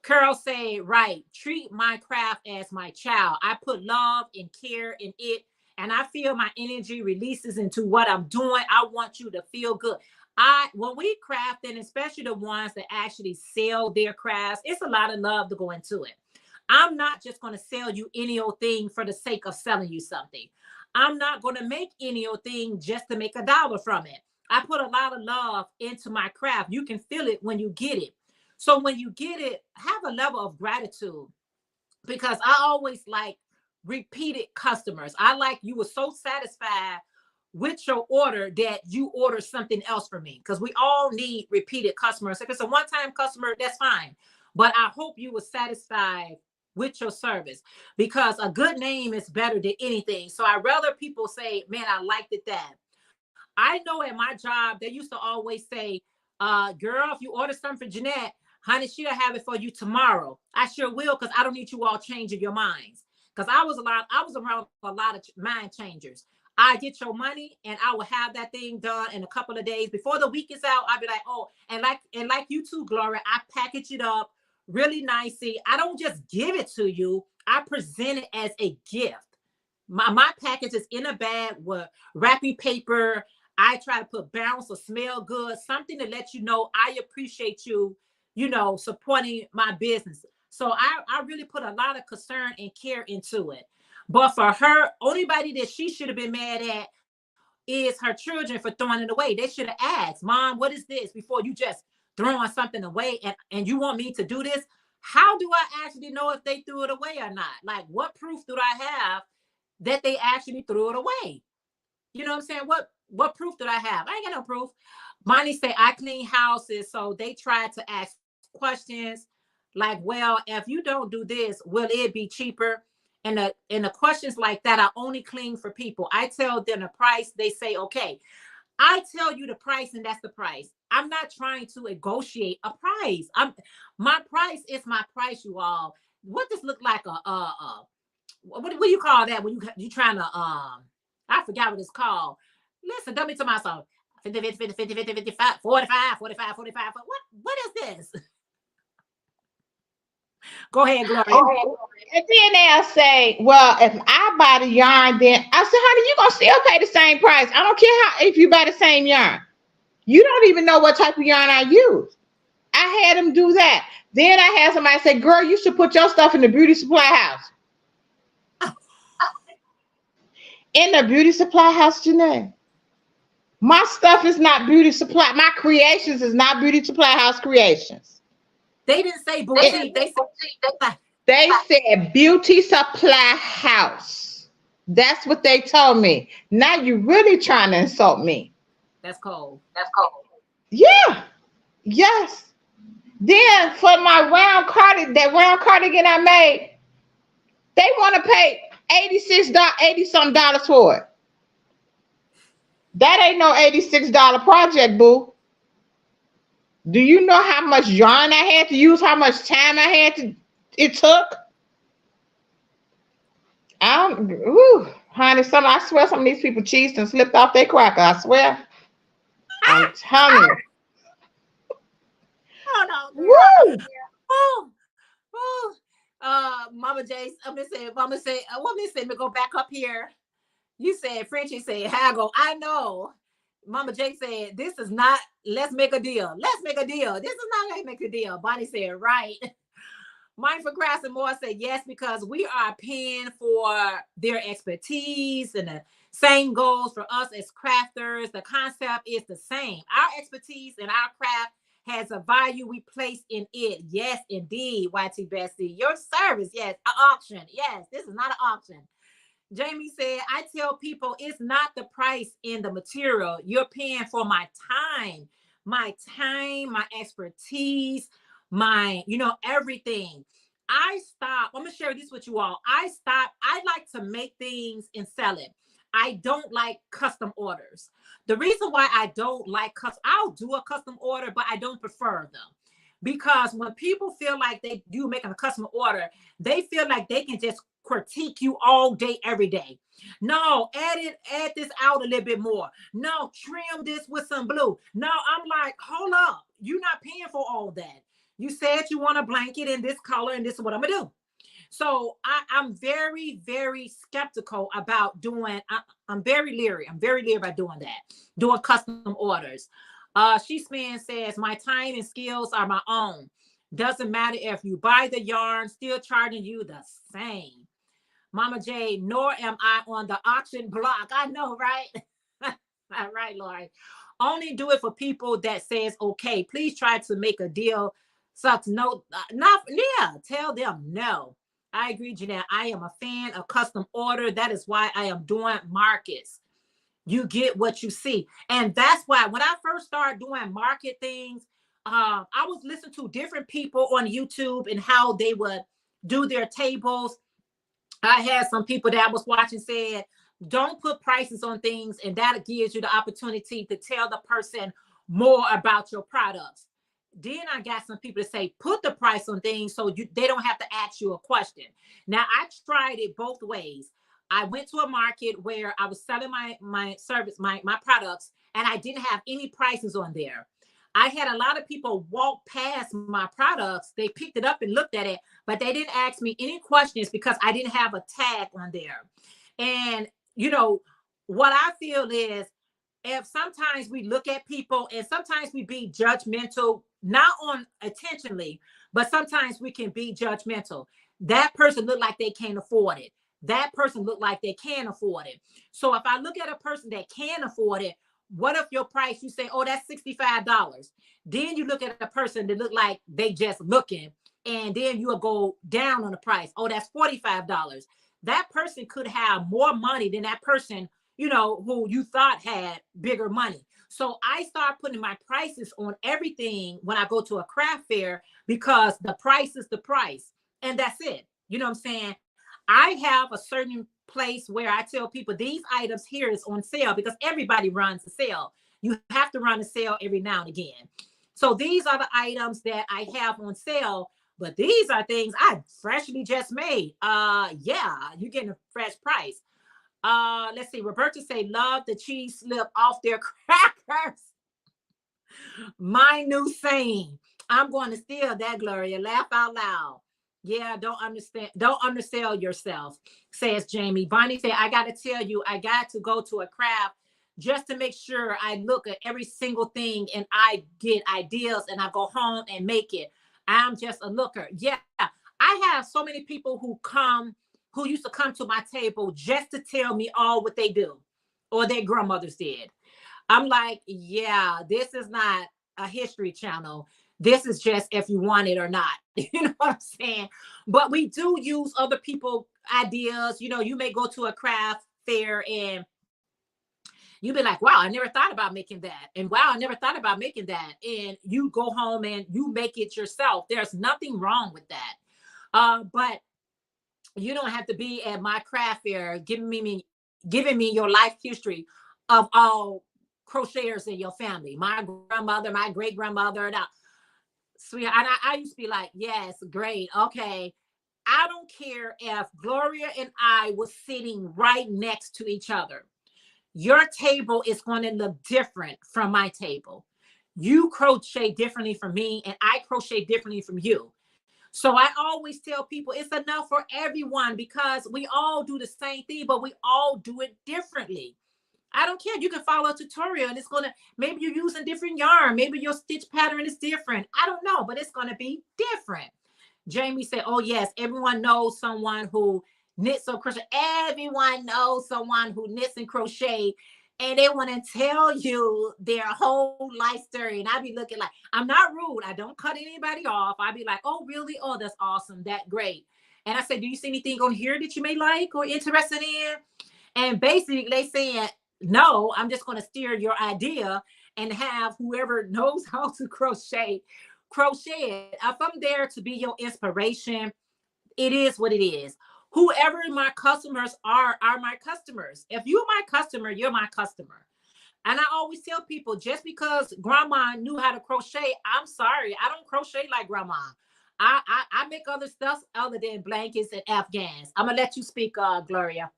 Carol say, right, treat my craft as my child. I put love and care in it, and I feel my energy releases into what I'm doing. I want you to feel good. When we craft, and especially the ones that actually sell their crafts, it's a lot of love to go into it. I'm not just going to sell you any old thing for the sake of selling you something. I'm not going to make any old thing just to make $1 from it. I put a lot of love into my craft. You can feel it when you get it. So when you get it, have a level of gratitude, because I always like repeated customers. I like you were so satisfied with your order that you order something else from me, because we all need repeated customers. If it's a one-time customer, that's fine. But I hope you were satisfied with your service, because a good name is better than anything. So I'd rather people say, man, I liked it that. I know at my job, they used to always say, girl, if you order something for Jeanette, honey, she'll have it for you tomorrow. I sure will, because I don't need you all changing your minds. Because I was around a lot of mind changers. I get your money and I will have that thing done in a couple of days. Before the week is out, I'll be like, oh, and like you too, Gloria, I package it up really nicely. I don't just give it to you. I present it as a gift. My package is in a bag with wrapping paper. I try to put bounce or smell good, something to let you know I appreciate you, supporting my business. So I really put a lot of concern and care into it. But for her, anybody that she should have been mad at is her children for throwing it away. They should have asked, Mom, what is this? Before you just throwing something away, and you want me to do this? How do I actually know if they threw it away or not? Like, what proof do I have that they actually threw it away? You know what I'm saying? What proof did I have? I ain't got no proof. Money say I clean houses, so they tried to ask questions like, well, if you don't do this, will it be cheaper? And the questions like that, I only clean for people. I tell them the price, they say okay. I tell you the price, and that's the price. I'm not trying to negotiate a price. My price is my price, you all. What does look like what do you call that when you trying to I forgot what it's called. Listen, don't be to my song. 50, 50, 50, 50, 50, 55, 45, 45, 45. What is this? Go ahead, Gloria. And then they'll say, well, if I buy the yarn, then I said, honey, you're going to still pay the same price. I don't care if you buy the same yarn. You don't even know what type of yarn I use. I had them do that. Then I had somebody say, girl, you should put your stuff in the beauty supply house. In the beauty supply house, Jeanette. My stuff is not beauty supply. My creations is not beauty supply house creations. They didn't say boutique. They said beauty supply house. That's what they told me. Now you're really trying to insult me. That's cold. Yeah. Yes. Then for my round cardigan I made, they want to pay $80-some for it. That ain't no $86 project, boo. Do you know how much yarn I had to use? How much time it took? Honey, I swear some of these people cheesed and slipped off their cracker. I swear. I'm telling you. Oh no. Woo. Mama J, Mama say, what me say, me go back up here. You said, Frenchie said, haggle. I know. Mama J said, this is not, let's make a deal. Let's make a deal. This is not let's make a deal. Bonnie said, right. Mindful Crafts and More said, yes, because we are paying for their expertise, and the same goes for us as crafters. The concept is the same. Our expertise and our craft has a value we place in it. Yes, indeed, YT Bessie. Your service, yes. An auction. Yes, this is not an auction. Jamie said, I tell people it's not the price in the material. You're paying for my time, my expertise, my, everything. I'm going to share this with you all. I like to make things and sell it. I don't like custom orders. The reason why I don't like I'll do a custom order, but I don't prefer them. Because when people feel like they do making a custom order, they feel like they can just critique you all day, every day. No, add this out a little bit more. No, trim this with some blue. No, I'm like, hold up. You're not paying for all that. You said you want a blanket in this color, and this is what I'm going to do. So I'm very, very skeptical about doing, I'm very leery. I'm very leery about doing that, doing custom orders. She says, my time and skills are my own. Doesn't matter if you buy the yarn, still charging you the same. Mama J, nor am I on the auction block. I know, right? All right, Lori. Only do it for people that says okay. Please try to make a deal. Such no, not yeah. Tell them no. I agree, Jeanette. I am a fan of custom order. That is why I am doing markets. You get what you see, and that's why when I first started doing market things, I was listening to different people on YouTube and how they would do their tables. I had some people that I was watching said, don't put prices on things, and that gives you the opportunity to tell the person more about your products. Then I got some people to say, put the price on things so they don't have to ask you a question. Now, I tried it both ways. I went to a market where I was selling my service, my products, and I didn't have any prices on there. I had a lot of people walk past my products. They picked it up and looked at it, but they didn't ask me any questions because I didn't have a tag on there. And, you know, what I feel is if sometimes we look at people and sometimes we be judgmental, not on intentionally, but sometimes we can be judgmental. That person looked like they can't afford it. That person looked like they can afford it. So if I look at a person that can afford it, what if your price, you say, oh, that's $65. Then you look at a person that look like they just looking, and then you'll go down on the price. Oh, that's $45. That person could have more money than that person, you know, who you thought had bigger money. So I start putting my prices on everything when I go to a craft fair because the price is the price. And that's it. You know what I'm saying? I have a certain place where I tell people these items here is on sale because everybody runs a sale. You have to run a sale every now and again. So these are the items that I have on sale, but these are things I freshly just made. Yeah, you're getting a fresh price. Let's see. Roberta say, love the cheese slip off their crackers. My new saying. I'm going to steal that, Gloria. Laugh out loud. Yeah, don't undersell yourself, says Jamie. Bonnie said, I got to tell you, I got to go to a craft just to make sure I look at every single thing and I get ideas and I go home and make it. I'm just a looker. Yeah, I have so many people who used to come to my table just to tell me all what they do or their grandmothers did. I'm like, yeah, this is not a history channel. This is just if you want it or not. You know what I'm saying? But we do use other people's ideas. You know, you may go to a craft fair and you be like, wow, I never thought about making that. And wow, I never thought about making that. And you go home and you make it yourself. There's nothing wrong with that. But you don't have to be at my craft fair giving me your life history of all crocheters in your family. My grandmother, my great grandmother, sweetheart, and I used to be like, yes, great, okay. I don't care if Gloria and I was sitting right next to each other. Your table is going to look different from my table. You crochet differently from me, and I crochet differently from you. So I always tell people it's enough for everyone because we all do the same thing, but we all do it differently. I don't care. You can follow a tutorial and it's going to, maybe you're using different yarn. Maybe your stitch pattern is different. I don't know, but it's going to be different. Jamie said, oh yes, everyone knows someone who knits or crochet. Everyone knows someone who knits and crochet, and they want to tell you their whole life story. And I be looking like, I'm not rude. I don't cut anybody off. I be like, oh really? Oh, that's awesome. That great. And I said, do you see anything on here that you may like or interested in? And basically they saying, no, I'm just going to steer your idea and have whoever knows how to crochet it. If I'm there to be your inspiration, it is what it is. Whoever my customers are my customers. If you're my customer, you're my customer. And I always tell people, just because grandma knew how to crochet, I'm sorry, I don't crochet like grandma. I make other stuff other than blankets and Afghans. I'm going to let you speak, Gloria.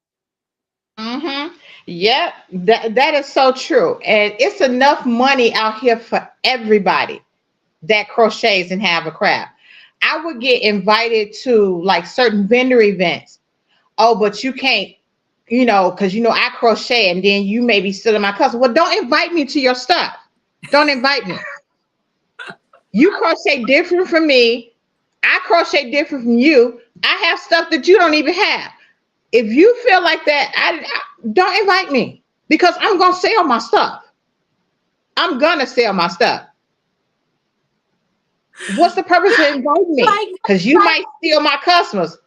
Mm-hmm. Yep, that is so true. And it's enough money out here for everybody that crochets and have a craft. I would get invited to like certain vendor events. Oh, but you can't, because I crochet, and then you may be stealing my custom. Well, don't invite me to your stuff. Don't invite me. You crochet different from me. I crochet different from you. I have stuff that you don't even have. If you feel like that, I don't invite me because I'm gonna sell my stuff. I'm gonna sell my stuff. What's the purpose of inviting me? Like, Because you might steal my customers.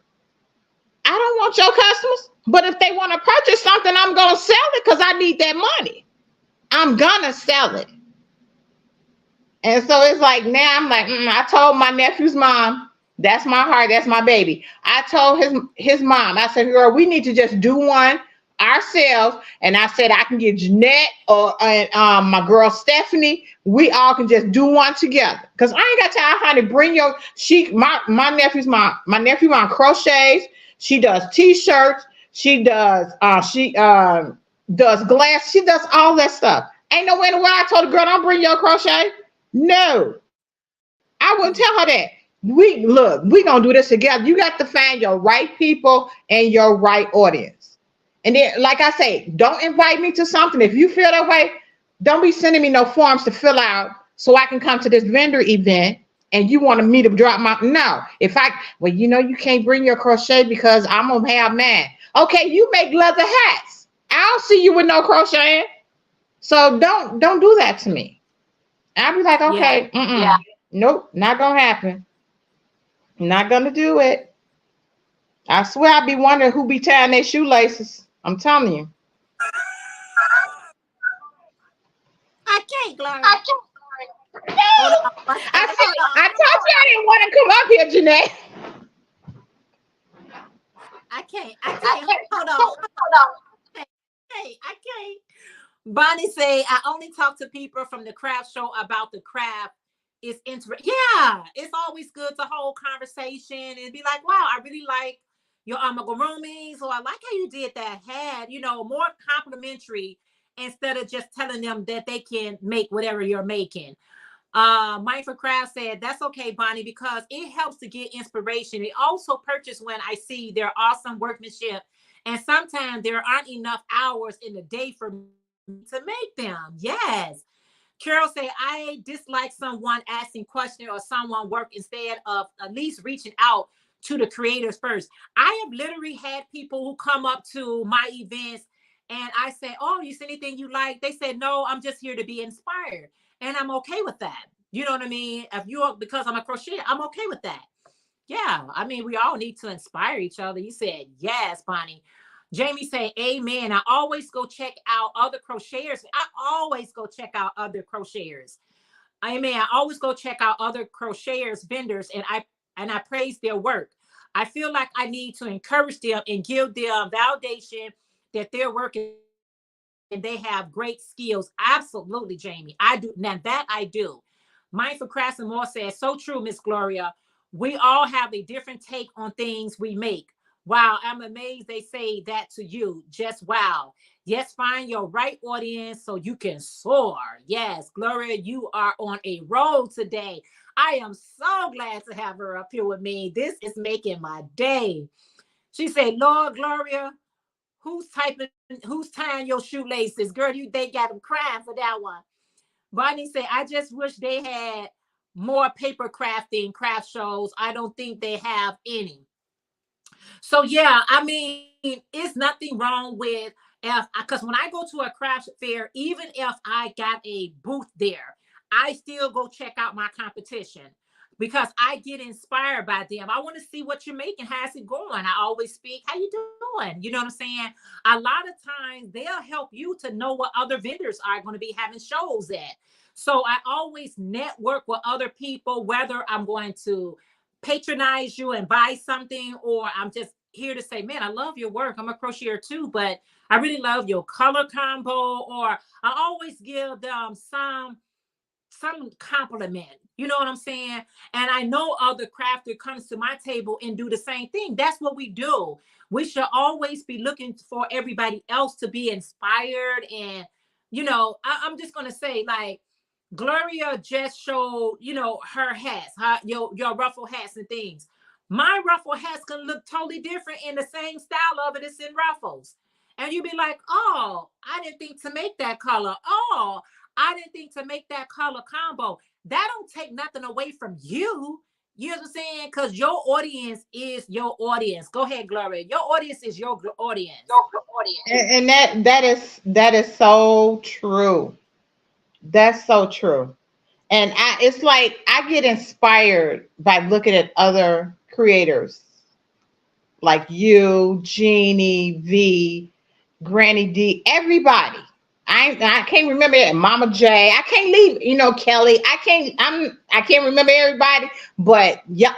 I don't want your customers. But if they want to purchase something, I'm gonna sell it because I need that money. I'm gonna sell it. And so it's like now I'm like, I told my nephew's mom, that's my heart, that's my baby. I told his mom, I said, girl, we need to just do one ourselves. And I said, I can get Jeanette or my girl Stephanie. We all can just do one together. Because I ain't got time, honey. Bring your my nephew's mom, my nephew mom crochets. She does t-shirts. She does does glass. She does all that stuff. Ain't no way in the world I told the girl, don't bring your crochet. No, I wouldn't tell her that. We gonna do this together. You got to find your right people and your right audience. And then, like I say, don't invite me to something. If you feel that way, don't be sending me no forms to fill out so I can come to this vendor event and you want me to drop my no. Well, you can't bring your crochet because I'm gonna have mine. Okay, you make leather hats. I'll see you with no crocheting. So don't do that to me. I'll be like, okay, nope, not gonna happen. Not gonna do it. I swear I'd be wondering who be tying their shoelaces. I'm telling you. I can't, Gloria. No. I told you I didn't want to come up here, Jeanette. I can't. Hold on. Hey, I can't. Bonnie say, I only talk to people from the craft show about the craft. It's interesting. Yeah, it's always good to hold conversation and be like, wow, I really like your amigurumis, or I like how you did that hat, more complimentary instead of just telling them that they can make whatever you're making. Mindful Craft said, that's okay, Bonnie, because it helps to get inspiration. It also purchase when I see their awesome workmanship. And sometimes there aren't enough hours in the day for me to make them. Yes. Carol said, I dislike someone asking questions or someone work instead of at least reaching out to the creators first. I have literally had people who come up to my events and I say, oh, you see anything you like? They said, no, I'm just here to be inspired. And I'm okay with that. You know what I mean? Because I'm a crocheter, I'm okay with that. Yeah. I mean, we all need to inspire each other. You said, yes, Bonnie. Jamie say, amen. I always go check out other crocheters. I always go check out other crocheters. Amen. I always go check out other crocheters, vendors, and I praise their work. I feel like I need to encourage them and give them validation that their work is, and they have great skills. Absolutely, Jamie. I do. Now that I do. Mindful Crafts and More says, so true, Miss Gloria. We all have a different take on things we make. Wow, I'm amazed they say that to you. Just wow. Yes, find your right audience so you can soar. Yes, Gloria, you are on a roll today. I am so glad to have her up here with me. This is making my day. She said, Lord, Gloria, who's tying your shoelaces? Girl, they got them crying for that one. Bonnie said, I just wish they had more paper crafting craft shows. I don't think they have any. So yeah, I mean, it's nothing wrong with because when I go to a craft fair, even if I got a booth there, I still go check out my competition because I get inspired by them. I want to see what you're making. How's it going? I always speak, how you doing? You know what I'm saying? A lot of times they'll help you to know what other vendors are going to be having shows at. So I always network with other people, whether I'm going to patronize you and buy something, or I'm just here to say, man, I love your work. I'm a crocheter too, but I really love your color combo. Or I always give them some compliment. You know what I'm saying? And I know other crafter comes to my table and do the same thing. That's what we do. We should always be looking for everybody else to be inspired. And, I'm just going to say, like, Gloria just showed, her hats, your ruffle hats and things. My ruffle hats can look totally different in the same style of it. It's in ruffles. And you'd be like, oh, I didn't think to make that color. Oh, I didn't think to make that color combo. that don't take nothing away from you. You know what I'm saying? Because your audience is your audience. Go ahead, Gloria. Your audience is your audience. And that is so true. That's so true. And it's like I get inspired by looking at other creators like you, Jeannie, V, Granny D, everybody. I can't remember it. Mama J. I can't leave, Kelly. I can't remember everybody, but yeah,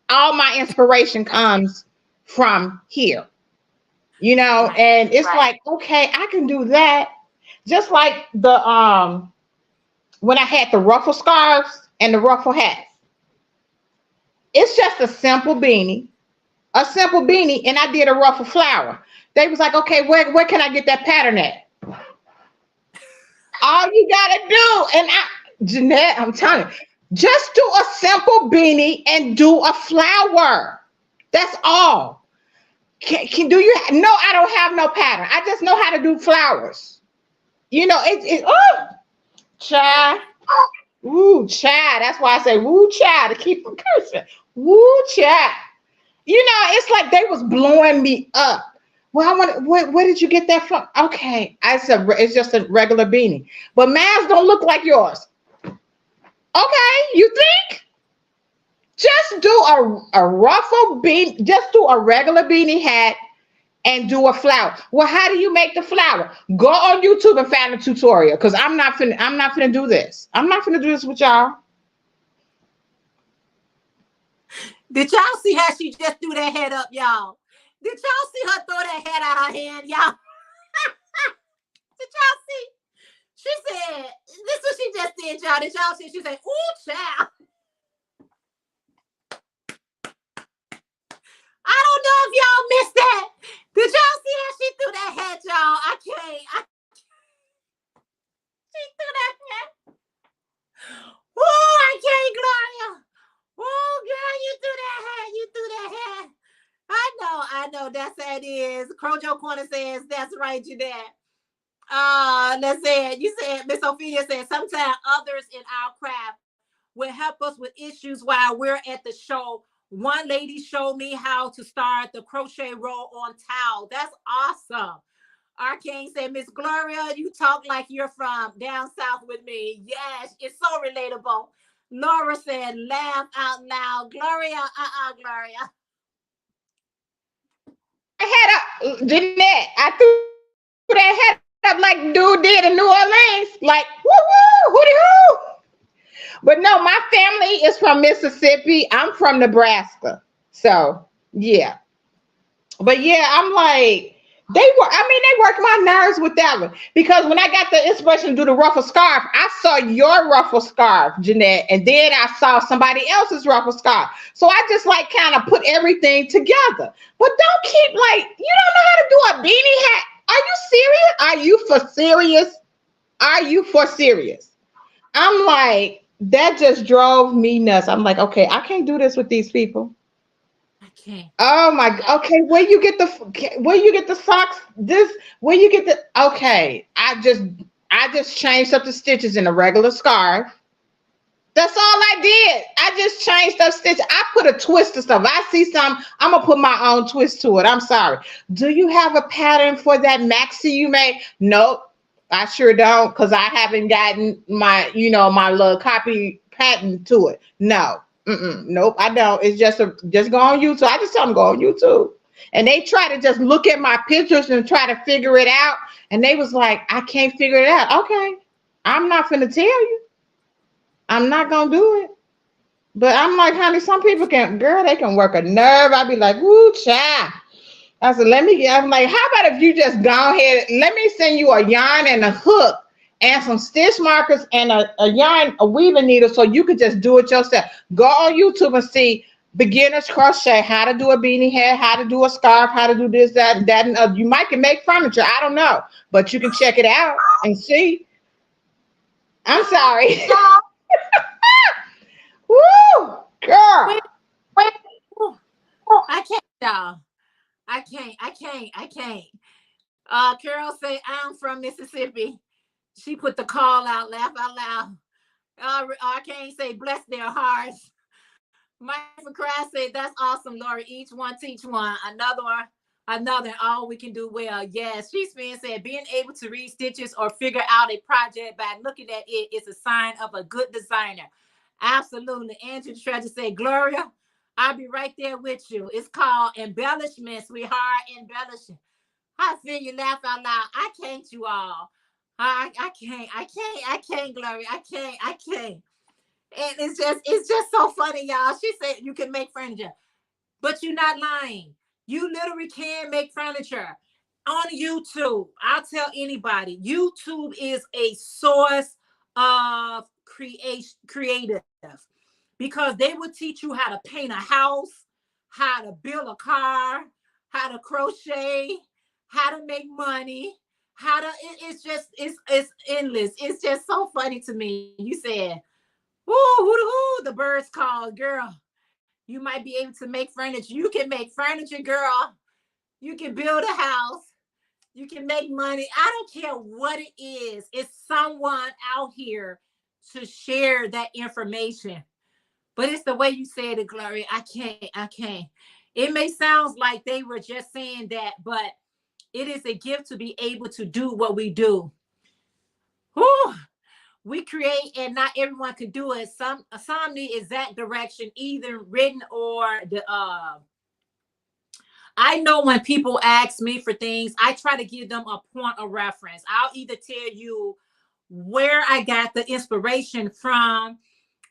all my inspiration comes from here. Right. And it's like, okay, I can do that. Just like the when I had the ruffle scarves and the ruffle hats. It's just a simple beanie, and I did a ruffle flower. They was like, okay, where can I get that pattern at? All you gotta do, Jeanette, I'm telling you, just do a simple beanie and do a flower. That's all. Do you? No, I don't have no pattern. I just know how to do flowers. Oh, child. Woo, child. That's why I say woo, child, to keep from cursing. Woo, child. It's like they was blowing me up. Well, where did you get that from? Okay, it's just a regular beanie, but mine don't look like yours. Okay, you think? Just do a ruffle beanie. Just do a regular beanie hat and do a flower. Well, how do you make the flower? Go on YouTube and find a tutorial, because I'm not finna do this. I'm not finna do this with y'all. Did y'all see how she just threw that head up, y'all? Did y'all see her throw that head out her hand, y'all? Did y'all see? She said, this is what she just did, y'all. Did y'all see? She said, ooh, child. I don't know if y'all missed that. Did y'all see how she threw that head, y'all? I can't. She threw that head. Oh, I can't, Gloria. Oh, girl, you threw that head. You threw that head. I know. That's how it is. Crojo Corner says, that's right, Jeanette. Let's say it. You said, Miss Ophelia said, sometimes others in our craft will help us with issues while we're at the show. One lady showed me how to start the crochet roll on towel. That's awesome. Arcane said, Miss Gloria, you talk like you're from down south with me. Yes, it's so relatable. Laura said, laugh out loud. Gloria, Gloria. Head up, Jeanette. I threw that head up like dude did in New Orleans. Like, woo, hooty hoo. But no, my family is from Mississippi. I'm from Nebraska. So, yeah. But yeah, I'm like, they worked my nerves with that one. Because when I got the inspiration to do the ruffle scarf, I saw your ruffle scarf, Jeanette, and then I saw somebody else's ruffle scarf. So I just like kind of put everything together. But don't keep like, you don't know how to do a beanie hat. Are you serious? Are you for serious? Are you for serious? I'm like, that just drove me nuts. I'm like, okay, I can't do this with these people. Okay. Oh my, okay, where you get the socks? Where you get the, okay, I just changed up the stitches in a regular scarf. That's all I did. I just changed up stitches. I put a twist to stuff. I see some, I'm gonna put my own twist to it. I'm sorry. Do you have a pattern for that maxi you made? Nope. I sure don't, because I haven't gotten my, my little copy patent to it. No. Nope, I don't. It's just go on YouTube. I just tell them go on YouTube. And they try to just look at my pictures and try to figure it out. And they was like, I can't figure it out. Okay. I'm not finna tell you. I'm not gonna do it. But I'm like, honey, some people they can work a nerve. I'd be like, woo, child. I said, I'm like, how about if you just go ahead, let me send you a yarn and a hook and some stitch markers and a weaving needle so you could just do it yourself. Go on YouTube and see beginners crochet, how to do a beanie hat, how to do a scarf, how to do this, that, and other. You might can make furniture. I don't know, but you can check it out and see. I'm sorry. Woo, girl. Wait. I can't, y'all. I can't. Carol say, I'm from Mississippi. She put the call out, laugh out loud. I can't say bless their hearts. Mike for Christ said, that's awesome, Lori. Each one teach one. Another one, another. All we can do well. Yes, she's been said being able to read stitches or figure out a project by looking at it is a sign of a good designer. Absolutely. Andrew Treasure said, Gloria, I'll be right there with you. It's called embellishment, sweetheart. Embellishing. I feel you laugh out loud. I can't, you all. I can't. I can't, Gloria. I can't. And it's just so funny, y'all. She said you can make furniture, but you're not lying. You literally can make furniture on YouTube. I'll tell anybody, YouTube is a source of creative, because they will teach you how to paint a house, how to build a car, how to crochet, how to make money, how to it's endless. It's just so funny to me. You said, whoo, the birds call, girl. You might be able to make furniture. You can make furniture, girl. You can build a house. You can make money. I don't care what it is. It's someone out here to share that information. But it's the way you said it, Gloria. I can't. It may sound like they were just saying that, but it is a gift to be able to do what we do. Whew. We create, and not everyone can do it. Some need exact direction, either written or the I know when people ask me for things, I try to give them a point of reference. I'll either tell you where I got the inspiration from,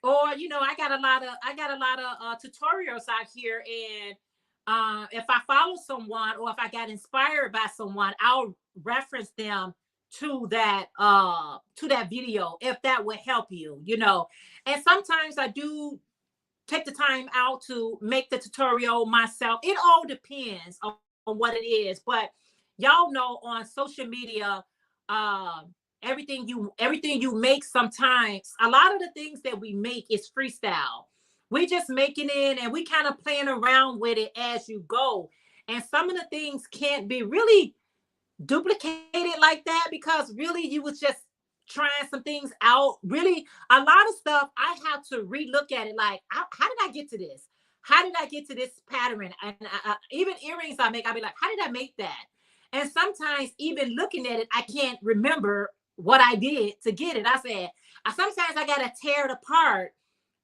or I got a lot of tutorials out here, and if I follow someone or if I got inspired by someone, I'll reference them to that video, if that would help you. And sometimes I do take the time out to make the tutorial myself. It all depends on what it is, but y'all know on social media, everything you make, sometimes a lot of the things that we make is freestyle. We just making it and we kind of playing around with it as you go, and some of the things can't be really duplicated like that, because really you was just trying some things out. Really, a lot of stuff I have to relook at it, like how did I get to this? How did I get to this pattern? And even earrings I make, I'll be like, how did I make that? And sometimes even looking at it, I can't remember what I did to get it. I said, sometimes I gotta tear it apart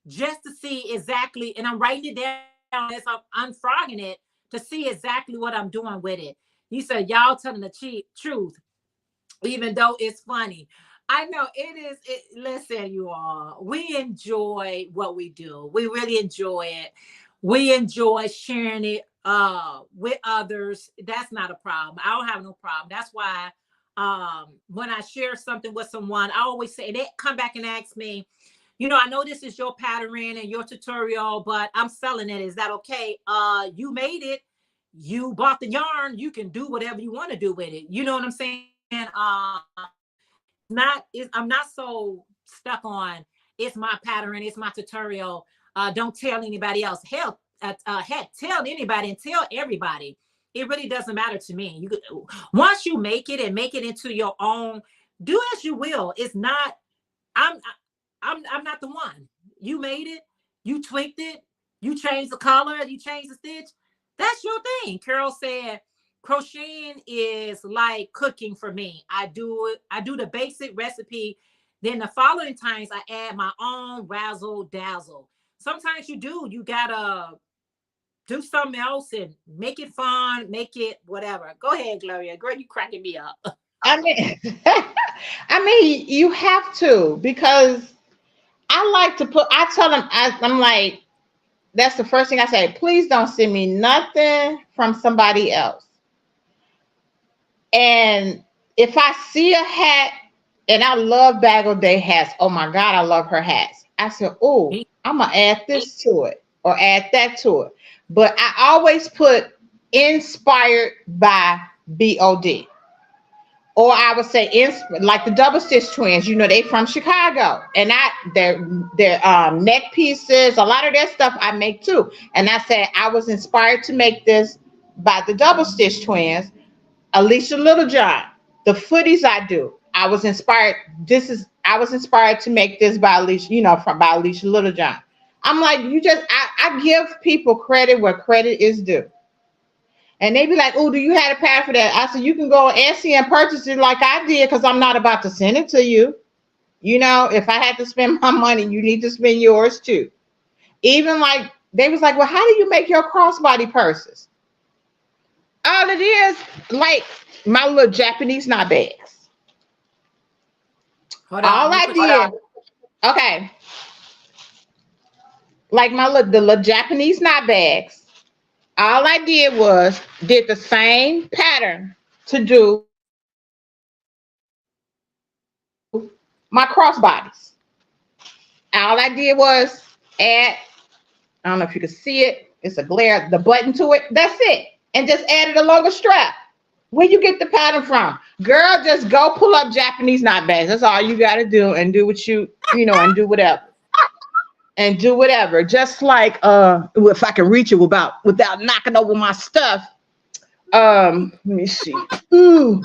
just to see exactly, and I'm writing it down as I'm unfrogging it to see exactly what I'm doing with it. You said y'all telling the truth, even though it's funny. I know it is. Listen, you all, we enjoy what we do. We really enjoy it. We enjoy sharing it with others. That's not a problem. I don't have no problem. That's why when I share something with someone, I always say, they come back and ask me, I know this is your pattern and your tutorial, but I'm selling it. Is that okay? You made it. You bought the yarn. You can do whatever you want to do with it. You know what I'm saying? I'm not so stuck on it's my pattern, it's my tutorial. Don't tell anybody else. Hell, tell anybody and tell everybody. It really doesn't matter to me. Once you make it and make it into your own, do as you will. It's not. I'm not the one. You made it. You tweaked it. You changed the color. You changed the stitch. That's your thing. Carol said, crocheting is like cooking for me. I do the basic recipe. Then the following times I add my own razzle dazzle. Sometimes you gotta do something else and make it fun, make it whatever. Go ahead, Gloria. Girl, you cracking me up. I mean, you have to, because I tell them, I'm like, that's the first thing I say. Please don't send me nothing from somebody else. And if I see a hat, and I love Bagel Day hats. Oh my God, I love her hats. I said, oh, I'm going to add this to it or add that to it. But I always put inspired by BOD. Or I would say, like the Double Stitch Twins, they from Chicago. And their neck pieces, a lot of their stuff I make too. And I said, I was inspired to make this by the Double Stitch Twins. Alicia Littlejohn, the footies I I was inspired. I was inspired to make this by Alicia, by Alicia Littlejohn. I'm like, I give people credit where credit is due. And they be like, oh, do you have a pattern for that? I said, you can go on Etsy and purchase it like I did, because I'm not about to send it to you. If I had to spend my money, you need to spend yours too. Even like, they was like, well, how do you make your crossbody purses? All it is, like my little Japanese knot bags. Hold All on. I did, okay, like the little Japanese knot bags. All I did was did the same pattern to do my crossbodies. All I did was add, I don't know if you can see it, it's a glare, the button to it. That's it. And just added a longer strap. Where you get the pattern from? Girl, just go pull up Japanese knot bags. That's all you got to do, and do what and do whatever. And do whatever. Just like, if I can reach it without knocking over my stuff. Let me see. Ooh.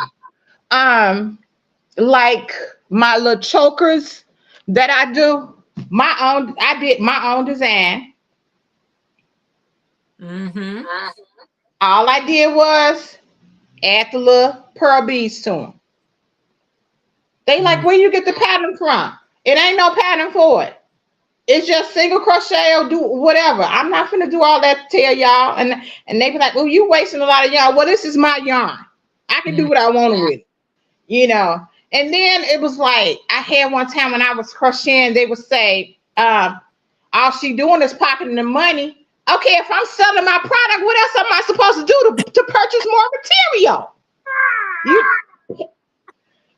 Like my little chokers that I do, I did my own design. Mm-hmm. All I did was add the little pearl beads to them. They like, where you get the pattern from? It ain't no pattern for it. It's just single crochet or do whatever. I'm not gonna do all that to tell y'all. And they be like, well, you wasting a lot of yarn. Well, this is my yarn. I can do what I want with it, And then it was like, I had one time when I was crocheting, they would say, all she doing is pocketing the money. Okay, if I'm selling my product, what else am I supposed to do to purchase more material?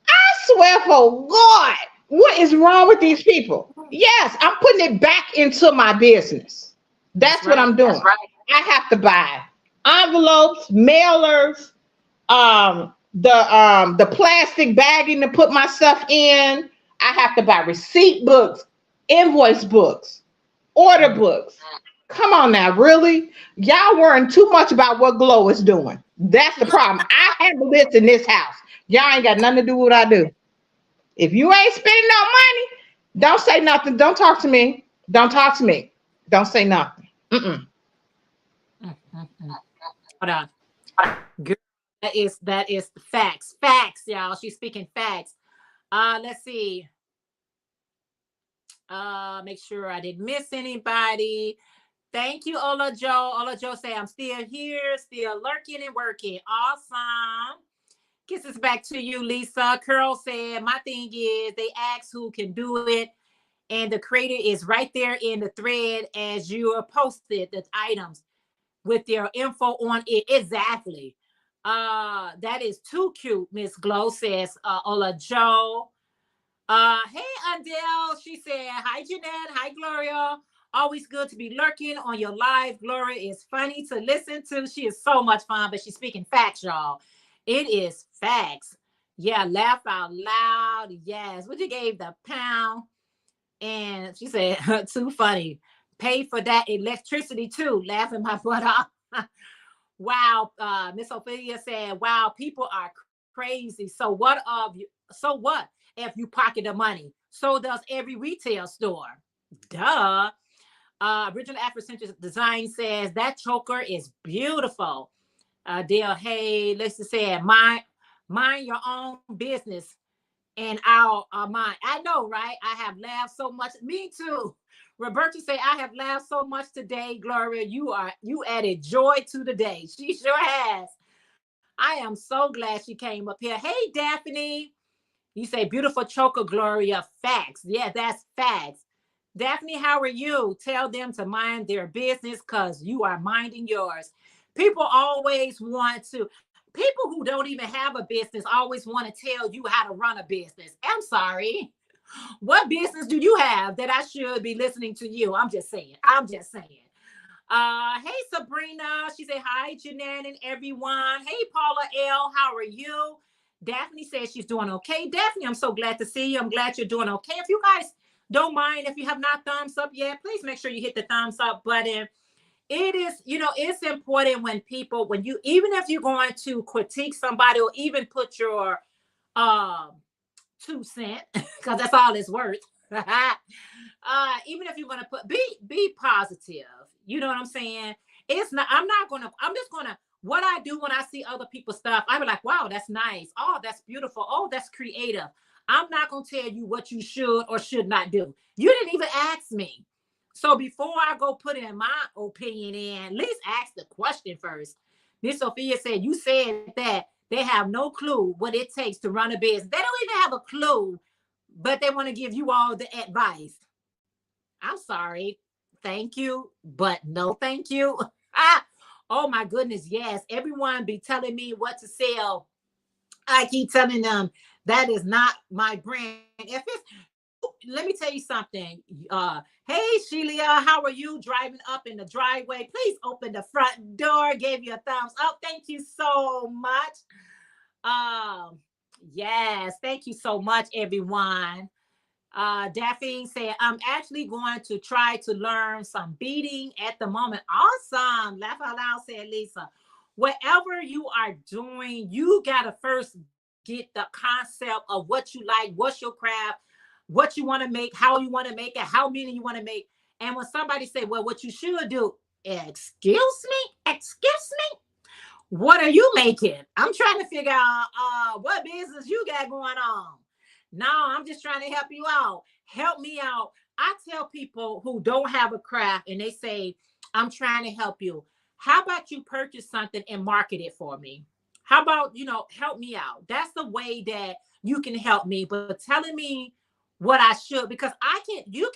I swear for God, what is wrong with these people? Yes, I'm putting it back into my business. That's what I'm doing. Right. I have to buy envelopes, mailers, the plastic bagging to put my stuff in. I have to buy receipt books, invoice books, order books. Come on now, really? Y'all worrying too much about what Glow is doing. That's the problem. I handle this in this house. Y'all ain't got nothing to do with what I do. If you ain't spending no money, don't say nothing. Don't talk to me. Don't talk to me. Don't say nothing. Hold on. Girl, that is facts. Facts, y'all. She's speaking facts. Let's see. Make sure I didn't miss anybody. Thank you, Ola Joe. Ola Joe say, I'm still here, still lurking and working. Awesome. Kisses back to you, Lisa. Curl said, my thing is they ask who can do it, and the creator is right there in the thread as you are posted the items with their info on it. Exactly. That is too cute, Miss Glow says, Ola Joe. Hey, Adele. She said, hi, Jeanette. Hi, Gloria. Always good to be lurking on your live. Gloria is funny to listen to. She is so much fun, but she's speaking facts, y'all. It is facts. Yeah, laugh out loud. Yes. What you gave the pound? And she said, too funny. Pay for that electricity too. Laughing my butt off. Wow. Miss Ophelia said, wow, people are crazy. So what if you pocket the money? So does every retail store. Duh. Original Afrocentric Design says that choker is beautiful. Dale, hey, let's say mind your own business and our mind. I know, right? I have laughed so much. Me too. Roberta say, I have laughed so much today. Gloria, you added joy to the day. She sure has. I am so glad she came up here. Hey, Daphne. You say beautiful choker, Gloria. Facts. Yeah, that's facts. Daphne, how are you? Tell them to mind their business because you are minding yours. People who don't even have a business always want to tell you how to run a business. I'm sorry. What business do you have that I should be listening to you? I'm just saying. Hey, Sabrina. She said, hi, Jeanette and everyone. Hey, Paula L. How are you? Daphne says she's doing okay. Daphne, I'm so glad to see you. I'm glad you're doing okay. If you guys don't mind, if you have not thumbs up yet, please make sure you hit the thumbs up button. It is, it's important when even if you're going to critique somebody or even put your 2 cents, because that's all it's worth. Even if you're gonna be positive, you know what I'm saying? It's not, I'm just gonna, what I do when I see other people's stuff, I be like, wow, that's nice. Oh, that's beautiful. Oh, that's creative. I'm not gonna tell you what you should or should not do. You didn't even ask me. So before I go put in my opinion in, at least ask the question first. Miss Sophia said, you said that they have no clue what it takes to run a business. They don't even have a clue, but they want to give you all the advice. I'm sorry. Thank you, but no thank you. Oh my goodness, yes. Everyone be telling me what to sell. I keep telling them that is not my brand. If it's, let me tell you something. Hey Sheila, how are you driving up in the driveway? Please open the front door. Gave you a thumbs up. Thank you so much. Yes, thank you so much, everyone. Daphne said, I'm actually going to try to learn some beading at the moment. Awesome. Laugh out loud, said Lisa. Whatever you are doing, you got to first get the concept of what you like, what's your craft, what you want to make, how you want to make it, how many you want to make. And when somebody say, well, what you should do, excuse me, what are you making? I'm trying to figure out what business you got going on. No, I'm just trying to help you out. Help me out. I tell people who don't have a craft and they say, I'm trying to help you. How about you purchase something and market it for me? How about, help me out? That's the way that you can help me. But telling me what I should, because you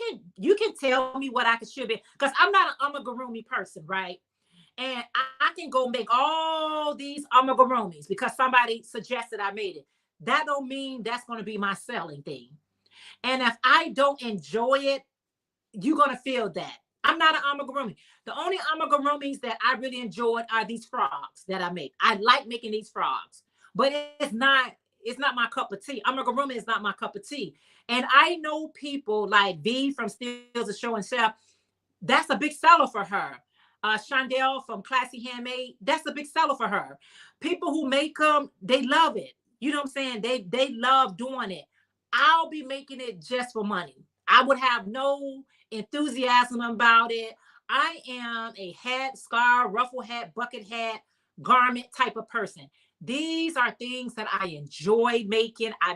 can tell me what I should be, because I'm a amigurumi person, right? And I can go make all these amigurumis because somebody suggested I made it. That don't mean that's going to be my selling thing. And if I don't enjoy it, you're going to feel that. I'm not an amigurumi. The only amigurumis that I really enjoyed are these frogs that I make. I like making these frogs, but it's not my cup of tea. Amigurumi is not my cup of tea. And I know people like V from Steals a Show and Chef. That's a big seller for her. Shondell from Classy Handmade, that's a big seller for her. People who make them, they love it. You know what I'm saying? They love doing it. I'll be making it just for money. I would have no enthusiasm about it. I am a hat, scarf, ruffle hat, bucket hat, garment type of person. These are things that I enjoy making. I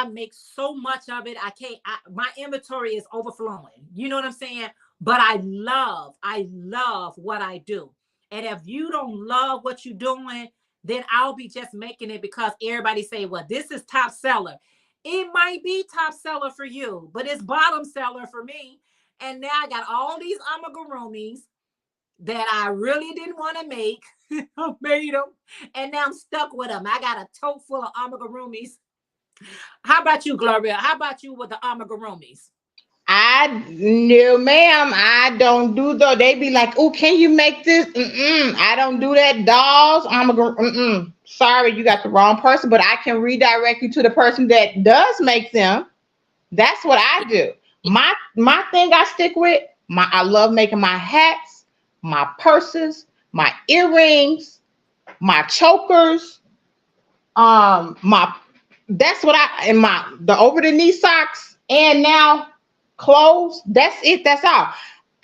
make so much of it. My inventory is overflowing. You know what I'm saying? But I love what I do. And if you don't love what you're doing, then I'll be just making it because everybody say, well, this is top seller. It might be top seller for you, but it's bottom seller for me. And now I got all these amigurumis that I really didn't want to make. I made them. And now I'm stuck with them. I got a tote full of amigurumis. How about you, Gloria? How about you with the amigurumis? No, ma'am. I don't do those. They be like, oh, can you make this? I don't do that. Dolls. Sorry, you got the wrong person, but I can redirect you to the person that does make them. That's what I do. My thing I stick with, I love making my hats, my purses, my earrings, my chokers, that's what the over the knee socks, and now clothes. That's it. That's all.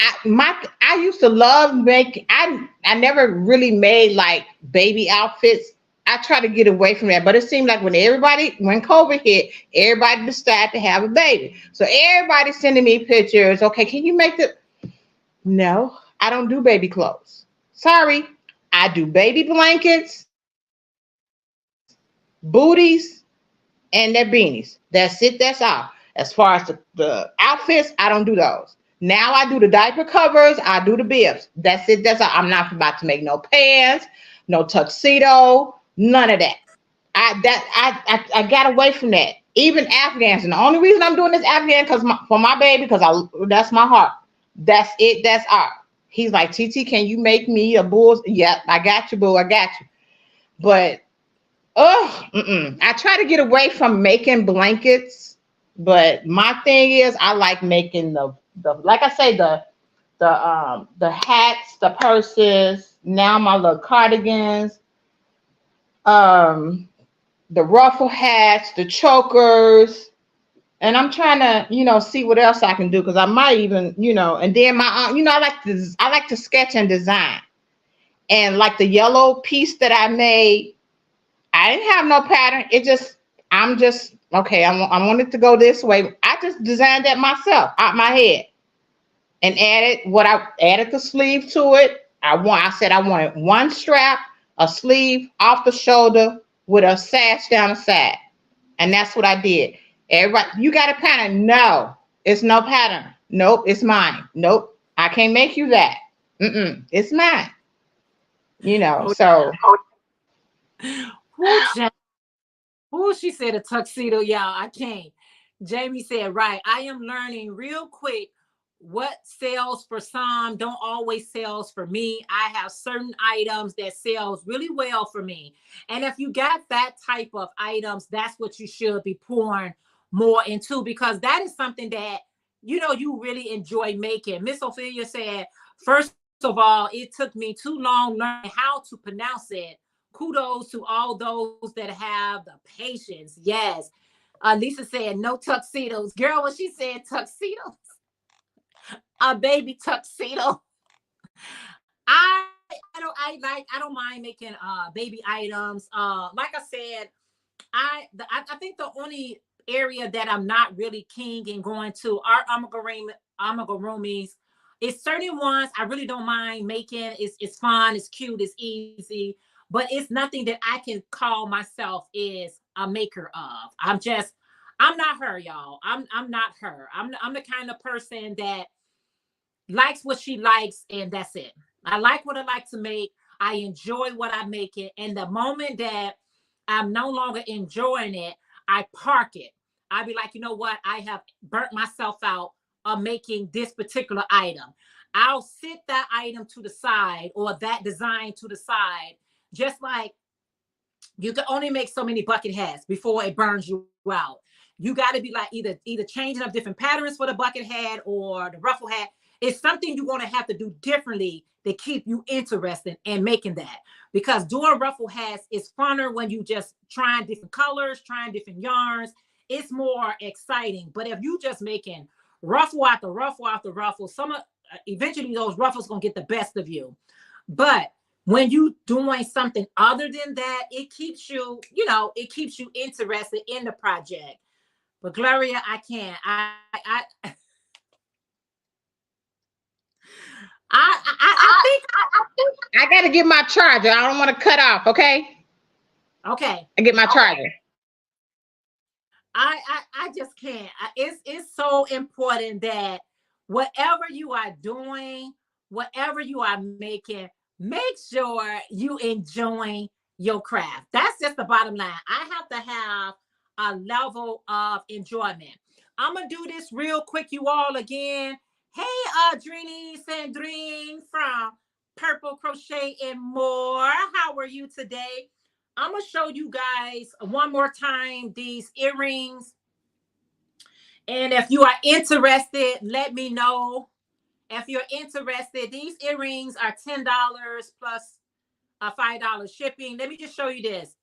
I used to love making. I never really made like baby outfits. I try to get away from that, but it seemed like when COVID hit, everybody decided to have a baby. So everybody's sending me pictures. Okay, can you make the? No, I don't do baby clothes. Sorry, I do baby blankets, booties, and their beanies. That's it. That's all. As far as the outfits, I don't do those. Now I do the diaper covers. I do the bibs. That's it. That's all. I'm not about to make no pants, no tuxedo, none of that. I got away from that. Even Afghans. And the only reason I'm doing this Afghan for my baby, because that's my heart. That's it. That's all. He's like, TT, can you make me a bull? Yep, I got you, boo. I got you. But I try to get away from making blankets, but my thing is I like making the like I say, the hats, the purses, now my little cardigans. the ruffle hats, the chokers, and I'm trying to, see what else I can do because I might even, and then my, I like to sketch and design, and like the yellow piece that I made, I didn't have no pattern. I'm just okay. I wanted to go this way. I just designed that myself out my head and added the sleeve to it. I said I wanted one strap, a sleeve off the shoulder with a sash down the side. And that's what I did. Everybody, you got a pattern? No, it's no pattern. Nope, it's mine. Nope, I can't make you that. It's mine. Oh, So who, who she said a tuxedo, y'all. I can't. Jamie said, right. I am learning real quick what sells for some don't always sells for me. I have certain items that sells really well for me. And if you got that type of items, that's what you should be pouring more into, because that is something that, you really enjoy making. Miss Ophelia said, first of all, it took me too long learning how to pronounce it. Kudos to all those that have the patience. Yes. Lisa said no tuxedos. Girl, when she said tuxedos, a baby tuxedo. I I don't mind making baby items. Like I said, I think the only area that I'm not really keen in going to are amigurumis. It's certain ones I really don't mind making. It's fun, it's cute, it's easy, but it's nothing that I can call myself is a maker of. I'm not her, y'all. I'm not her. I'm the kind of person that likes what she likes, and that's it. I like what I like to make. I enjoy what I make it. And the moment that I'm no longer enjoying it, I park it. I'll be like, you know what? I have burnt myself out of making this particular item. I'll sit that item to the side or that design to the side, just like you can only make so many bucket hats before it burns you out. You got to be like either changing up different patterns for the bucket hat or the ruffle hat. It's something you're going to have to do differently to keep you interested in making that. Because doing ruffle hats is funner when you just trying different colors, trying different yarns. It's more exciting. But if you just making ruffle after ruffle after ruffle, eventually those ruffles going to get the best of you. But when you doing something other than that, it keeps you, it keeps you interested in the project. But Gloria, I can't. I think. I got to get my charger. I don't want to cut off. Okay. Okay. I get my charger. I just can't. It's so important that whatever you are doing, whatever you are making, make sure you enjoy your craft. That's just the bottom line. I have to have a level of enjoyment. I'm gonna do this real quick, you all again. Hey, Adrini Sandrine from Purple Crochet and More. How are you today? I'm going to show you guys one more time these earrings. And if you are interested, let me know. If you're interested, these earrings are $10 plus a $5 shipping. Let me just show you this.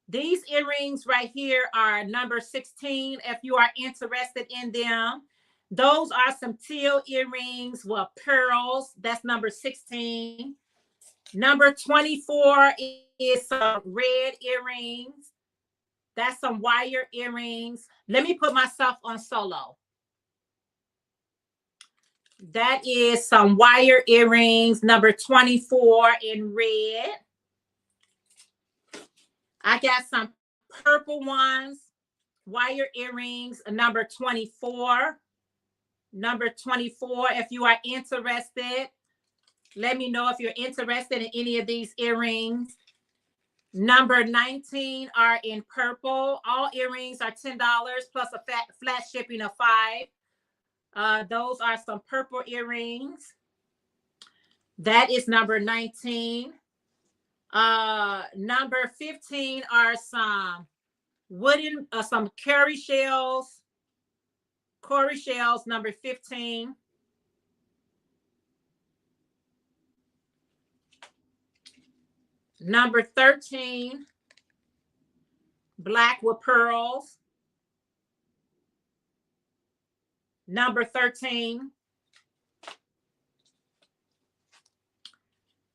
These earrings right here are number 16 if you are interested in them. Those are some teal earrings with pearls. That's number 16. Number 24 is some red earrings. That's some wire earrings. Let me put myself on solo. That is some wire earrings, number 24 in red. I got some purple ones, wire earrings, number 24. Number 24, if you are interested, let me know if you're interested in any of these earrings. Number 19 are in purple. All earrings are $10 plus a flat shipping of $5. Those are some purple earrings. That is number 19. Number 15 are some wooden, some cowrie shells. Cowrie shells, number 15. Number 13. black with pearls. Number 13.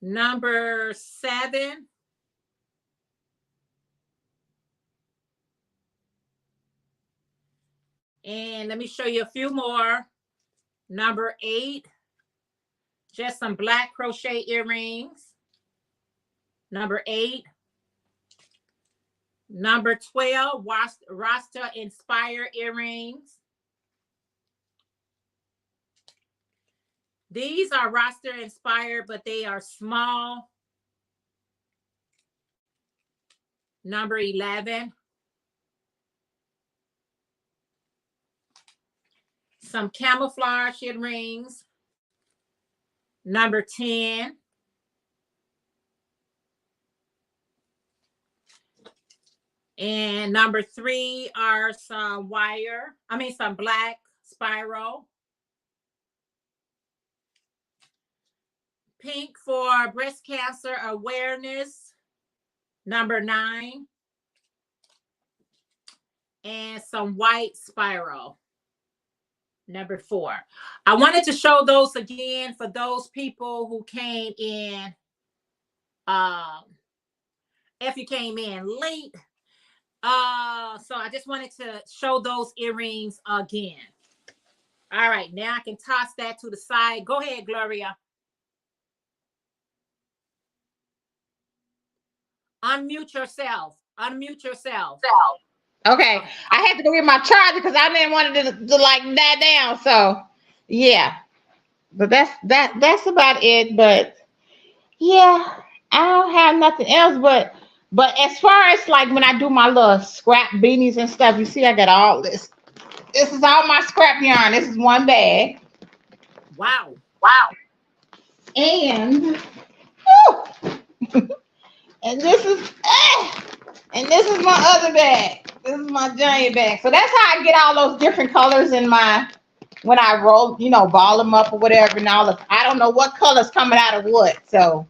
Number 7. And let me show you a few more. Number 8, just some black crochet earrings. Number 8. Number 12, Rasta Inspire earrings. These are Rasta Inspired, but they are small. Number 11. Some camouflage earrings. Number 10. And number 3 are some some black spiral. Pink for breast cancer awareness. Number 9. And some white spiral. Number 4. I wanted to show those again for those people who came in. If you came in late. So I just wanted to show those earrings again. All right, now I can toss that to the side. Go ahead, Gloria. Unmute yourself. Unmute yourself. Okay. I had to go get my charger because I didn't want it to like die down. So yeah. But that's about it. But yeah, I don't have nothing else. But as far as like when I do my little scrap beanies and stuff, you see I got all this. This is all my scrap yarn. This is one bag. Wow. And and this is my other bag. This is my giant bag. So that's how I get all those different colors in my when I roll, ball them up or whatever. And all of I don't know what color's coming out of what. So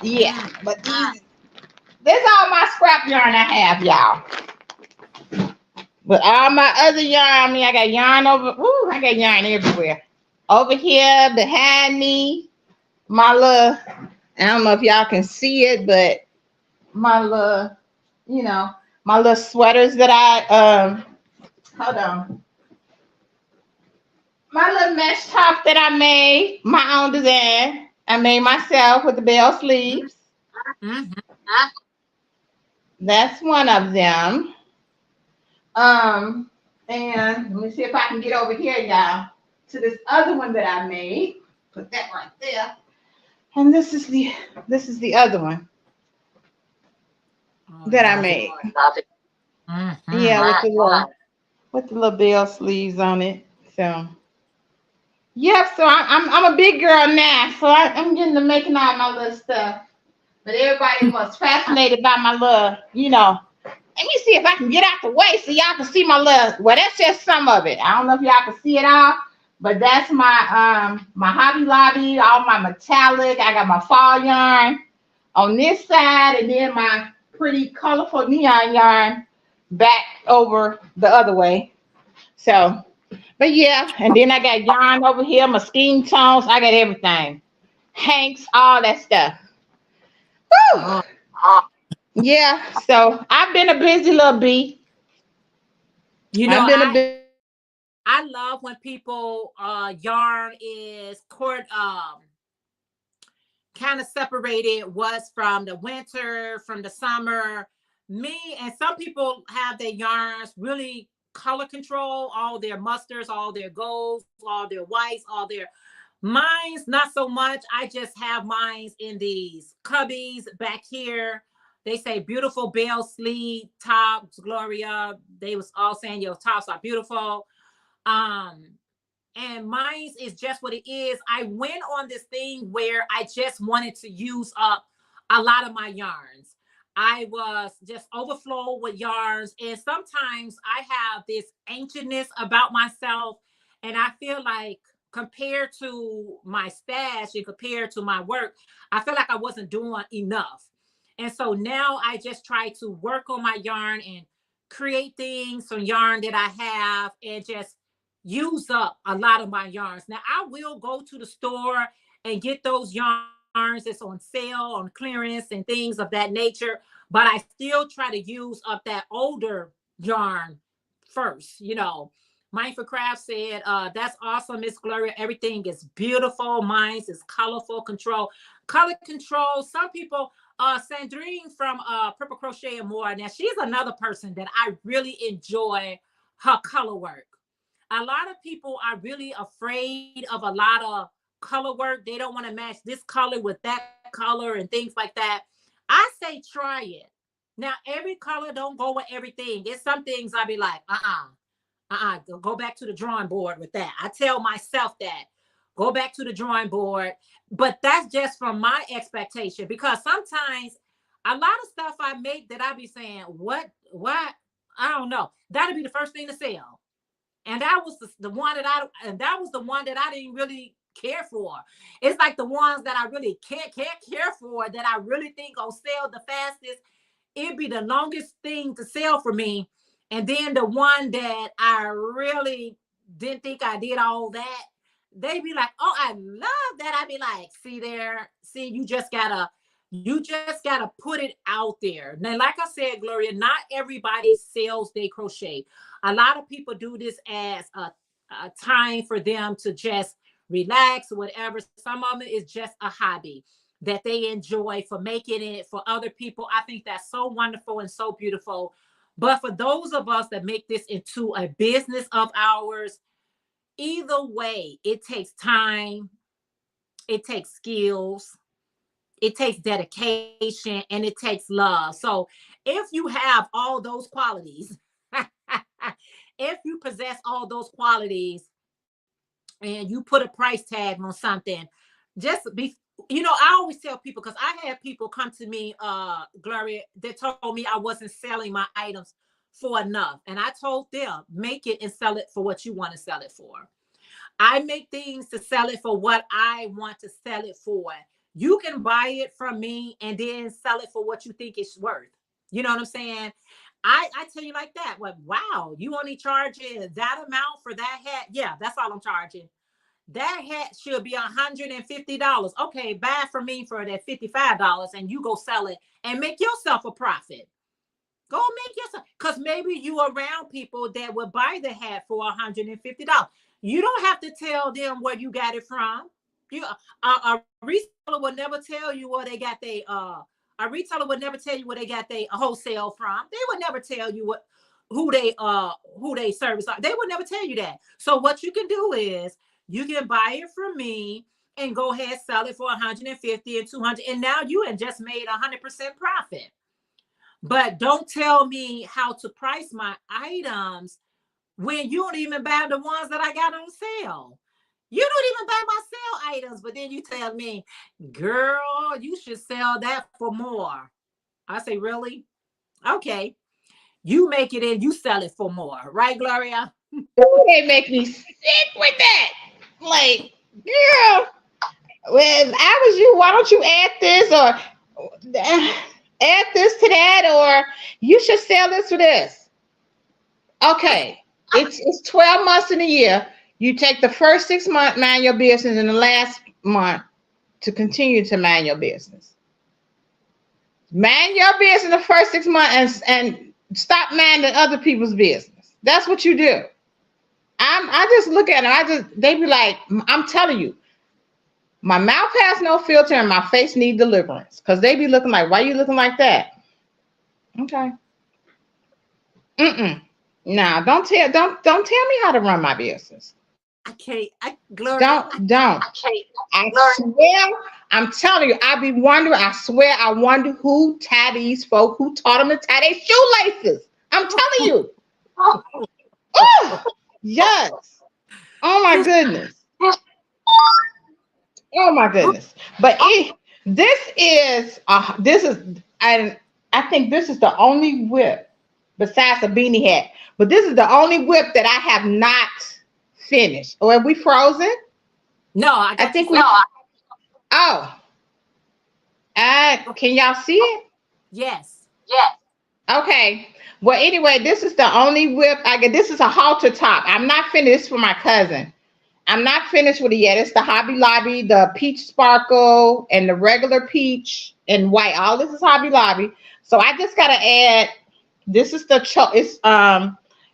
yeah, but this is all my scrap yarn I have, y'all. But all my other yarn, I got yarn I got yarn everywhere. Over here, behind me, my little, I don't know if y'all can see it, but my little, my little sweaters that I, hold on. My little mesh top that I made, my own design. I made myself with the bell sleeves. Mm-hmm. That's one of them. And let me see if I can get over here, y'all, to this other one that I made. Put that right there. And this is the other one that I made. Mm-hmm. Yeah, with the little bell sleeves on it. So yeah, so I'm a big girl now, so I'm getting to making all my little stuff. But everybody was fascinated by my little, Let me see if I can get out the way so y'all can see my little. Well, that's just some of it. I don't know if y'all can see it all, but that's my my Hobby Lobby, all my metallic. I got my fall yarn on this side, and then my pretty colorful neon yarn back over the other way. So, but yeah, and then I got yarn over here, my skin tones. I got everything, Hanks, all that stuff. Woo! Yeah, so I've been a busy little bee. I love when people yarn is kind of separated what's from the winter, from the summer. Me and some people have their yarns really color control, all their mustards, all their golds, all their whites, all their mine's not so much. I just have mine's in these cubbies back here. They say beautiful bell sleeve tops, Gloria. They was all saying your tops are beautiful. And mine is just what it is. I went on this thing where I just wanted to use up a lot of my yarns. I was just overflowed with yarns. And sometimes I have this ancientness about myself. And I feel like compared to my stash and compared to my work, I feel like I wasn't doing enough. And so now I just try to work on my yarn and create things from yarn that I have and just use up a lot of my yarns. Now I will go to the store and get those yarns that's on sale, on clearance and things of that nature, but I still try to use up that older yarn first. Mindful Craft said, that's awesome, Miss Gloria. Everything is beautiful. Mine's is colorful control. Color control. Some people, Sandrine from Purple Crochet and More. Now, she's another person that I really enjoy her color work. A lot of people are really afraid of a lot of color work. They don't want to match this color with that color and things like that. I say try it. Now, every color don't go with everything. There's some things I be like, go back to the drawing board with that. I tell myself that. Go back to the drawing board. But that's just from my expectation, because sometimes a lot of stuff I make that I be saying, what? I don't know. That'll be the first thing to sell. And that was the one that I didn't really care for. It's like the ones that I really can't care for, that I really think will sell the fastest. It'd be the longest thing to sell for me. And then the one that I really didn't think I did all that, they be like, oh, I love that. I'd be like, see, you just gotta put it out there. Now, like I said, Gloria, not everybody sells their crochet. A lot of people do this as a time for them to just relax or whatever. Some of it is just a hobby that they enjoy for making it for other people. I think that's so wonderful and so beautiful. But for those of us that make this into a business of ours, either way, it takes time, it takes skills, it takes dedication, and it takes love. So if you have all those qualities, if you possess all those qualities and you put a price tag on something, just be, I always tell people, because I had people come to me, Gloria, that told me I wasn't selling my items for enough. And I told them, make it and sell it for what you want to sell it for. I make things to sell it for what I want to sell it for. You can buy it from me and then sell it for what you think it's worth. You know what I'm saying? I tell you like that. Like, wow, you only charging that amount for that hat? Yeah, that's all I'm charging. That hat should be $150. Okay, buy from me for that $55 and you go sell it and make yourself a profit. Go make yourself, because maybe you around people that would buy the hat for $150. You don't have to tell them where you got it from. A retailer will never tell you where they got a retailer would never tell you where they got their wholesale from. They would never tell you who they service are. They would never tell you that. So what you can do is you can buy it from me and go ahead, sell it for 150 and 200. And now you have just made 100% profit. But don't tell me how to price my items when you don't even buy the ones that I got on sale. You don't even buy my sale items, but then you tell me, girl, you should sell that for more. I say, really? Okay. You make it and you sell it for more. Right, Gloria? They make me sick with that. Like, girl, well, if I was you, why don't you add this or add this to that, or you should sell this for this. Okay, it's 12 months in a year. You take the first 6 months, mind your business, and the last month to continue to mind your business. Mind your business the first 6 months and stop minding other people's business. That's what you do. I just look at them. They be like, I'm telling you, my mouth has no filter and my face need deliverance. Because they be looking like, why you looking like that? Okay. Nah, don't tell me how to run my business. Gloria. Don't. I swear, I'm telling you, I be wondering, I wonder who tie these folk, who taught them to tie their shoelaces. I'm telling you. Oh, yes. Oh my goodness. Oh my goodness. But this is, and I think this is the only whip besides a beanie hat, but this is the only whip that I have not finished. Or have we frozen? No, I think we. Oh. Can y'all see it? Yes. Okay. Well, anyway, this is the only whip I get. This is a halter top. I'm not finished. This is for my cousin. I'm not finished with it yet. It's the Hobby Lobby, the peach sparkle, and the regular peach and white. All this is Hobby Lobby. So I just gotta add. This is the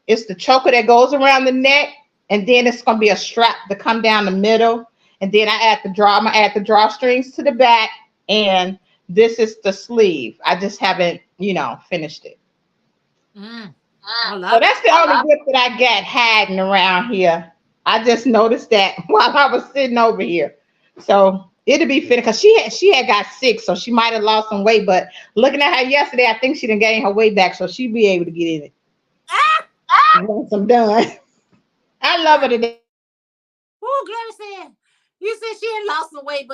it's the choker that goes around the neck, and then it's gonna be a strap to come down the middle, and then I add the draw. I'm gonna add the drawstrings to the back, and this is the sleeve. I just haven't, finished it. I So love it. that's the only whip that I got hiding around here. I just noticed that while I was sitting over here. So it'll be fitting because she had got sick, so she might have lost some weight. But looking at her yesterday, I think she done gained her weight back, so she'll be able to get in it once I'm done. I love her today. Oh, Gloria said, you said she had lost some weight,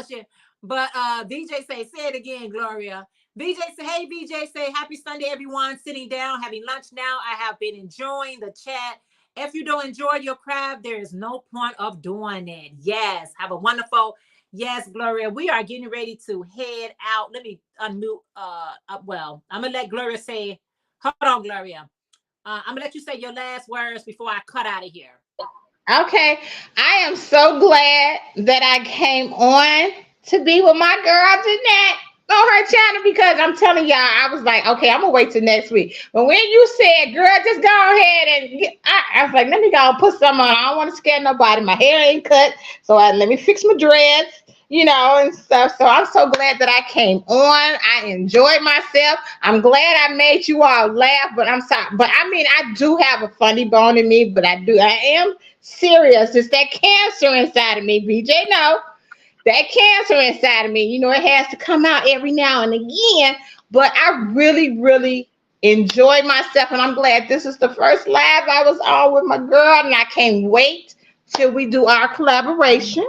but BJ say it again, Gloria. BJ say, hey, BJ say, happy Sunday, everyone. Sitting down, having lunch now. I have been enjoying the chat. If you don't enjoy your craft, there is no point of doing it. Yes, have a wonderful, yes, Gloria. We are getting ready to head out. Let me unmute. Well, I'm gonna let Gloria say, hold on, Gloria. I'm gonna let you say your last words before I cut out of here. Okay. I am so glad that I came on to be with my girl Jeanette on her channel because I'm telling y'all, I was like, okay, I'm gonna wait till next week. But when you said, girl, just go ahead and I was like, let me go and put some on. I don't want to scare nobody. My hair ain't cut, so let me fix my dreads, and stuff. So I'm so glad that I came on. I enjoyed myself. I'm glad I made you all laugh, but I'm sorry. But I mean, I do have a funny bone in me, but I am serious. It's that cancer inside of me, BJ. No, that cancer inside of me, it has to come out every now and again. But I really, really enjoyed myself, and I'm glad this is the first live I was on with my girl, and I can't wait till we do our collaboration.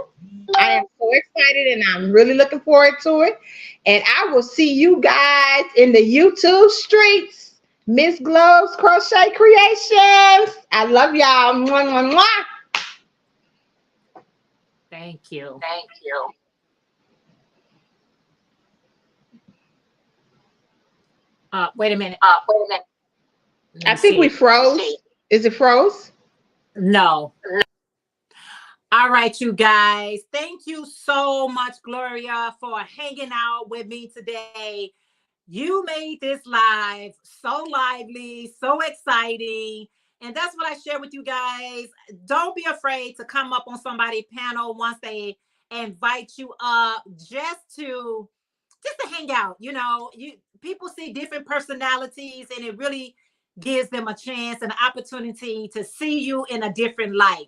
I am so excited, and I'm really looking forward to it. And I will see you guys in the YouTube streets. Miss Glove's Crochet Creations. I love y'all. Mwah, mwah, mwah. Thank you. Wait a minute. I think we froze. Is it froze? No. All right, you guys. Thank you so much, Gloria, for hanging out with me today. You made this live so lively, so exciting. And that's what I share with you guys. Don't be afraid to come up on somebody's panel once they invite you up just to hang out. People see different personalities, and it really gives them a chance and an opportunity to see you in a different light.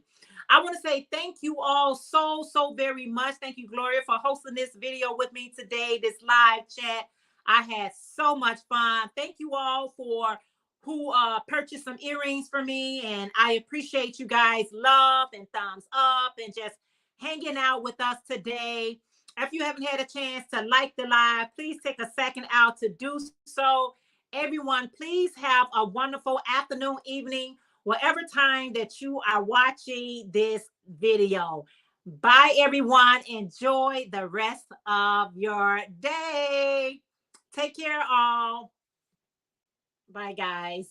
I want to say thank you all so very much. Thank you, Gloria, for hosting this video with me today, this live chat. I had so much fun. Thank you all for who purchased some earrings for me, and I appreciate you guys' love and thumbs up and just hanging out with us today. If you haven't had a chance to like the live, please take a second out to do so. Everyone, please have a wonderful afternoon, evening, whatever time that you are watching this video. Bye, everyone. Enjoy the rest of your day. Take care, all. Bye, guys.